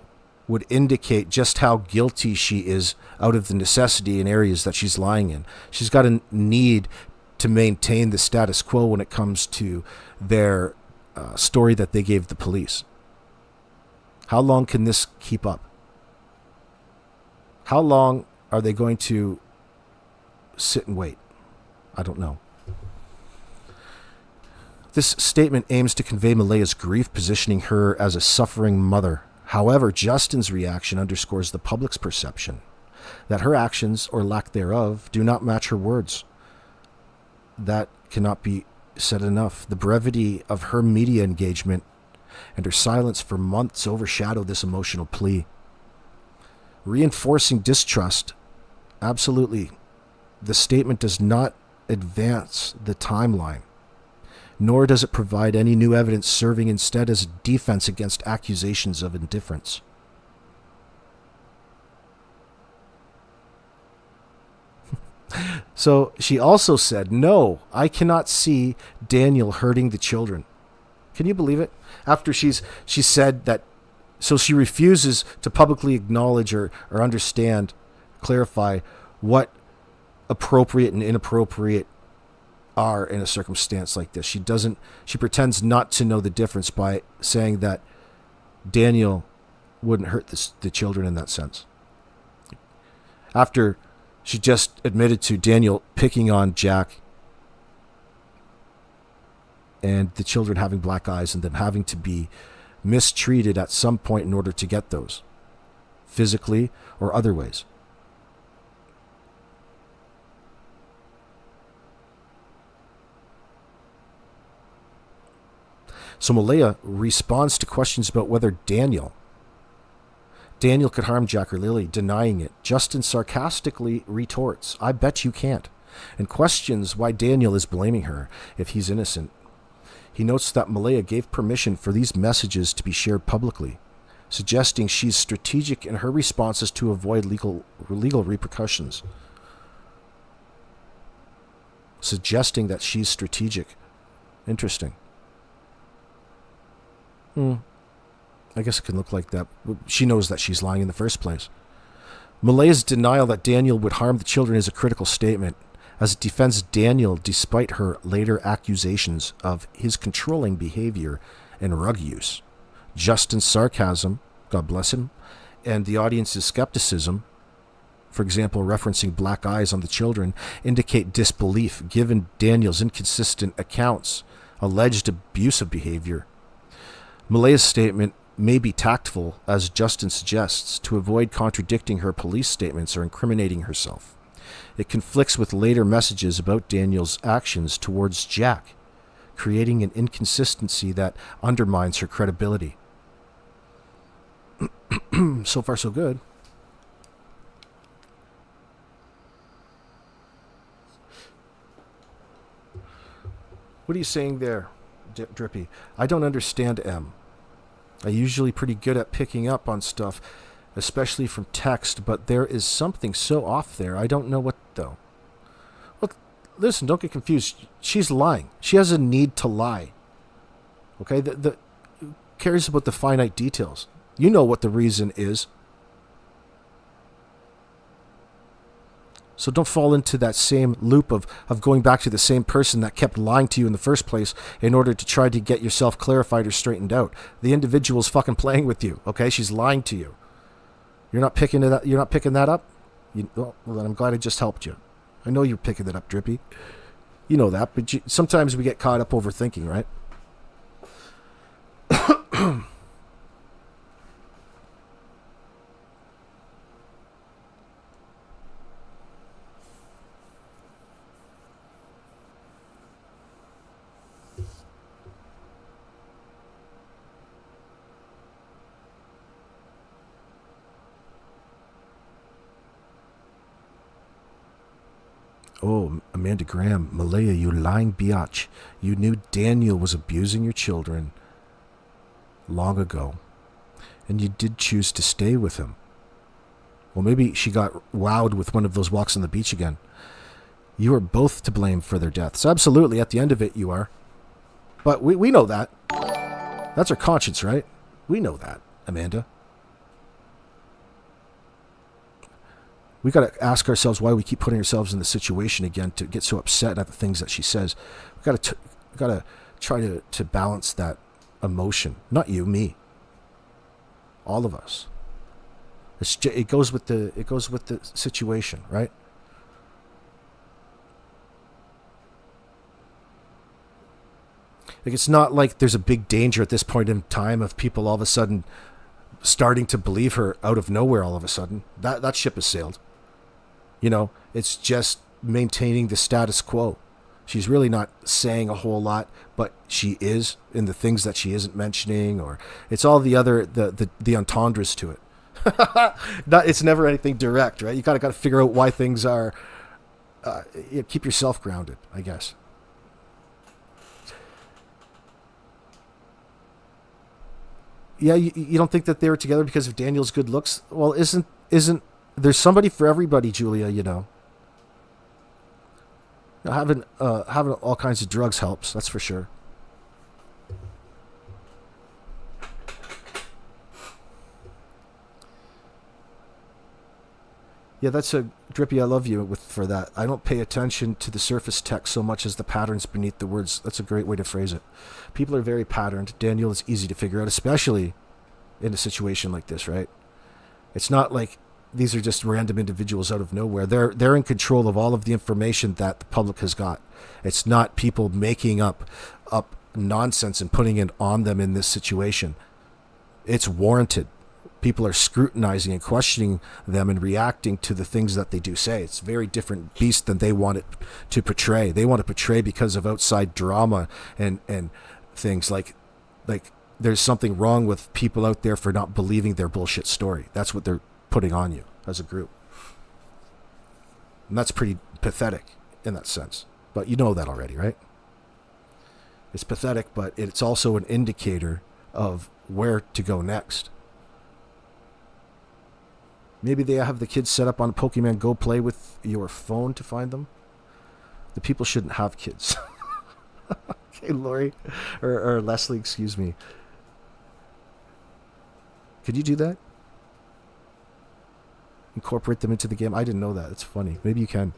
would indicate just how guilty she is out of the necessity in areas that she's lying in. She's got a need to maintain the status quo when it comes to their story that they gave the police. How long can this keep up? How long are they going to sit and wait? I don't know. This statement aims to convey Malaya's grief, positioning her as a suffering mother. However, Justin's reaction underscores the public's perception that her actions, or lack thereof, do not match her words. That cannot be said enough. The brevity of her media engagement and her silence for months overshadow this emotional plea. Reinforcing distrust, absolutely. The statement does not advance the timeline, nor does it provide any new evidence, serving instead as a defense against accusations of indifference. So she also said, no, I cannot see Daniel hurting the children. Can you believe it? After she said that, so she refuses to publicly acknowledge or understand, clarify what appropriate and inappropriate are in a circumstance like this. She pretends not to know the difference by saying that Daniel wouldn't hurt the children in that sense. After she just admitted to Daniel picking on Jack and the children having black eyes and them having to be mistreated at some point in order to get those, physically or other ways. So Malaya responds to questions about whether Daniel could harm Jack or Lily, denying it. Justin sarcastically retorts, I bet you can't, and questions why Daniel is blaming her if he's innocent. He notes that Malaya gave permission for these messages to be shared publicly, suggesting she's strategic in her responses to avoid legal repercussions. Suggesting that she's strategic. Interesting. I guess it can look like that. She knows that she's lying in the first place. Malaya's denial that Daniel would harm the children is a critical statement, as it defends Daniel despite her later accusations of his controlling behavior and rug use. Justin's sarcasm, God bless him, and the audience's skepticism for example, referencing black eyes on the children, indicate disbelief given Daniel's inconsistent accounts, alleged abusive behavior. Malaya's statement may be tactful, as Justin suggests, to avoid contradicting her police statements or incriminating herself. It conflicts with later messages about Daniel's actions towards Jack, creating an inconsistency that undermines her credibility. So far, so good. What are you saying there, Drippy? I don't understand M. I'm usually pretty good at picking up on stuff, especially from text, but there is something so off there. I don't know what, though. Well, listen, don't get confused. She's lying. She has a need to lie. Okay? Who cares about the finite details? You know what the reason is. So don't fall into that same loop of going back to the same person that kept lying to you in the first place in order to try to get yourself clarified or straightened out. The individual's fucking playing with you, okay? She's lying to you. You're not picking it up. You're not picking that up? Well, then I'm glad I just helped you. I know you're picking it up, Drippy. You know that, but sometimes we get caught up overthinking, right? Oh, Amanda Graham, Malaya, you lying biatch. You knew Daniel was abusing your children long ago, and you did choose to stay with him. Well, maybe she got wowed with one of those walks on the beach again. You are both to blame for their deaths. Absolutely, at the end of it, you are. But we know that. That's our conscience, right? We know that, Amanda. We got to ask ourselves why we keep putting ourselves in the situation again to get so upset at the things that she says. We got to try to balance that emotion. Not you, me. All of us. It goes with the situation, right? Like, it's not like there's a big danger at this point in time of people all of a sudden starting to believe her out of nowhere all of a sudden. That ship has sailed. You know, it's just maintaining the status quo. She's really not saying a whole lot, but she is in the things that she isn't mentioning, or it's all the other the entendres to it. It's never anything direct, right? You got to figure out why things are. Keep yourself grounded, I guess. Yeah, you don't think that they were together because of Daniel's good looks? Well, isn't there's somebody for everybody, Julia, you know. Having all kinds of drugs helps, that's for sure. Yeah, that's a Drippy, I love you for that. I don't pay attention to the surface text so much as the patterns beneath the words. That's a great way to phrase it. People are very patterned. Daniel is easy to figure out, especially in a situation like this, right? It's not like these are just random individuals out of nowhere. They're in control of all of the information that the public has got. It's not people making up nonsense and putting it on them in this situation. It's warranted. People are scrutinizing and questioning them and reacting to the things that they do say. It's a very different beast than they want it to portray. They want to portray because of outside drama and things like there's something wrong with people out there for not believing their bullshit story. That's what they're putting on you as a group. And that's pretty pathetic in that sense. But you know that already, right? It's pathetic, but it's also an indicator of where to go next. Maybe they have the kids set up on Pokemon Go play with your phone to find them. The people shouldn't have kids. Okay, Lori. Or Leslie, excuse me. Could you do that? Incorporate them into the game? I didn't know that. It's funny. Maybe you can.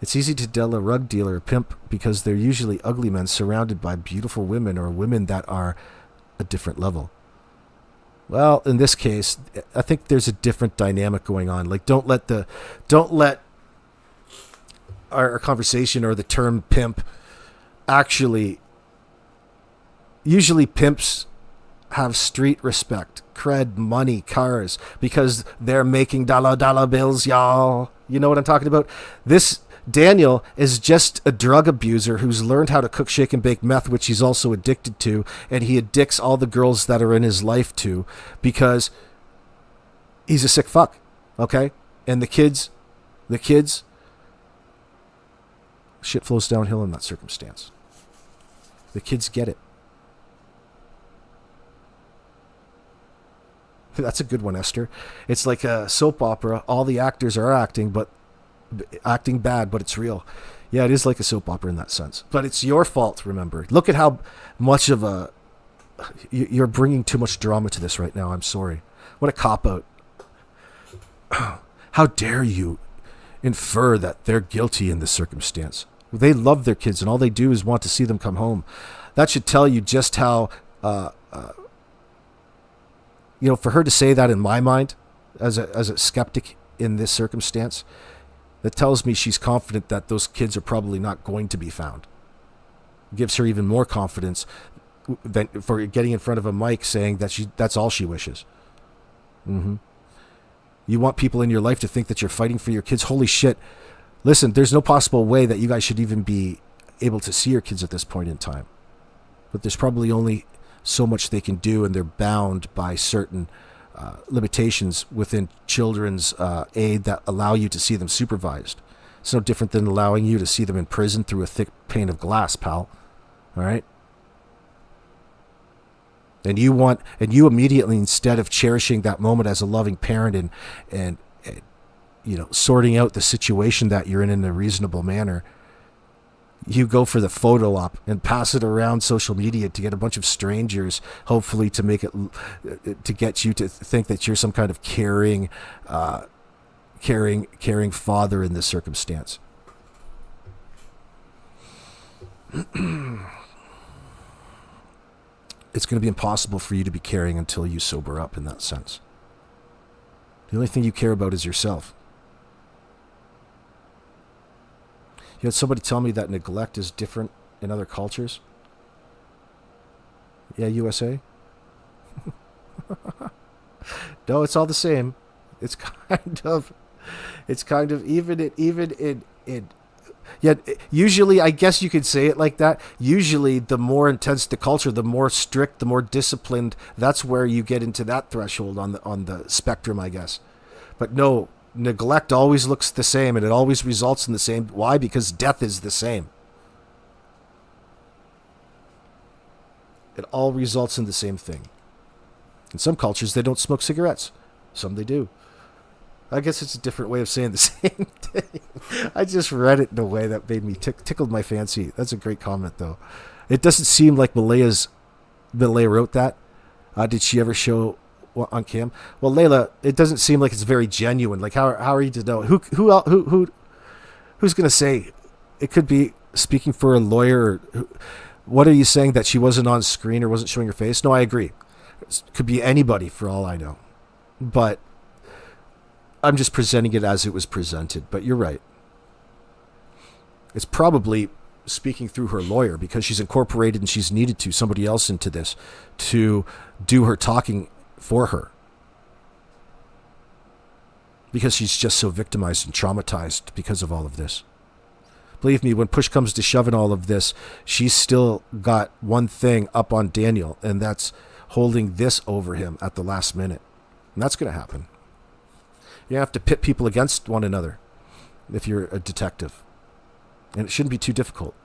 It's easy to tell a rug dealer, a pimp, because they're usually ugly men surrounded by beautiful women or women that are a different level. Well, in this case, I think there's a different dynamic going on. Like, don't let our conversation or the term pimp actually. Usually, pimps have street respect, cred, money, cars, because they're making dollar bills, y'all. You know what I'm talking about? This Daniel is just a drug abuser who's learned how to cook, shake, and bake meth, which he's also addicted to, and he addicts all the girls that are in his life to because he's a sick fuck, okay? And the kids, shit flows downhill in that circumstance. The kids get it. That's a good one, Esther. It's like a soap opera. All the actors are acting bad, but it's real. Yeah, it is like a soap opera in that sense. But it's your fault, remember. Look at how much of a... You're bringing too much drama to this right now. I'm sorry. What a cop-out. How dare you infer that they're guilty in this circumstance? They love their kids, and all they do is want to see them come home. That should tell you just how... for her to say that, in my mind, as a skeptic in this circumstance, that tells me she's confident that those kids are probably not going to be found. It gives her even more confidence than for getting in front of a mic saying that that's all she wishes. Mm-hmm. You want people in your life to think that you're fighting for your kids. Holy shit. Listen, there's no possible way that you guys should even be able to see your kids at this point in time. But there's probably only so much they can do, and they're bound by certain limitations within children's aid that allow you to see them supervised. It's no different than allowing you to see them in prison through a thick pane of glass, pal. All right? And you immediately, instead of cherishing that moment as a loving parent and sorting out the situation that you're in a reasonable manner, you go for the photo op and pass it around social media to get a bunch of strangers, hopefully to make it, to get you to think that you're some kind of caring father in this circumstance. It's going to be impossible for you to be caring until you sober up in that sense. The only thing you care about is yourself. You had somebody tell me that neglect is different in other cultures. Yeah, USA? No, it's all the same. It's kind of even in yet usually, I guess you could say it like that. Usually the more intense the culture, the more strict, the more disciplined, that's where you get into that threshold on the spectrum, I guess. But no, neglect always looks the same, and it always results in the same. Why? Because death is the same. It all results in the same thing. In some cultures, they don't smoke cigarettes. Some they do. I guess it's a different way of saying the same thing. I just read it in a way that made me tickled my fancy. That's a great comment, though. It doesn't seem like Malaya wrote that. Did she ever show on cam? Well, Layla, it doesn't seem like it's very genuine. Like, how are you to know? Who's going to say? It could be speaking for a lawyer. What are you saying, that she wasn't on screen or wasn't showing her face? No, I agree. It could be anybody for all I know. But I'm just presenting it as it was presented. But you're right. It's probably speaking through her lawyer, because she's incorporated and she's needed somebody else into this to do her talking for her, because she's just so victimized and traumatized because of all of this. Believe me, when push comes to shove in all of this, she's still got one thing up on Daniel, and that's holding this over him at the last minute. And that's going to happen. You have to pit people against one another if you're a detective. And it shouldn't be too difficult.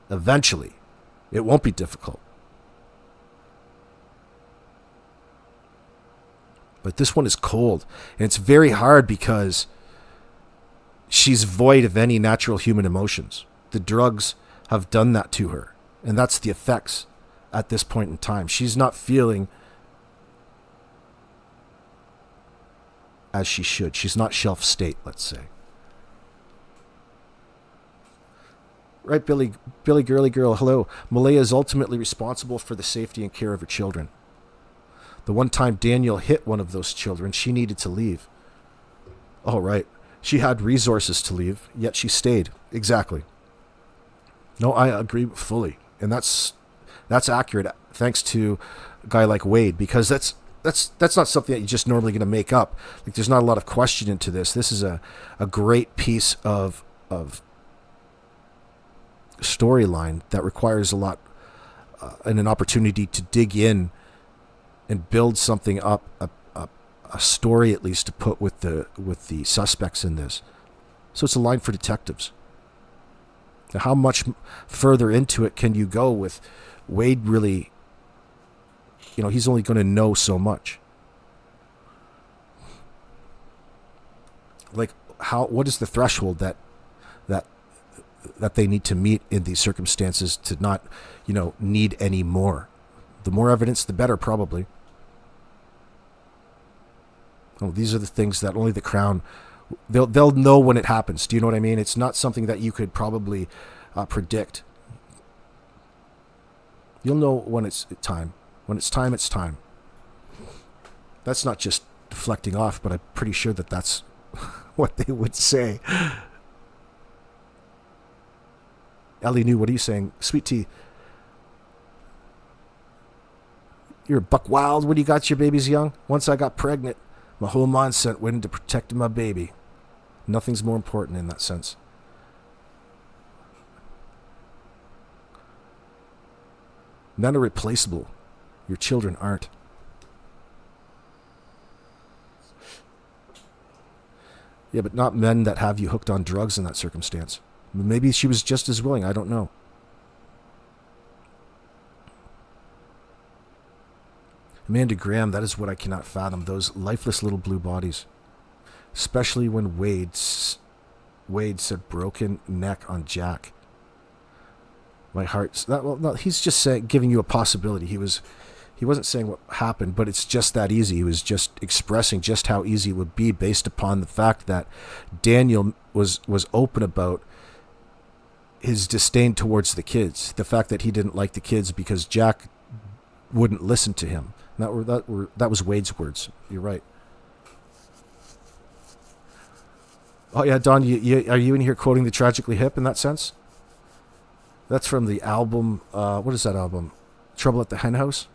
Eventually, it won't be difficult. But this one is cold. And it's very hard because she's void of any natural human emotions. The drugs have done that to her. And that's the effects at this point in time. She's not feeling as she should. She's not shelf state, let's say. Right, Billy Girly Girl, hello. Malaya is ultimately responsible for the safety and care of her children. The one time Daniel hit one of those children, she needed to leave. Oh, right. She had resources to leave, yet she stayed. Exactly. No, I agree fully. And that's accurate thanks to a guy like Wade, because that's not something that you're just normally going to make up. Like, there's not a lot of question into this. This is a great piece of storyline that requires a lot and an opportunity to dig in and build something up, a story at least to put with the suspects in this. So it's a line for detectives. Now, how much further into it can you go with Wade? Really, he's only going to know so much. Like, what is the threshold that they need to meet in these circumstances to not, need any more? The more evidence, the better, probably. Oh, these are the things that only the Crown, they'll know when it happens. Do you know what I mean? It's not something that you could probably predict. You'll know when it's time. When it's time, it's time. That's not just deflecting off, but I'm pretty sure that that's what they would say. Ellie New, what are you saying? Sweet tea. You're buck wild when you got your babies young. Once I got pregnant, my whole mindset went into protecting my baby. Nothing's more important in that sense. Men are replaceable. Your children aren't. Yeah, but not men that have you hooked on drugs in that circumstance. Maybe she was just as willing. I don't know. Amanda Graham, that is what I cannot fathom. Those lifeless little blue bodies. Especially when Wade said broken neck on Jack. My heart's... No, he's just giving you a possibility. He wasn't saying what happened, but it's just that easy. He was just expressing just how easy it would be based upon the fact that Daniel was open about his disdain towards the kids. The fact that he didn't like the kids because Jack wouldn't listen to him. That was Wade's words. You're right. Oh, yeah, Don, are you in here quoting the Tragically Hip in that sense? That's from the album, what is that album? Trouble at the Hen House?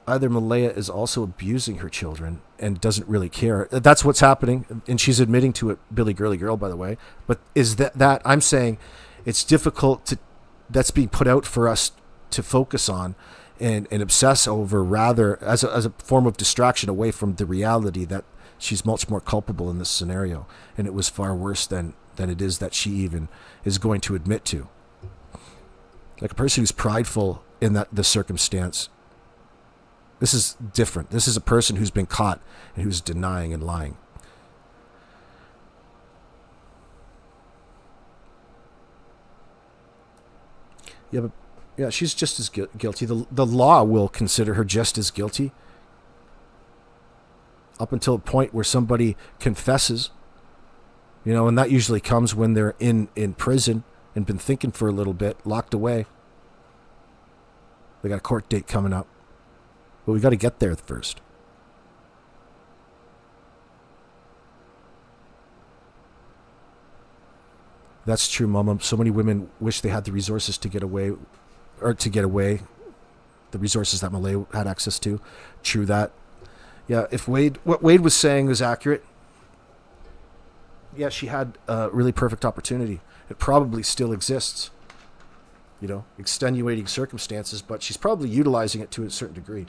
Either Malaya is also abusing her children and doesn't really care. That's what's happening, and she's admitting to it, Billy Girly Girl, by the way. But is that I'm saying it's difficult that's being put out for us to focus on and obsess over, rather as a form of distraction away from the reality that she's much more culpable in this scenario, and it was far worse than it is that she even is going to admit to. Like a person who's prideful in the circumstance. This is different. This is a person who's been caught and who's denying and lying. Yeah, she's just as guilty. The law will consider her just as guilty up until a point where somebody confesses, and that usually comes when they're in prison and been thinking for a little bit, locked away. They got a court date coming up. But we got to get there first. That's true, Mama. So many women wish they had the resources to get away. The resources that Malay had access to. True that. Yeah, if what Wade was saying was accurate, yeah, she had a really perfect opportunity. It probably still exists. Extenuating circumstances, but she's probably utilizing it to a certain degree.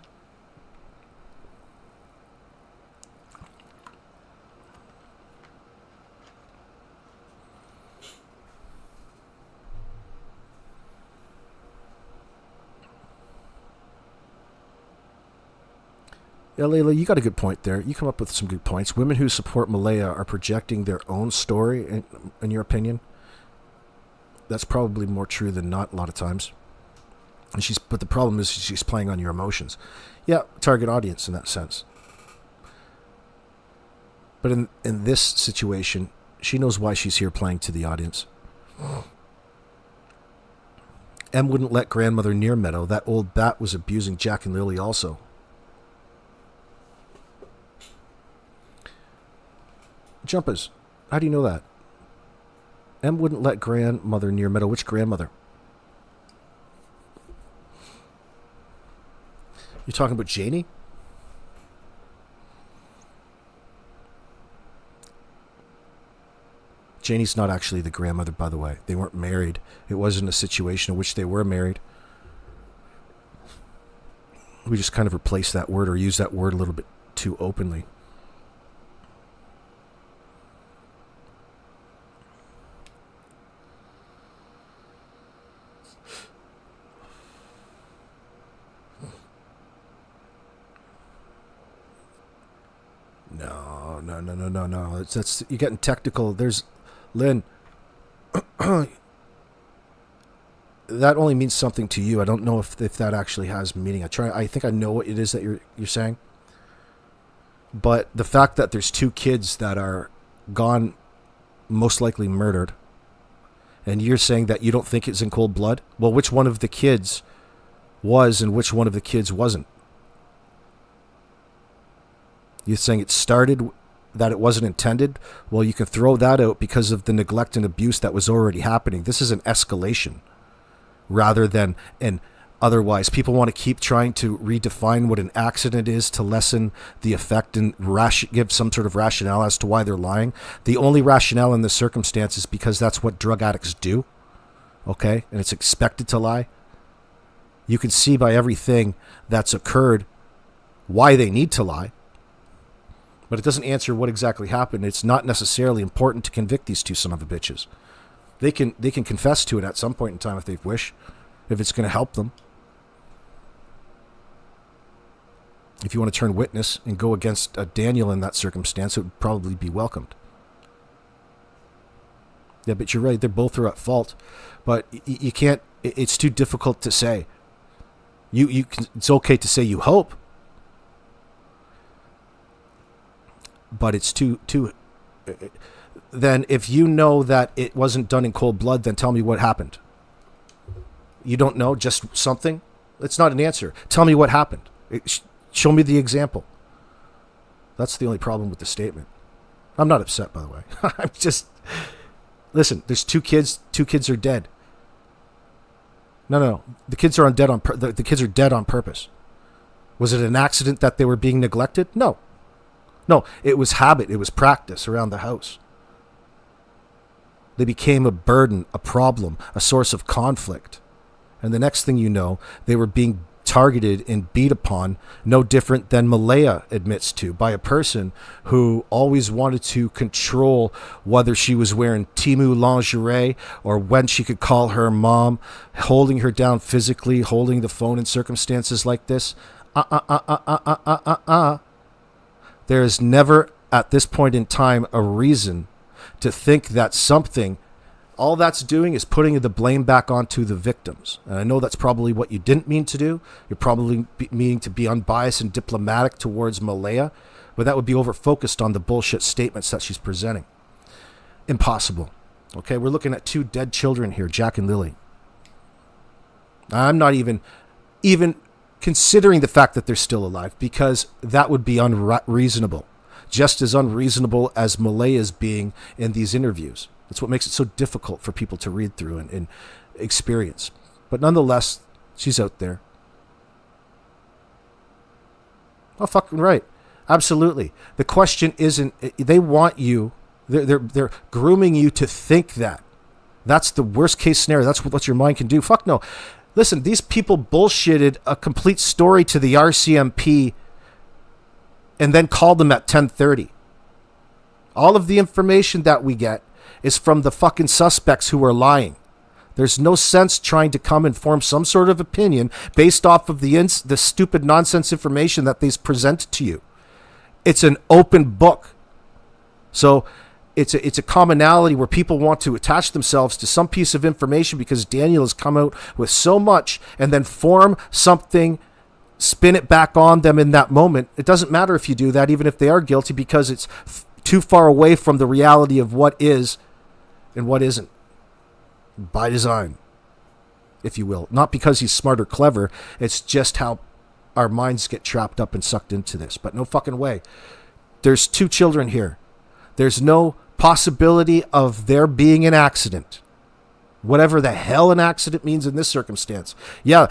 Yeah, Layla, you got a good point there. You come up with some good points. Women who support Malaya are projecting their own story, in your opinion. That's probably more true than not a lot of times. But the problem is she's playing on your emotions. Yeah, target audience in that sense. But in this situation, she knows why she's here playing to the audience. M wouldn't let grandmother near Meadow. That old bat was abusing Jack and Lily also. Jumpers, how do you know that? M wouldn't let grandmother near Meadow. Which grandmother? You're talking about Janie? Janie's not actually the grandmother, by the way. They weren't married. It wasn't a situation in which they were married. We just kind of replaced that word or used that word a little bit too openly. No. That's you're getting technical. There's Lynn. That only means something to you. I don't know if that actually has meaning. I think I know what it is that you're saying. But the fact that there's two kids that are gone, most likely murdered, and you're saying that you don't think it's in cold blood? Well, which one of the kids was and which one of the kids wasn't? You're saying it started, that it wasn't intended? Well, you can throw that out because of the neglect and abuse that was already happening. This is an escalation rather than an otherwise. People want to keep trying to redefine what an accident is to lessen the effect and give some sort of rationale as to why they're lying. The only rationale in this circumstance is because that's what drug addicts do. Okay? And it's expected to lie. You can see by everything that's occurred why they need to lie. But it doesn't answer what exactly happened. It's not necessarily important to convict these two son of a bitches. They can confess to it at some point in time if they wish, if it's going to help them. If you want to turn witness and go against Daniel in that circumstance, it would probably be welcomed. Yeah, but you're right. They both are at fault. But you can't, it's too difficult to say. It's okay to say you hope. But it's too then if you know that it wasn't done in cold blood, then tell me what happened. You don't know, just something? It's not an answer. Tell me what happened. Show me the example. That's the only problem with the statement. I'm not upset, by the way. I'm just, listen, there's two kids are dead. No. The kids are dead on purpose. Was it an accident that they were being neglected? No, it was habit. It was practice around the house. They became a burden, a problem, a source of conflict. And the next thing you know, they were being targeted and beat upon, no different than Malaya admits to, by a person who always wanted to control whether she was wearing Temu lingerie or when she could call her mom, holding her down physically, holding the phone in circumstances like this. There is never, at this point in time, a reason to think that something, all that's doing is putting the blame back onto the victims. And I know that's probably what you didn't mean to do. You're probably meaning to be unbiased and diplomatic towards Malaya, but that would be over-focused on the bullshit statements that she's presenting. Impossible. Okay, we're looking at two dead children here, Jack and Lily. I'm not even considering the fact that they're still alive, because that would be unreasonable. Just as unreasonable as Malaya's being in these interviews. That's what makes it so difficult for people to read through and experience. But nonetheless, she's out there. Oh, fucking right. Absolutely. The question isn't, they want you, they're grooming you to think that. That's the worst case scenario. That's what your mind can do. Fuck no. Listen, these people bullshitted a complete story to the RCMP and then called them at 10:30. All of the information that we get is from the fucking suspects who are lying. There's no sense trying to come and form some sort of opinion based off of the stupid nonsense information that they present to you. It's an open book. So it's a commonality where people want to attach themselves to some piece of information because Daniel has come out with so much and then form something, spin it back on them in that moment. It doesn't matter if you do that, even if they are guilty, because it's too far away from the reality of what is and what isn't. By design. if you will. Not because he's smart or clever. It's just how our minds get trapped up and sucked into this. But no fucking way. There's 2 children here. There's no possibility of there being an accident. Whatever the hell an accident means in this circumstance. Yeah,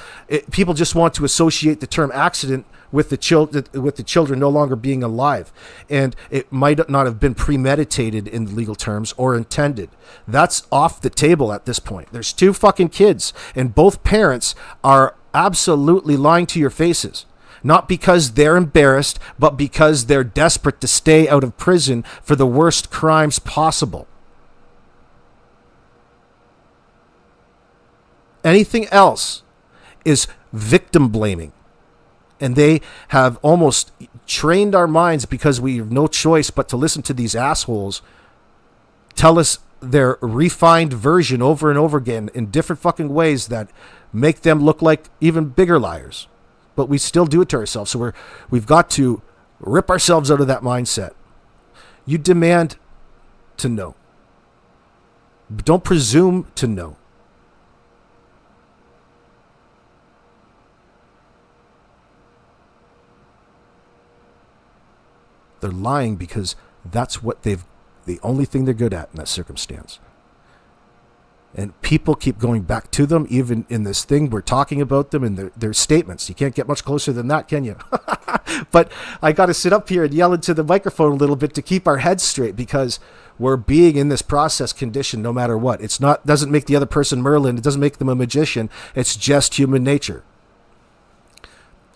people just want to associate the term accident with the children no longer being alive. And it might not have been premeditated in legal terms or intended. That's off the table at this point. There's 2 fucking kids, and both parents are absolutely lying to your faces. Not because they're embarrassed, but because they're desperate to stay out of prison for the worst crimes possible. Anything else is victim blaming. And they have almost trained our minds, because we have no choice but to listen to these assholes tell us their refined version over and over again in different fucking ways that make them look like even bigger liars. But we still do it to ourselves. So we've got to rip ourselves out of that mindset. You demand to know. But don't presume to know. They're lying because that's what the only thing they're good at in that circumstance. And people keep going back to them, even in this thing we're talking about them and their statements. You can't get much closer than that, can you? But I got to sit up here and yell into the microphone a little bit to keep our heads straight, because we're being in this process condition no matter what. It's not, doesn't make the other person Merlin. It doesn't make them a magician. It's just human nature.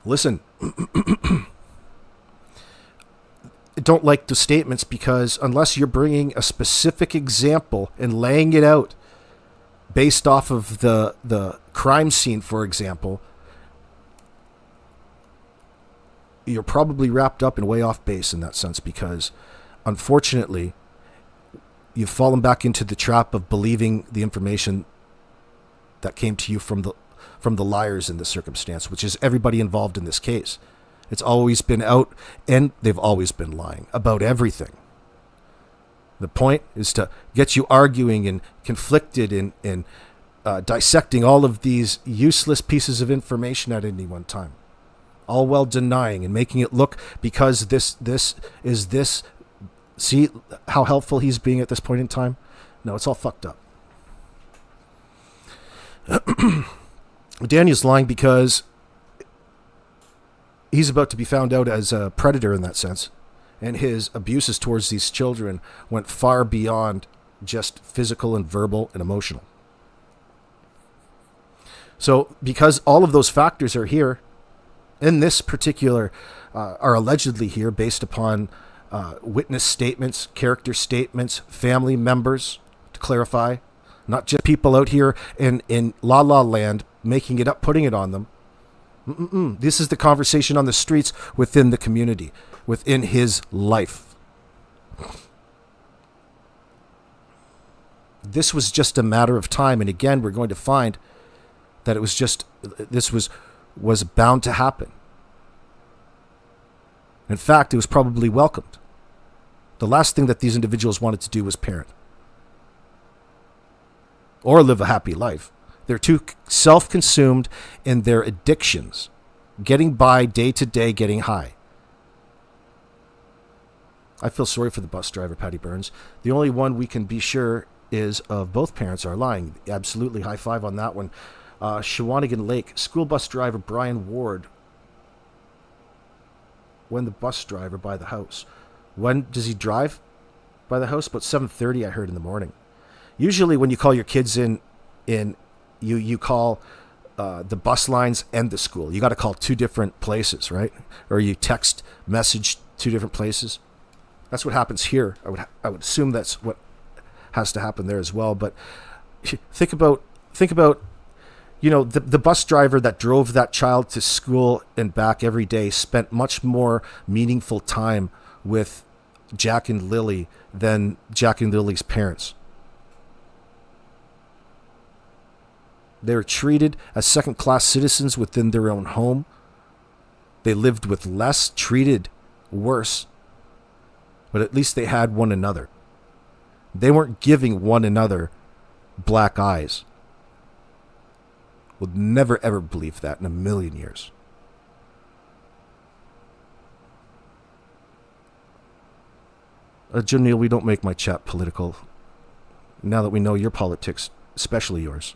Listen, I don't like the statements, because unless you're bringing a specific example and laying it out based off of the crime scene, for example, you're probably wrapped up and way off base in that sense, because unfortunately you've fallen back into the trap of believing the information that came to you from the liars in this circumstance, which is everybody involved in this case. It's always been out, and they've always been lying about everything. The point is to get you arguing and conflicted and dissecting all of these useless pieces of information at any one time, all while denying and making it look, because this is this. See how helpful he's being at this point in time? No, it's all fucked up. Daniel's lying because he's about to be found out as a predator in that sense. And his abuses towards these children went far beyond just physical and verbal and emotional. So because all of those factors are here, in this particular, are allegedly here based upon witness statements, character statements, family members, to clarify, not just people out here in La La Land making it up, putting it on them. This is the conversation on the streets within the community, within his life. This was just a matter of time, and again, we're going to find that this was bound to happen. In fact, it was probably welcomed. The last thing that these individuals wanted to do was parent or live a happy life. They're too self-consumed in their addictions, getting by day to day, getting high. I feel sorry for the bus driver, Patty Burns. The only one we can be sure is of both parents are lying. Absolutely, high five on that one. Shawanigan Lake, school bus driver Brian Ward. When the bus driver by the house. When does he drive by the house? About 7:30, I heard, in the morning. Usually when you call your kids in you call the bus lines and the school. You got to call 2 different places, right? Or you text message 2 different places. That's what happens here. I would assume that's what has to happen there as well. But think about the bus driver that drove that child to school and back every day spent much more meaningful time with Jack and Lily than Jack and Lily's parents. They were treated as second-class citizens within their own home. They lived with less, treated worse, but at least they had one another. They weren't giving one another black eyes. Would never, ever believe that in a million years. Jim Neal, we don't make my chat political. Now that we know your politics, especially yours.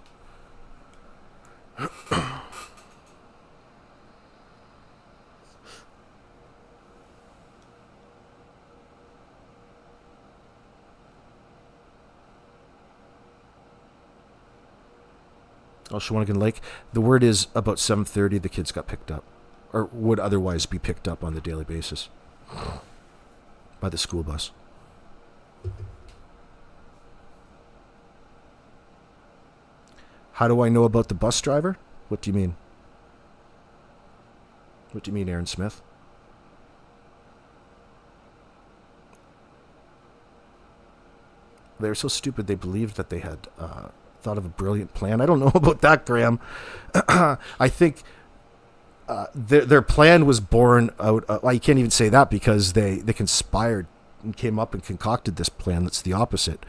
Oh, Shawinigan Lake. The word is about 7:30 the kids got picked up, or would otherwise be picked up on the daily basis by the school bus. How do I know about the bus driver? What do you mean? What do you mean, Aaron Smith? They were so stupid they believed that they had thought of a brilliant plan. I don't know about that, Graham. I think their plan was born out. Well, you can't even say that because they conspired and came up and concocted this plan that's the opposite.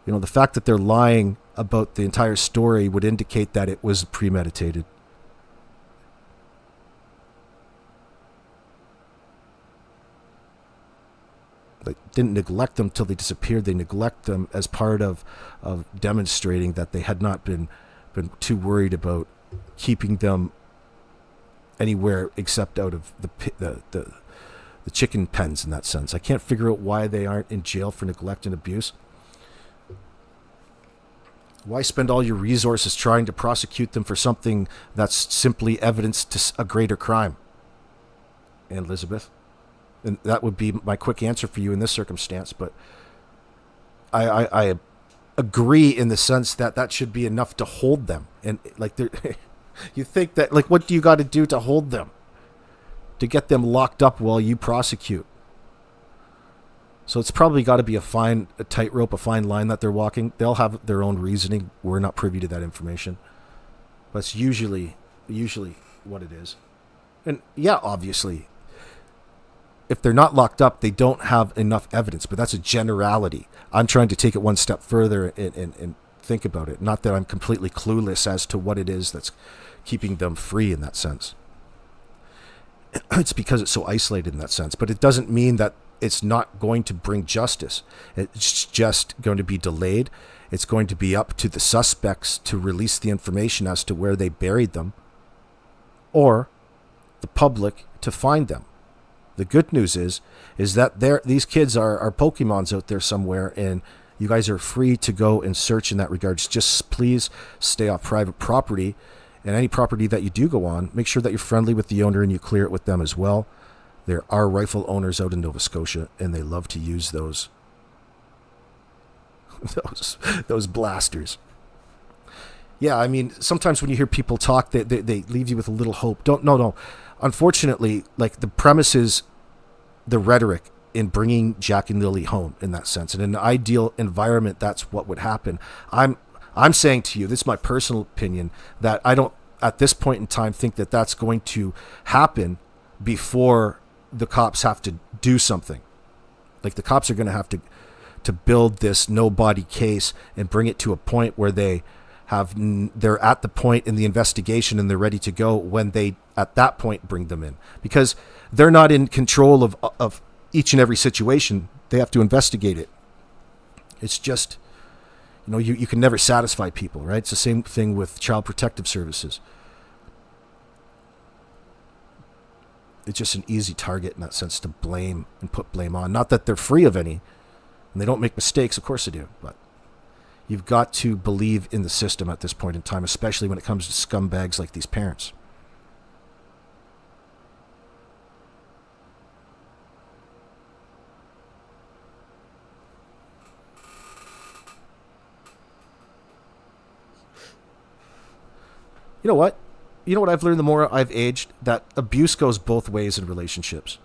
You know, the fact that they're lying about the entire story would indicate that it was premeditated. They didn't neglect them till they disappeared. They neglect them as part of demonstrating that they had not been too worried about keeping them anywhere except out of the chicken pens in that sense. I can't figure out why they aren't in jail for neglect and abuse. Why spend all your resources trying to prosecute them for something that's simply evidence to a greater crime? And Elizabeth? And that would be my quick answer for you in this circumstance, but I agree in the sense that that should be enough to hold them. And like, you think that, like, what do you got to do to hold them? To get them locked up while you prosecute? So it's probably got to be a tightrope, a fine line that they're walking. They'll have their own reasoning. We're not privy to that information. But it's usually what it is. And yeah, obviously, if they're not locked up, they don't have enough evidence. But that's a generality. I'm trying to take it one step further and think about it. Not that I'm completely clueless as to what it is that's keeping them free in that sense. It's because it's so isolated in that sense. But it doesn't mean that it's not going to bring justice. It's just going to be delayed. It's going to be up to the suspects to release the information as to where they buried them, or the public to find them. The good news is that these kids are Pokemons out there somewhere, and you guys are free to go and search in that regards. Just please stay off private property, and any property that you do go on, make sure that you're friendly with the owner and you clear it with them as well. There are rifle owners out in Nova Scotia, and they love to use those blasters. Yeah, I mean, sometimes when you hear people talk, they leave you with a little hope. No. Unfortunately, like, the premise is the rhetoric in bringing Jack and Lily home in that sense. And in an ideal environment, that's what would happen. I'm saying to you, this is my personal opinion, that I don't, at this point in time, think that that's going to happen before the cops have to do something. Like, the cops are going to have to build this no-body case and bring it to a point where they're at the point in the investigation and they're ready to go when they, at that point, bring them in. Because they're not in control of each and every situation. They have to investigate it. It's just, you can never satisfy people, right? It's the same thing with Child Protective Services. It's just an easy target in that sense to blame and put blame on. Not that they're free of any, and they don't make mistakes. Of course they do, but you've got to believe in the system at this point in time, especially when it comes to scumbags like these parents. You know what? I've learned the more I've aged, that abuse goes both ways in relationships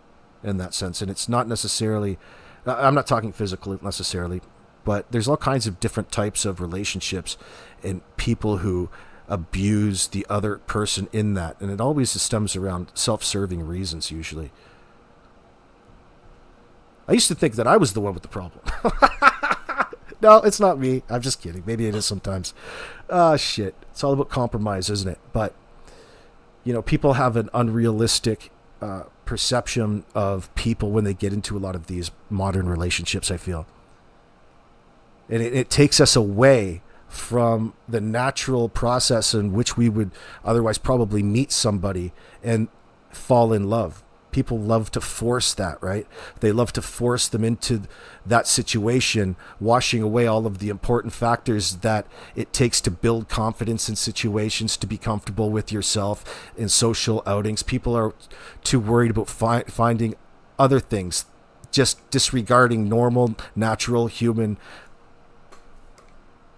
in that sense. And it's not necessarily, I'm not talking physical necessarily, but there's all kinds of different types of relationships and people who abuse the other person in that. And it always stems around self-serving reasons usually. I used to think that I was the one with the problem. No, it's not me. I'm just kidding. Maybe it is sometimes. Shit. It's all about compromise, isn't it? But, people have an unrealistic perception of people when they get into a lot of these modern relationships, I feel. And it takes us away from the natural process in which we would otherwise probably meet somebody and fall in love. People love to force that, right? They love to force them into that situation, washing away all of the important factors that it takes to build confidence in situations, to be comfortable with yourself in social outings. People are too worried about finding other things, just disregarding normal, natural, human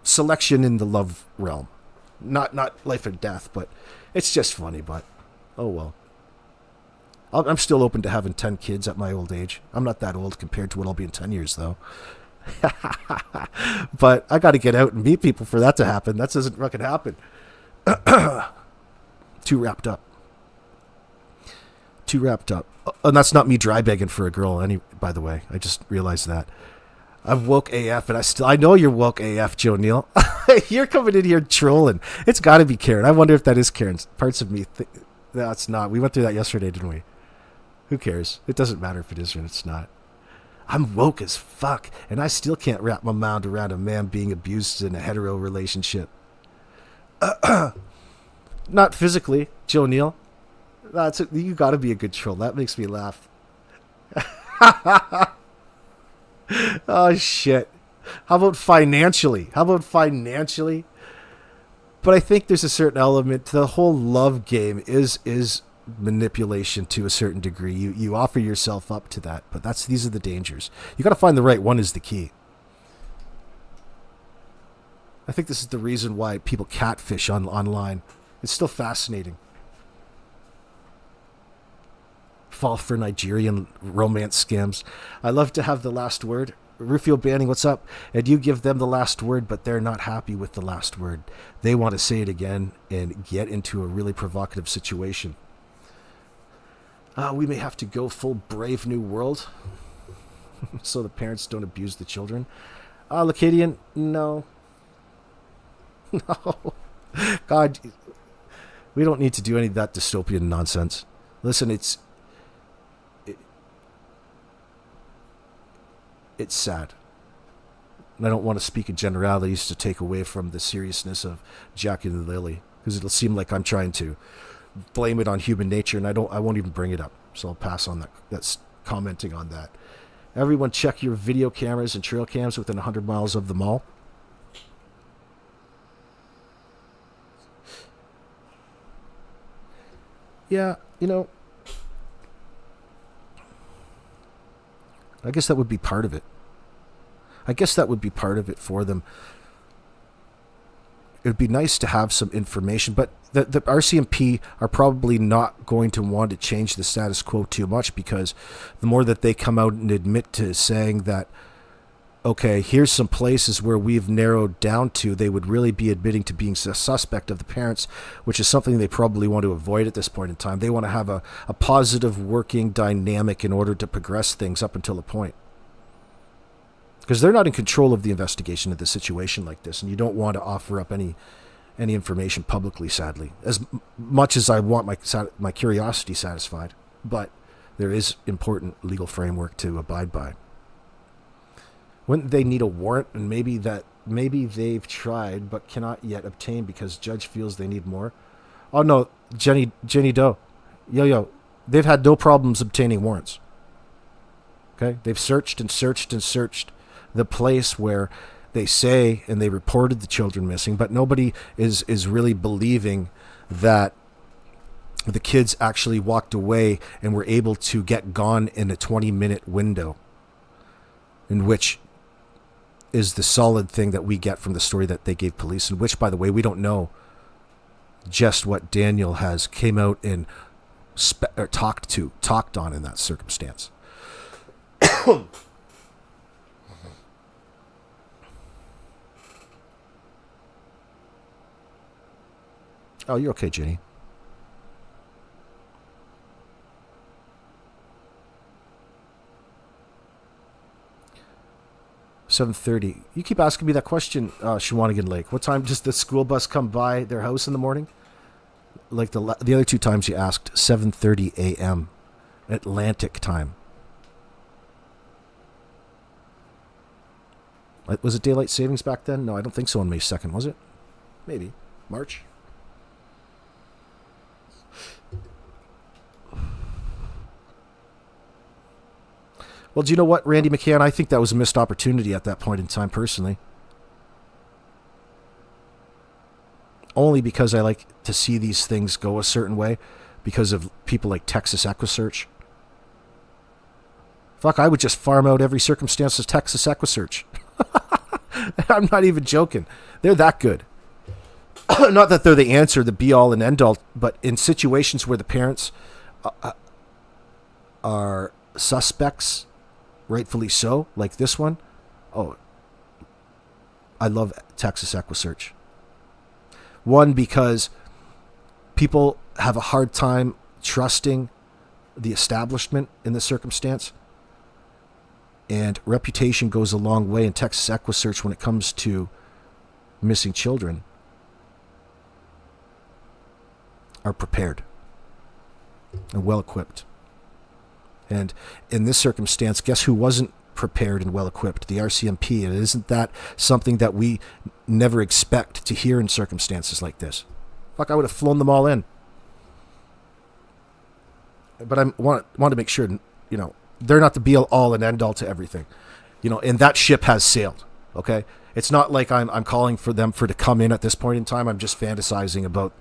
selection in the love realm. Not life and death, but it's just funny, but oh well. I'm still open to having 10 kids at my old age. I'm not that old compared to what I'll be in 10 years, though. But I got to get out and meet people for that to happen. That doesn't fucking happen. Too wrapped up. And that's not me dry begging for a girl, by the way. I just realized that. I'm woke AF, and I know you're woke AF, Joe Neal. You're coming in here trolling. It's got to be Karen. I wonder if that is Karen's. Parts of me no, it's not. We went through that yesterday, didn't we? Who cares? It doesn't matter if it is or it's not. I'm woke as fuck, and I still can't wrap my mind around a man being abused in a hetero relationship. Not physically, Joe Neal. You got to be a good troll. That makes me laugh. Oh, shit. How about financially? But I think there's a certain element. The whole love game is manipulation to a certain degree. You offer yourself up to that, but these are the dangers. You got to find the right one is the key. I think this is the reason why people catfish online. It's still fascinating. Fall for Nigerian romance scams. I love to have the last word. Rufio Banning, what's up? And you give them the last word, but they're not happy with the last word. They want to say it again and get into a really provocative situation. We may have to go full Brave New World so the parents don't abuse the children. Lacadian, no. No. God, we don't need to do any of that dystopian nonsense. Listen, it's sad. And I don't want to speak in generalities to take away from the seriousness of Jackie and Lily, because it'll seem like I'm trying to blame it on human nature, and I won't even bring it up. So I'll pass on that. That's commenting on that. Everyone check your video cameras and trail cams within 100 miles of the mall. Yeah, I guess that would be part of it. For them. It would be nice to have some information, but the RCMP are probably not going to want to change the status quo too much, because the more that they come out and admit to saying that, okay, here's some places where we've narrowed down to, they would really be admitting to being a suspect of the parents, which is something they probably want to avoid at this point in time. They want to have a positive working dynamic in order to progress things up until a point. Because they're not in control of the investigation of the situation like this, and you don't want to offer up any information publicly, sadly. As much as I want my curiosity satisfied, but there is important legal framework to abide by. Wouldn't they need a warrant? And maybe they've tried but cannot yet obtain because judge feels they need more. Oh no, Jenny Doe, yo, they've had no problems obtaining warrants. Okay, they've searched the place where they say, and they reported the children missing, but nobody is really believing that the kids actually walked away and were able to get gone in a 20-minute window, in which is the solid thing that we get from the story that they gave police, in which, by the way, we don't know just what Daniel has came out and talked on in that circumstance. Oh, you're okay, Jenny. 7:30. You keep asking me that question, Shawanigan Lake. What time does the school bus come by their house in the morning? Like the other two times you asked, 7:30 a.m. Atlantic time. Was it daylight savings back then? No, I don't think so on May 2nd, was it? Maybe. March? Well, do you know what, Randy McCann? I think that was a missed opportunity at that point in time, personally. Only because I like to see these things go a certain way because of people like Texas EquiSearch. Fuck, I would just farm out every circumstance of Texas EquiSearch. I'm not even joking. They're that good. Not that they're the answer, the be-all and end-all, but in situations where the parents are suspects, rightfully so, like this one, oh, I love Texas EquiSearch. One, because people have a hard time trusting the establishment in this circumstance. And reputation goes a long way in Texas EquiSearch when it comes to missing children are prepared and well equipped. And in this circumstance, guess who wasn't prepared and well equipped? The RCMP. And isn't that something that we never expect to hear in circumstances like this? Fuck, I would have flown them all in. But I want to make sure, you know, they're not the be-all and end-all to everything. You know, and that ship has sailed, okay? It's not like I'm calling for them to come in at this point in time. I'm just fantasizing about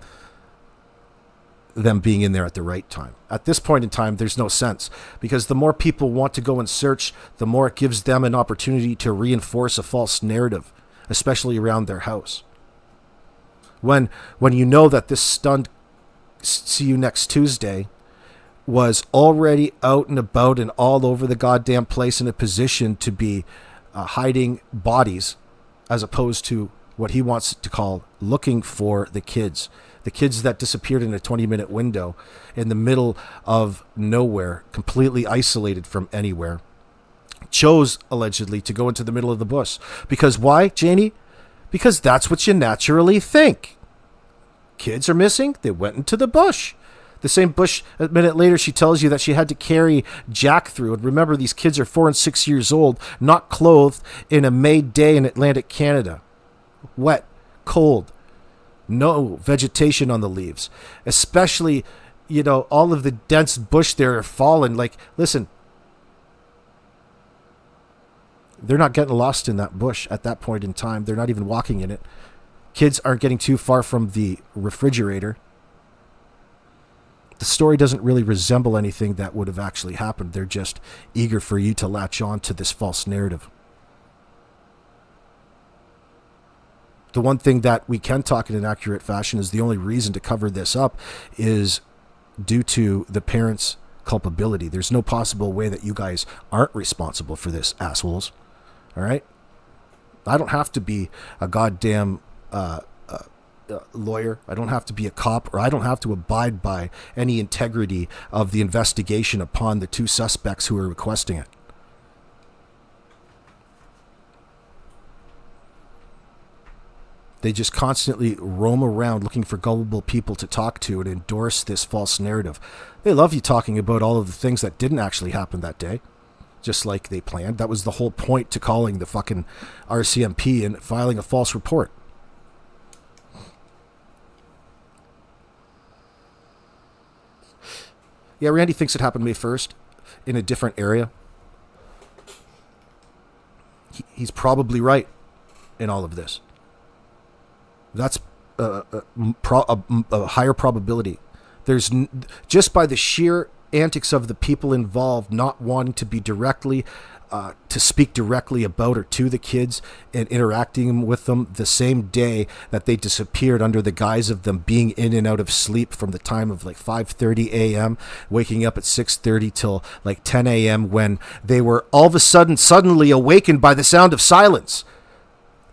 them being in there at the right time. At this point in time, there's no sense, because the more people want to go and search, the more it gives them an opportunity to reinforce a false narrative, especially around their house. When you know that this stunned see you next Tuesday was already out and about and all over the goddamn place in a position to be hiding bodies, as opposed to what he wants to call looking for the kids that disappeared in a 20-minute window in the middle of nowhere, completely isolated from anywhere, chose allegedly to go into the middle of the bush. Because why, Janie? Because that's what you naturally think. Kids are missing, they went into the bush. The same bush, a minute later, she tells you that she had to carry Jack through. And remember, these kids are 4 and 6 years old, not clothed, in a May day in Atlantic Canada. Wet, cold, no vegetation on the leaves. Especially, you know, all of the dense bush there are fallen. Like, listen, they're not getting lost in that bush at that point in time. They're not even walking in it. Kids aren't getting too far from the refrigerator. The story doesn't really resemble anything that would have actually happened. They're just eager for you to latch on to this false narrative. The one thing that we can talk in an accurate fashion is the only reason to cover this up is due to the parents' culpability. There's no possible way that you guys aren't responsible for this, assholes. All right? I don't have to be a goddamn lawyer. I don't have to be a cop, or I don't have to abide by any integrity of the investigation upon the 2 suspects who are requesting it. They just constantly roam around looking for gullible people to talk to and endorse this false narrative. They love you talking about all of the things that didn't actually happen that day, just like they planned. That was the whole point to calling the fucking RCMP and filing a false report. Yeah, Randy thinks it happened May 1st in a different area. He's probably right in all of this. That's a higher probability. There's just by the sheer antics of the people involved not wanting to be directly to speak directly about or to the kids and interacting with them the same day that they disappeared, under the guise of them being in and out of sleep from the time of like 5:30 a.m., waking up at 6:30 till like 10 a.m. when they were all of a sudden suddenly awakened by the sound of silence.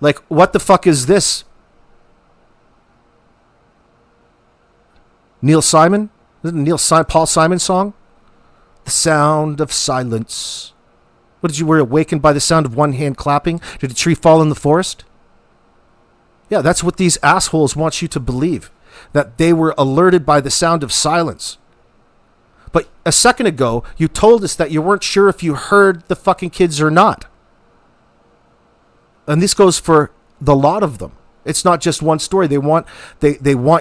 Like, what the fuck is this? Neil Simon? Isn't it Paul Simon song? The sound of silence. What, did you were awakened by the sound of one hand clapping? Did a tree fall in the forest? Yeah, that's what these assholes want you to believe, that they were alerted by the sound of silence. But a second ago, you told us that you weren't sure if you heard the fucking kids or not. And this goes for the lot of them. It's not just one story. They want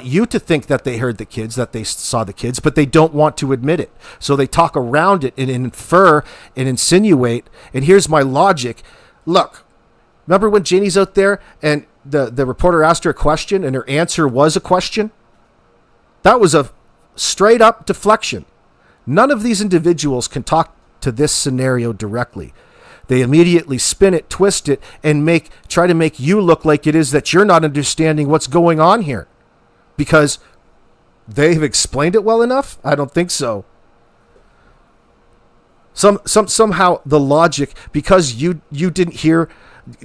you to think that they heard the kids, that they saw the kids, but they don't want to admit it. So they talk around it and infer and insinuate. And here's my logic. Look, remember when Janie's out there and the reporter asked her a question and her answer was a question? That was a straight up deflection. None of these individuals can talk to this scenario directly. They immediately spin it, twist it, and try to make you look like it is that you're not understanding what's going on here. Because they've explained it well enough? I don't think so. Somehow the logic, because you didn't hear,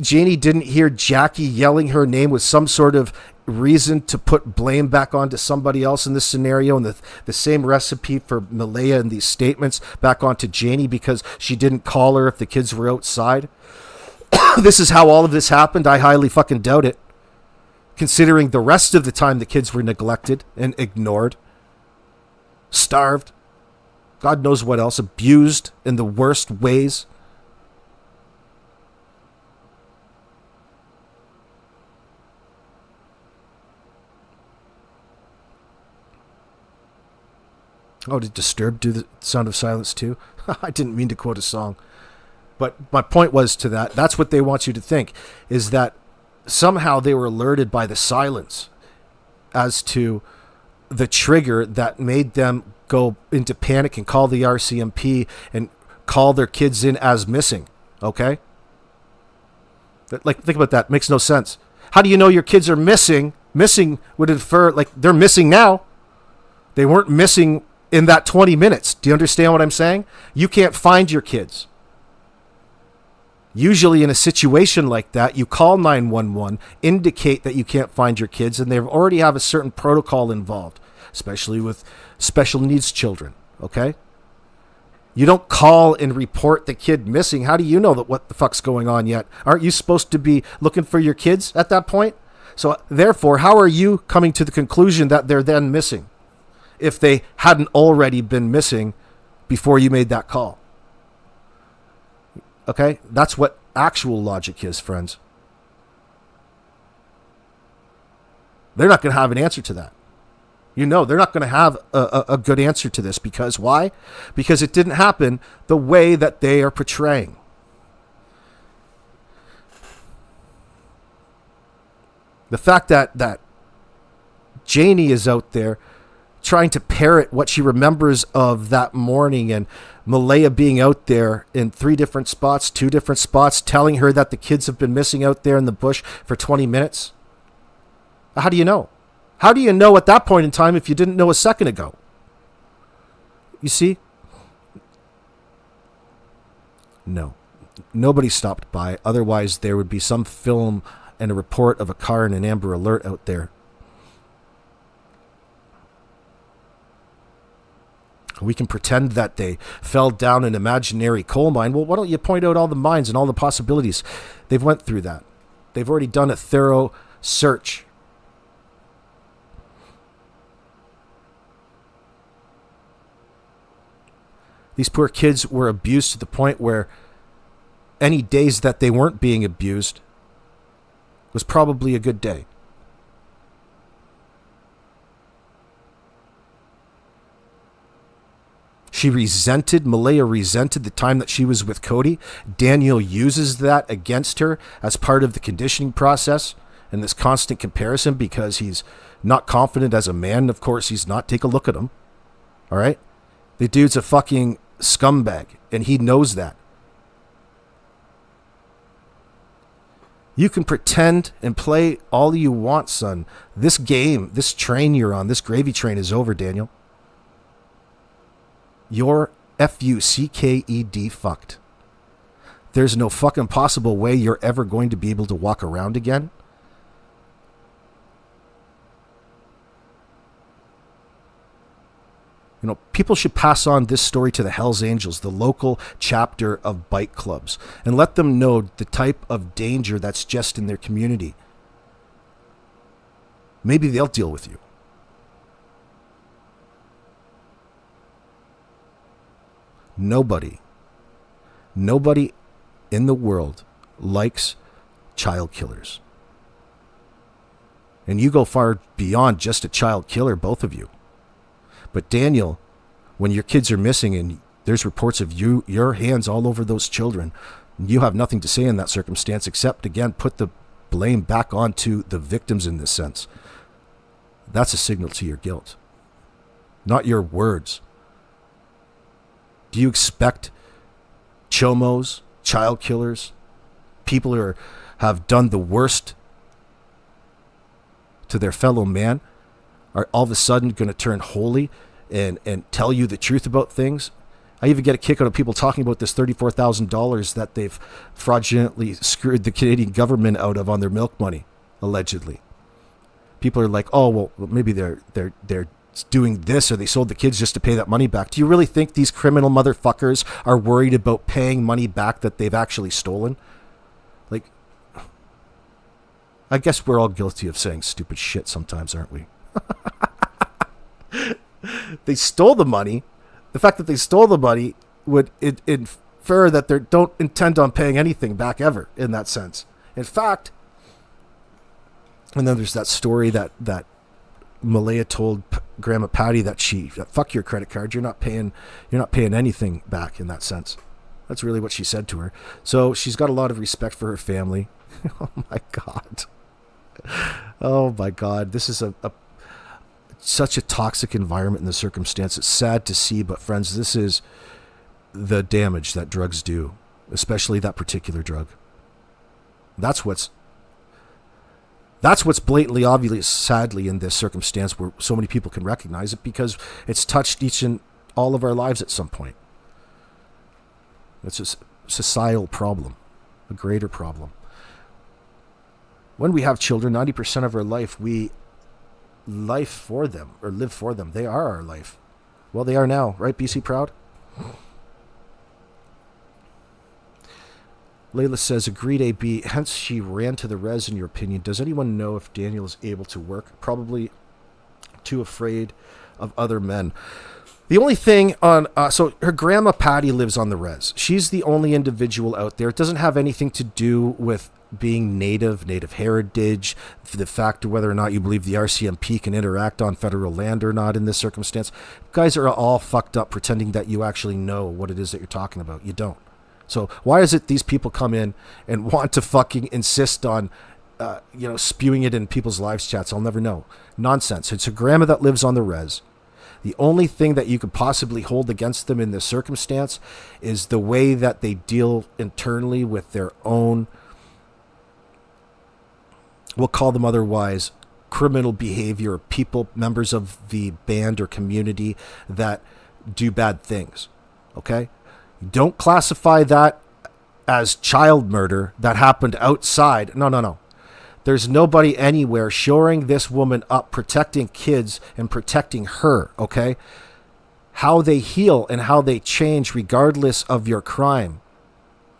Janie didn't hear Jackie yelling her name with some sort of reason to put blame back onto somebody else in this scenario, and the same recipe for Malaya and these statements back onto Janie because she didn't call her if the kids were outside. This is how all of this happened. I highly fucking doubt it, considering the rest of the time the kids were neglected and ignored, starved, God knows what else, abused in the worst ways. Oh, did Disturbed do the Sound of Silence too? I didn't mean to quote a song. But my point was to that's what they want you to think, is that somehow they were alerted by the silence as to the trigger that made them go into panic and call the RCMP and call their kids in as missing. Okay? Like, think about that. It makes no sense. How do you know your kids are missing? Missing would infer, like, they're missing now. They weren't missing in that 20 minutes. Do you understand what I'm saying? You can't find your kids. Usually in a situation like that, you call 911, indicate that you can't find your kids, and they already have a certain protocol involved, especially with special needs children, okay? You don't call and report the kid missing. How do you know that what the fuck's going on yet? Aren't you supposed to be looking for your kids at that point? So therefore, how are you coming to the conclusion that they're then missing if they hadn't already been missing before you made that call? Okay? That's what actual logic is, friends. They're not going to have an answer to that. You know, they're not going to have a good answer to this. Because why? Because it didn't happen the way that they are portraying. The fact that Janie is out there trying to parrot what she remembers of that morning, and Malaya being out there in 3 different spots, 2 different spots, telling her that the kids have been missing out there in the bush for 20 minutes. How do you know? How do you know at that point in time if you didn't know a second ago? You see? No. Nobody stopped by. Otherwise, there would be some film and a report of a car in an Amber Alert out there. We can pretend that they fell down an imaginary coal mine. Well, why don't you point out all the mines and all the possibilities? They've went through that. They've already done a thorough search. These poor kids were abused to the point where any days that they weren't being abused was probably a good day. Malaya resented the time that she was with Cody. Daniel uses that against her as part of the conditioning process and this constant comparison because he's not confident as a man. Of course, he's not. Take a look at him. All right? The dude's a fucking scumbag, and he knows that. You can pretend and play all you want, son. This game, this train you're on, this gravy train is over, Daniel. You're F-U-C-K-E-D fucked. There's no fucking possible way you're ever going to be able to walk around again. People should pass on this story to the Hells Angels, the local chapter of bike clubs, and let them know the type of danger that's just in their community. Maybe they'll deal with you. Nobody in the world likes child killers. And you go far beyond just a child killer, both of you. But Daniel, when your kids are missing and there's reports of your hands all over those children, you have nothing to say in that circumstance except, again, put the blame back onto the victims in this sense. That's a signal to your guilt, not your words. Do you expect chomos, child killers, people who have done the worst to their fellow man, are all of a sudden going to turn holy and tell you the truth about things? I even get a kick out of people talking about this $34,000 that they've fraudulently screwed the Canadian government out of on their milk money, allegedly. People are like, oh, well, maybe they're doing this, or they sold the kids just to pay that money back. Do you really think these criminal motherfuckers are worried about paying money back that they've actually stolen? Like, I guess we're all guilty of saying stupid shit sometimes, aren't we? They stole the money. The fact that they stole the money would infer that they don't intend on paying anything back ever in that sense. In fact, and then there's that story that Malaya told Grandma Patty that fuck your credit card, you're not paying anything back in that sense. That's really what she said to her. So she's got a lot of respect for her family. Oh my God. Oh my God. This is such a toxic environment in the circumstance. It's sad to see, but friends, this is the damage that drugs do, especially that particular drug. That's what's blatantly obvious, sadly, in this circumstance where so many people can recognize it, because it's touched each and all of our lives at some point. It's a societal problem, a greater problem. When we have children, 90% of our life, we live for them. They are our life. Well, they are now, right, BC Proud? Layla says, agreed, AB. Hence, she ran to the res, in your opinion. Does anyone know if Daniel is able to work? Probably too afraid of other men. The only thing on... so her grandma Patty lives on the res. She's the only individual out there. It doesn't have anything to do with being native heritage, the fact of whether or not you believe the RCMP can interact on federal land or not in this circumstance. Guys are all fucked up pretending that you actually know what it is that you're talking about. You don't. So why is it these people come in and want to fucking insist on, spewing it in people's lives chats? I'll never know. Nonsense. It's a grandma that lives on the res. The only thing that you could possibly hold against them in this circumstance is the way that they deal internally with their own, we'll call them otherwise, criminal behavior, people, members of the band or community that do bad things. Okay? Don't classify that as child murder that happened outside. No. There's nobody anywhere shoring this woman up, protecting kids and protecting her, okay? How they heal and how they change regardless of your crime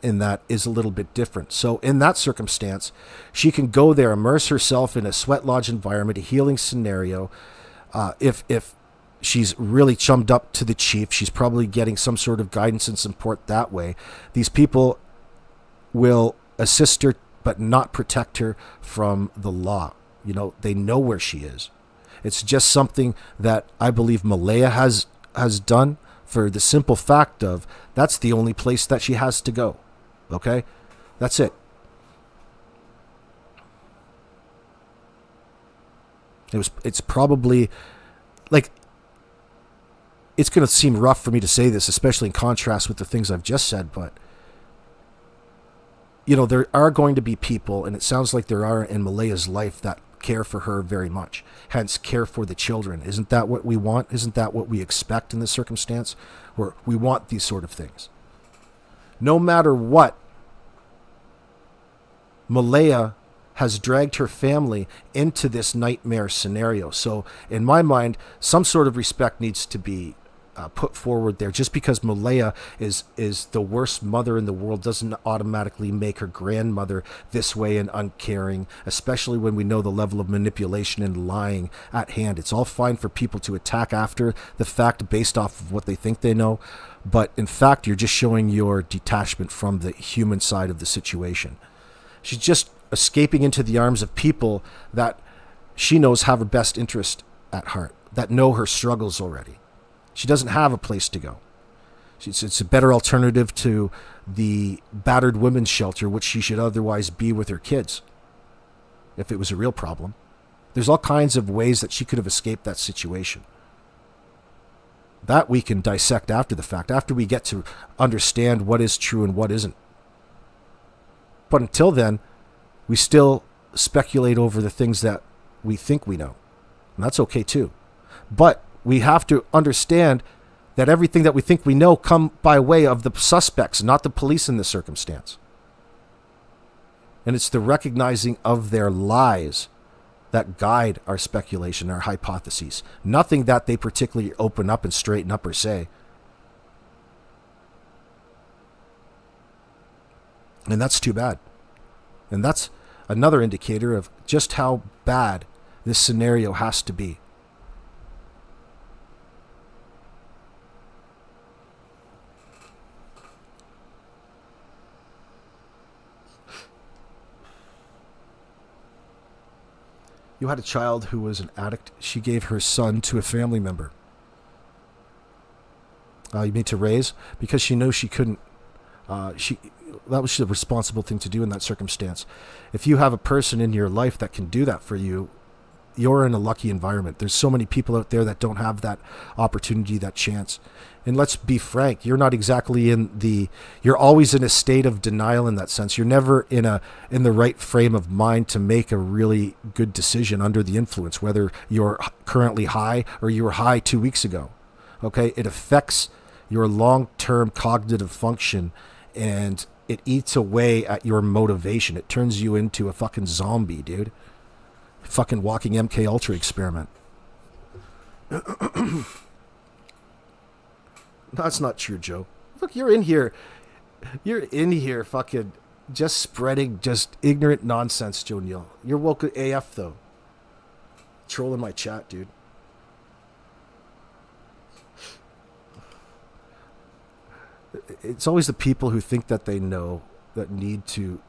in that is a little bit different. So in that circumstance, she can go there, immerse herself in a sweat lodge environment, a healing scenario. If she's really chummed up to the chief, she's probably getting some sort of guidance and support that way. These people will assist her but not protect her from the law. They know where she is. It's just something that I believe Malaya has done for the simple fact of that's the only place that she has to go. Okay? That's it. It's probably like, it's going to seem rough for me to say this, especially in contrast with the things I've just said, but there are going to be people, and it sounds like there are in Malaya's life, that care for her very much, hence care for the children. Isn't that what we want? Isn't that what we expect in this circumstance? Where we want these sort of things. No matter what, Malaya has dragged her family into this nightmare scenario. So in my mind, some sort of respect needs to be put forward there. Just because Malaya is the worst mother in the world doesn't automatically make her grandmother this way and uncaring, especially when we know the level of manipulation and lying at hand. It's all fine for people to attack after the fact based off of what they think they know, but in fact, you're just showing your detachment from the human side of the situation. She's just escaping into the arms of people that she knows have her best interest at heart, that know her struggles already. She doesn't have a place to go. It's a better alternative to the battered women's shelter, which she should otherwise be with her kids, if it was a real problem. There's all kinds of ways that she could have escaped that situation. That we can dissect after the fact, after we get to understand what is true and what isn't. But until then, we still speculate over the things that we think we know. And that's okay too. But we have to understand that everything that we think we know come by way of the suspects, not the police in this circumstance. And it's the recognizing of their lies that guide our speculation, our hypotheses. Nothing that they particularly open up and straighten up or say. And that's too bad. And that's another indicator of just how bad this scenario has to be. You had a child who was an addict. She gave her son to a family member. You mean to raise? Because she knows she couldn't. That was the responsible thing to do in that circumstance. If you have a person in your life that can do that for you, you're in a lucky environment. There's so many people out there that don't have that opportunity, that chance. And let's be frank, you're not exactly you're always in a state of denial in that sense. You're never in the right frame of mind to make a really good decision under the influence, whether you're currently high or you were high 2 weeks ago. Okay? It affects your long-term cognitive function, and it eats away at your motivation. It turns you into a fucking zombie, dude. Fucking walking MK Ultra experiment. That's not true, Joe. Look, you're in here fucking just spreading just ignorant nonsense, Joe Neal. You're woke AF, though. Trolling my chat, dude. It's always the people who think that they know that need to...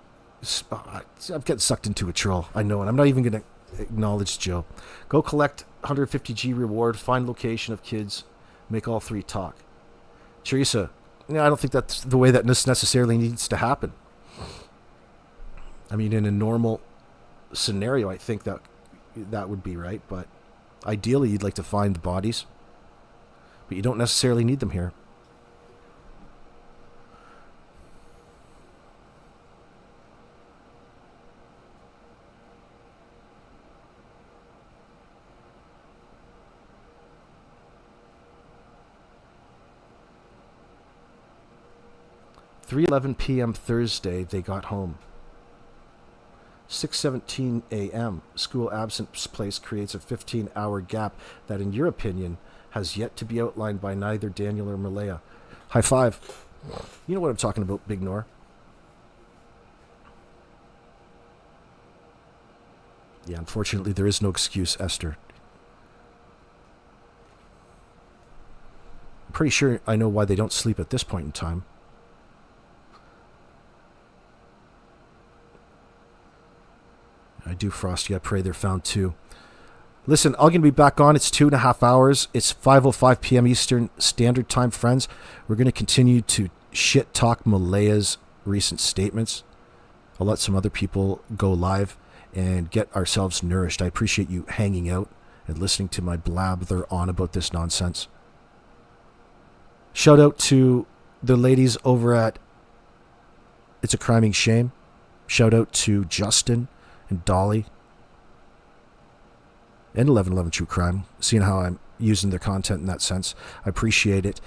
I'm getting sucked into a troll. I know, and I'm not even going to acknowledge Joe. Go collect 150G reward, find location of kids, make all three talk. Teresa, I don't think that's the way that this necessarily needs to happen. I mean, in a normal scenario, I think that would be right, but ideally you'd like to find the bodies, but you don't necessarily need them here. (3:11 p.m. Thursday, they got home. 6:17 a.m. School absence place creates a 15-hour gap that, in your opinion, has yet to be outlined by neither Daniel or Malaya. High five. You know what I'm talking about, Big Nor. Yeah, unfortunately, there is no excuse, Esther. I'm pretty sure I know why they don't sleep at this point in time. I do, Frosty. I pray they're found too. Listen, I'm going to be back on. It's 2.5 hours. It's 5:05 p.m. Eastern Standard Time, friends. We're going to continue to shit talk Malaya's recent statements. I'll let some other people go live and get ourselves nourished. I appreciate you hanging out and listening to my blather on about this nonsense. Shout out to the ladies over at It's a Criming Shame. Shout out to Justin and Dolly and 1111 True Crime, seeing how I'm using their content in that sense. I appreciate it.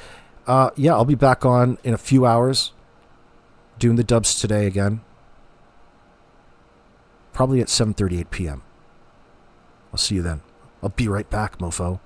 Yeah, I'll be back on in a few hours doing the dubs today again. Probably at 7:38 p.m. I'll see you then. I'll be right back, mofo.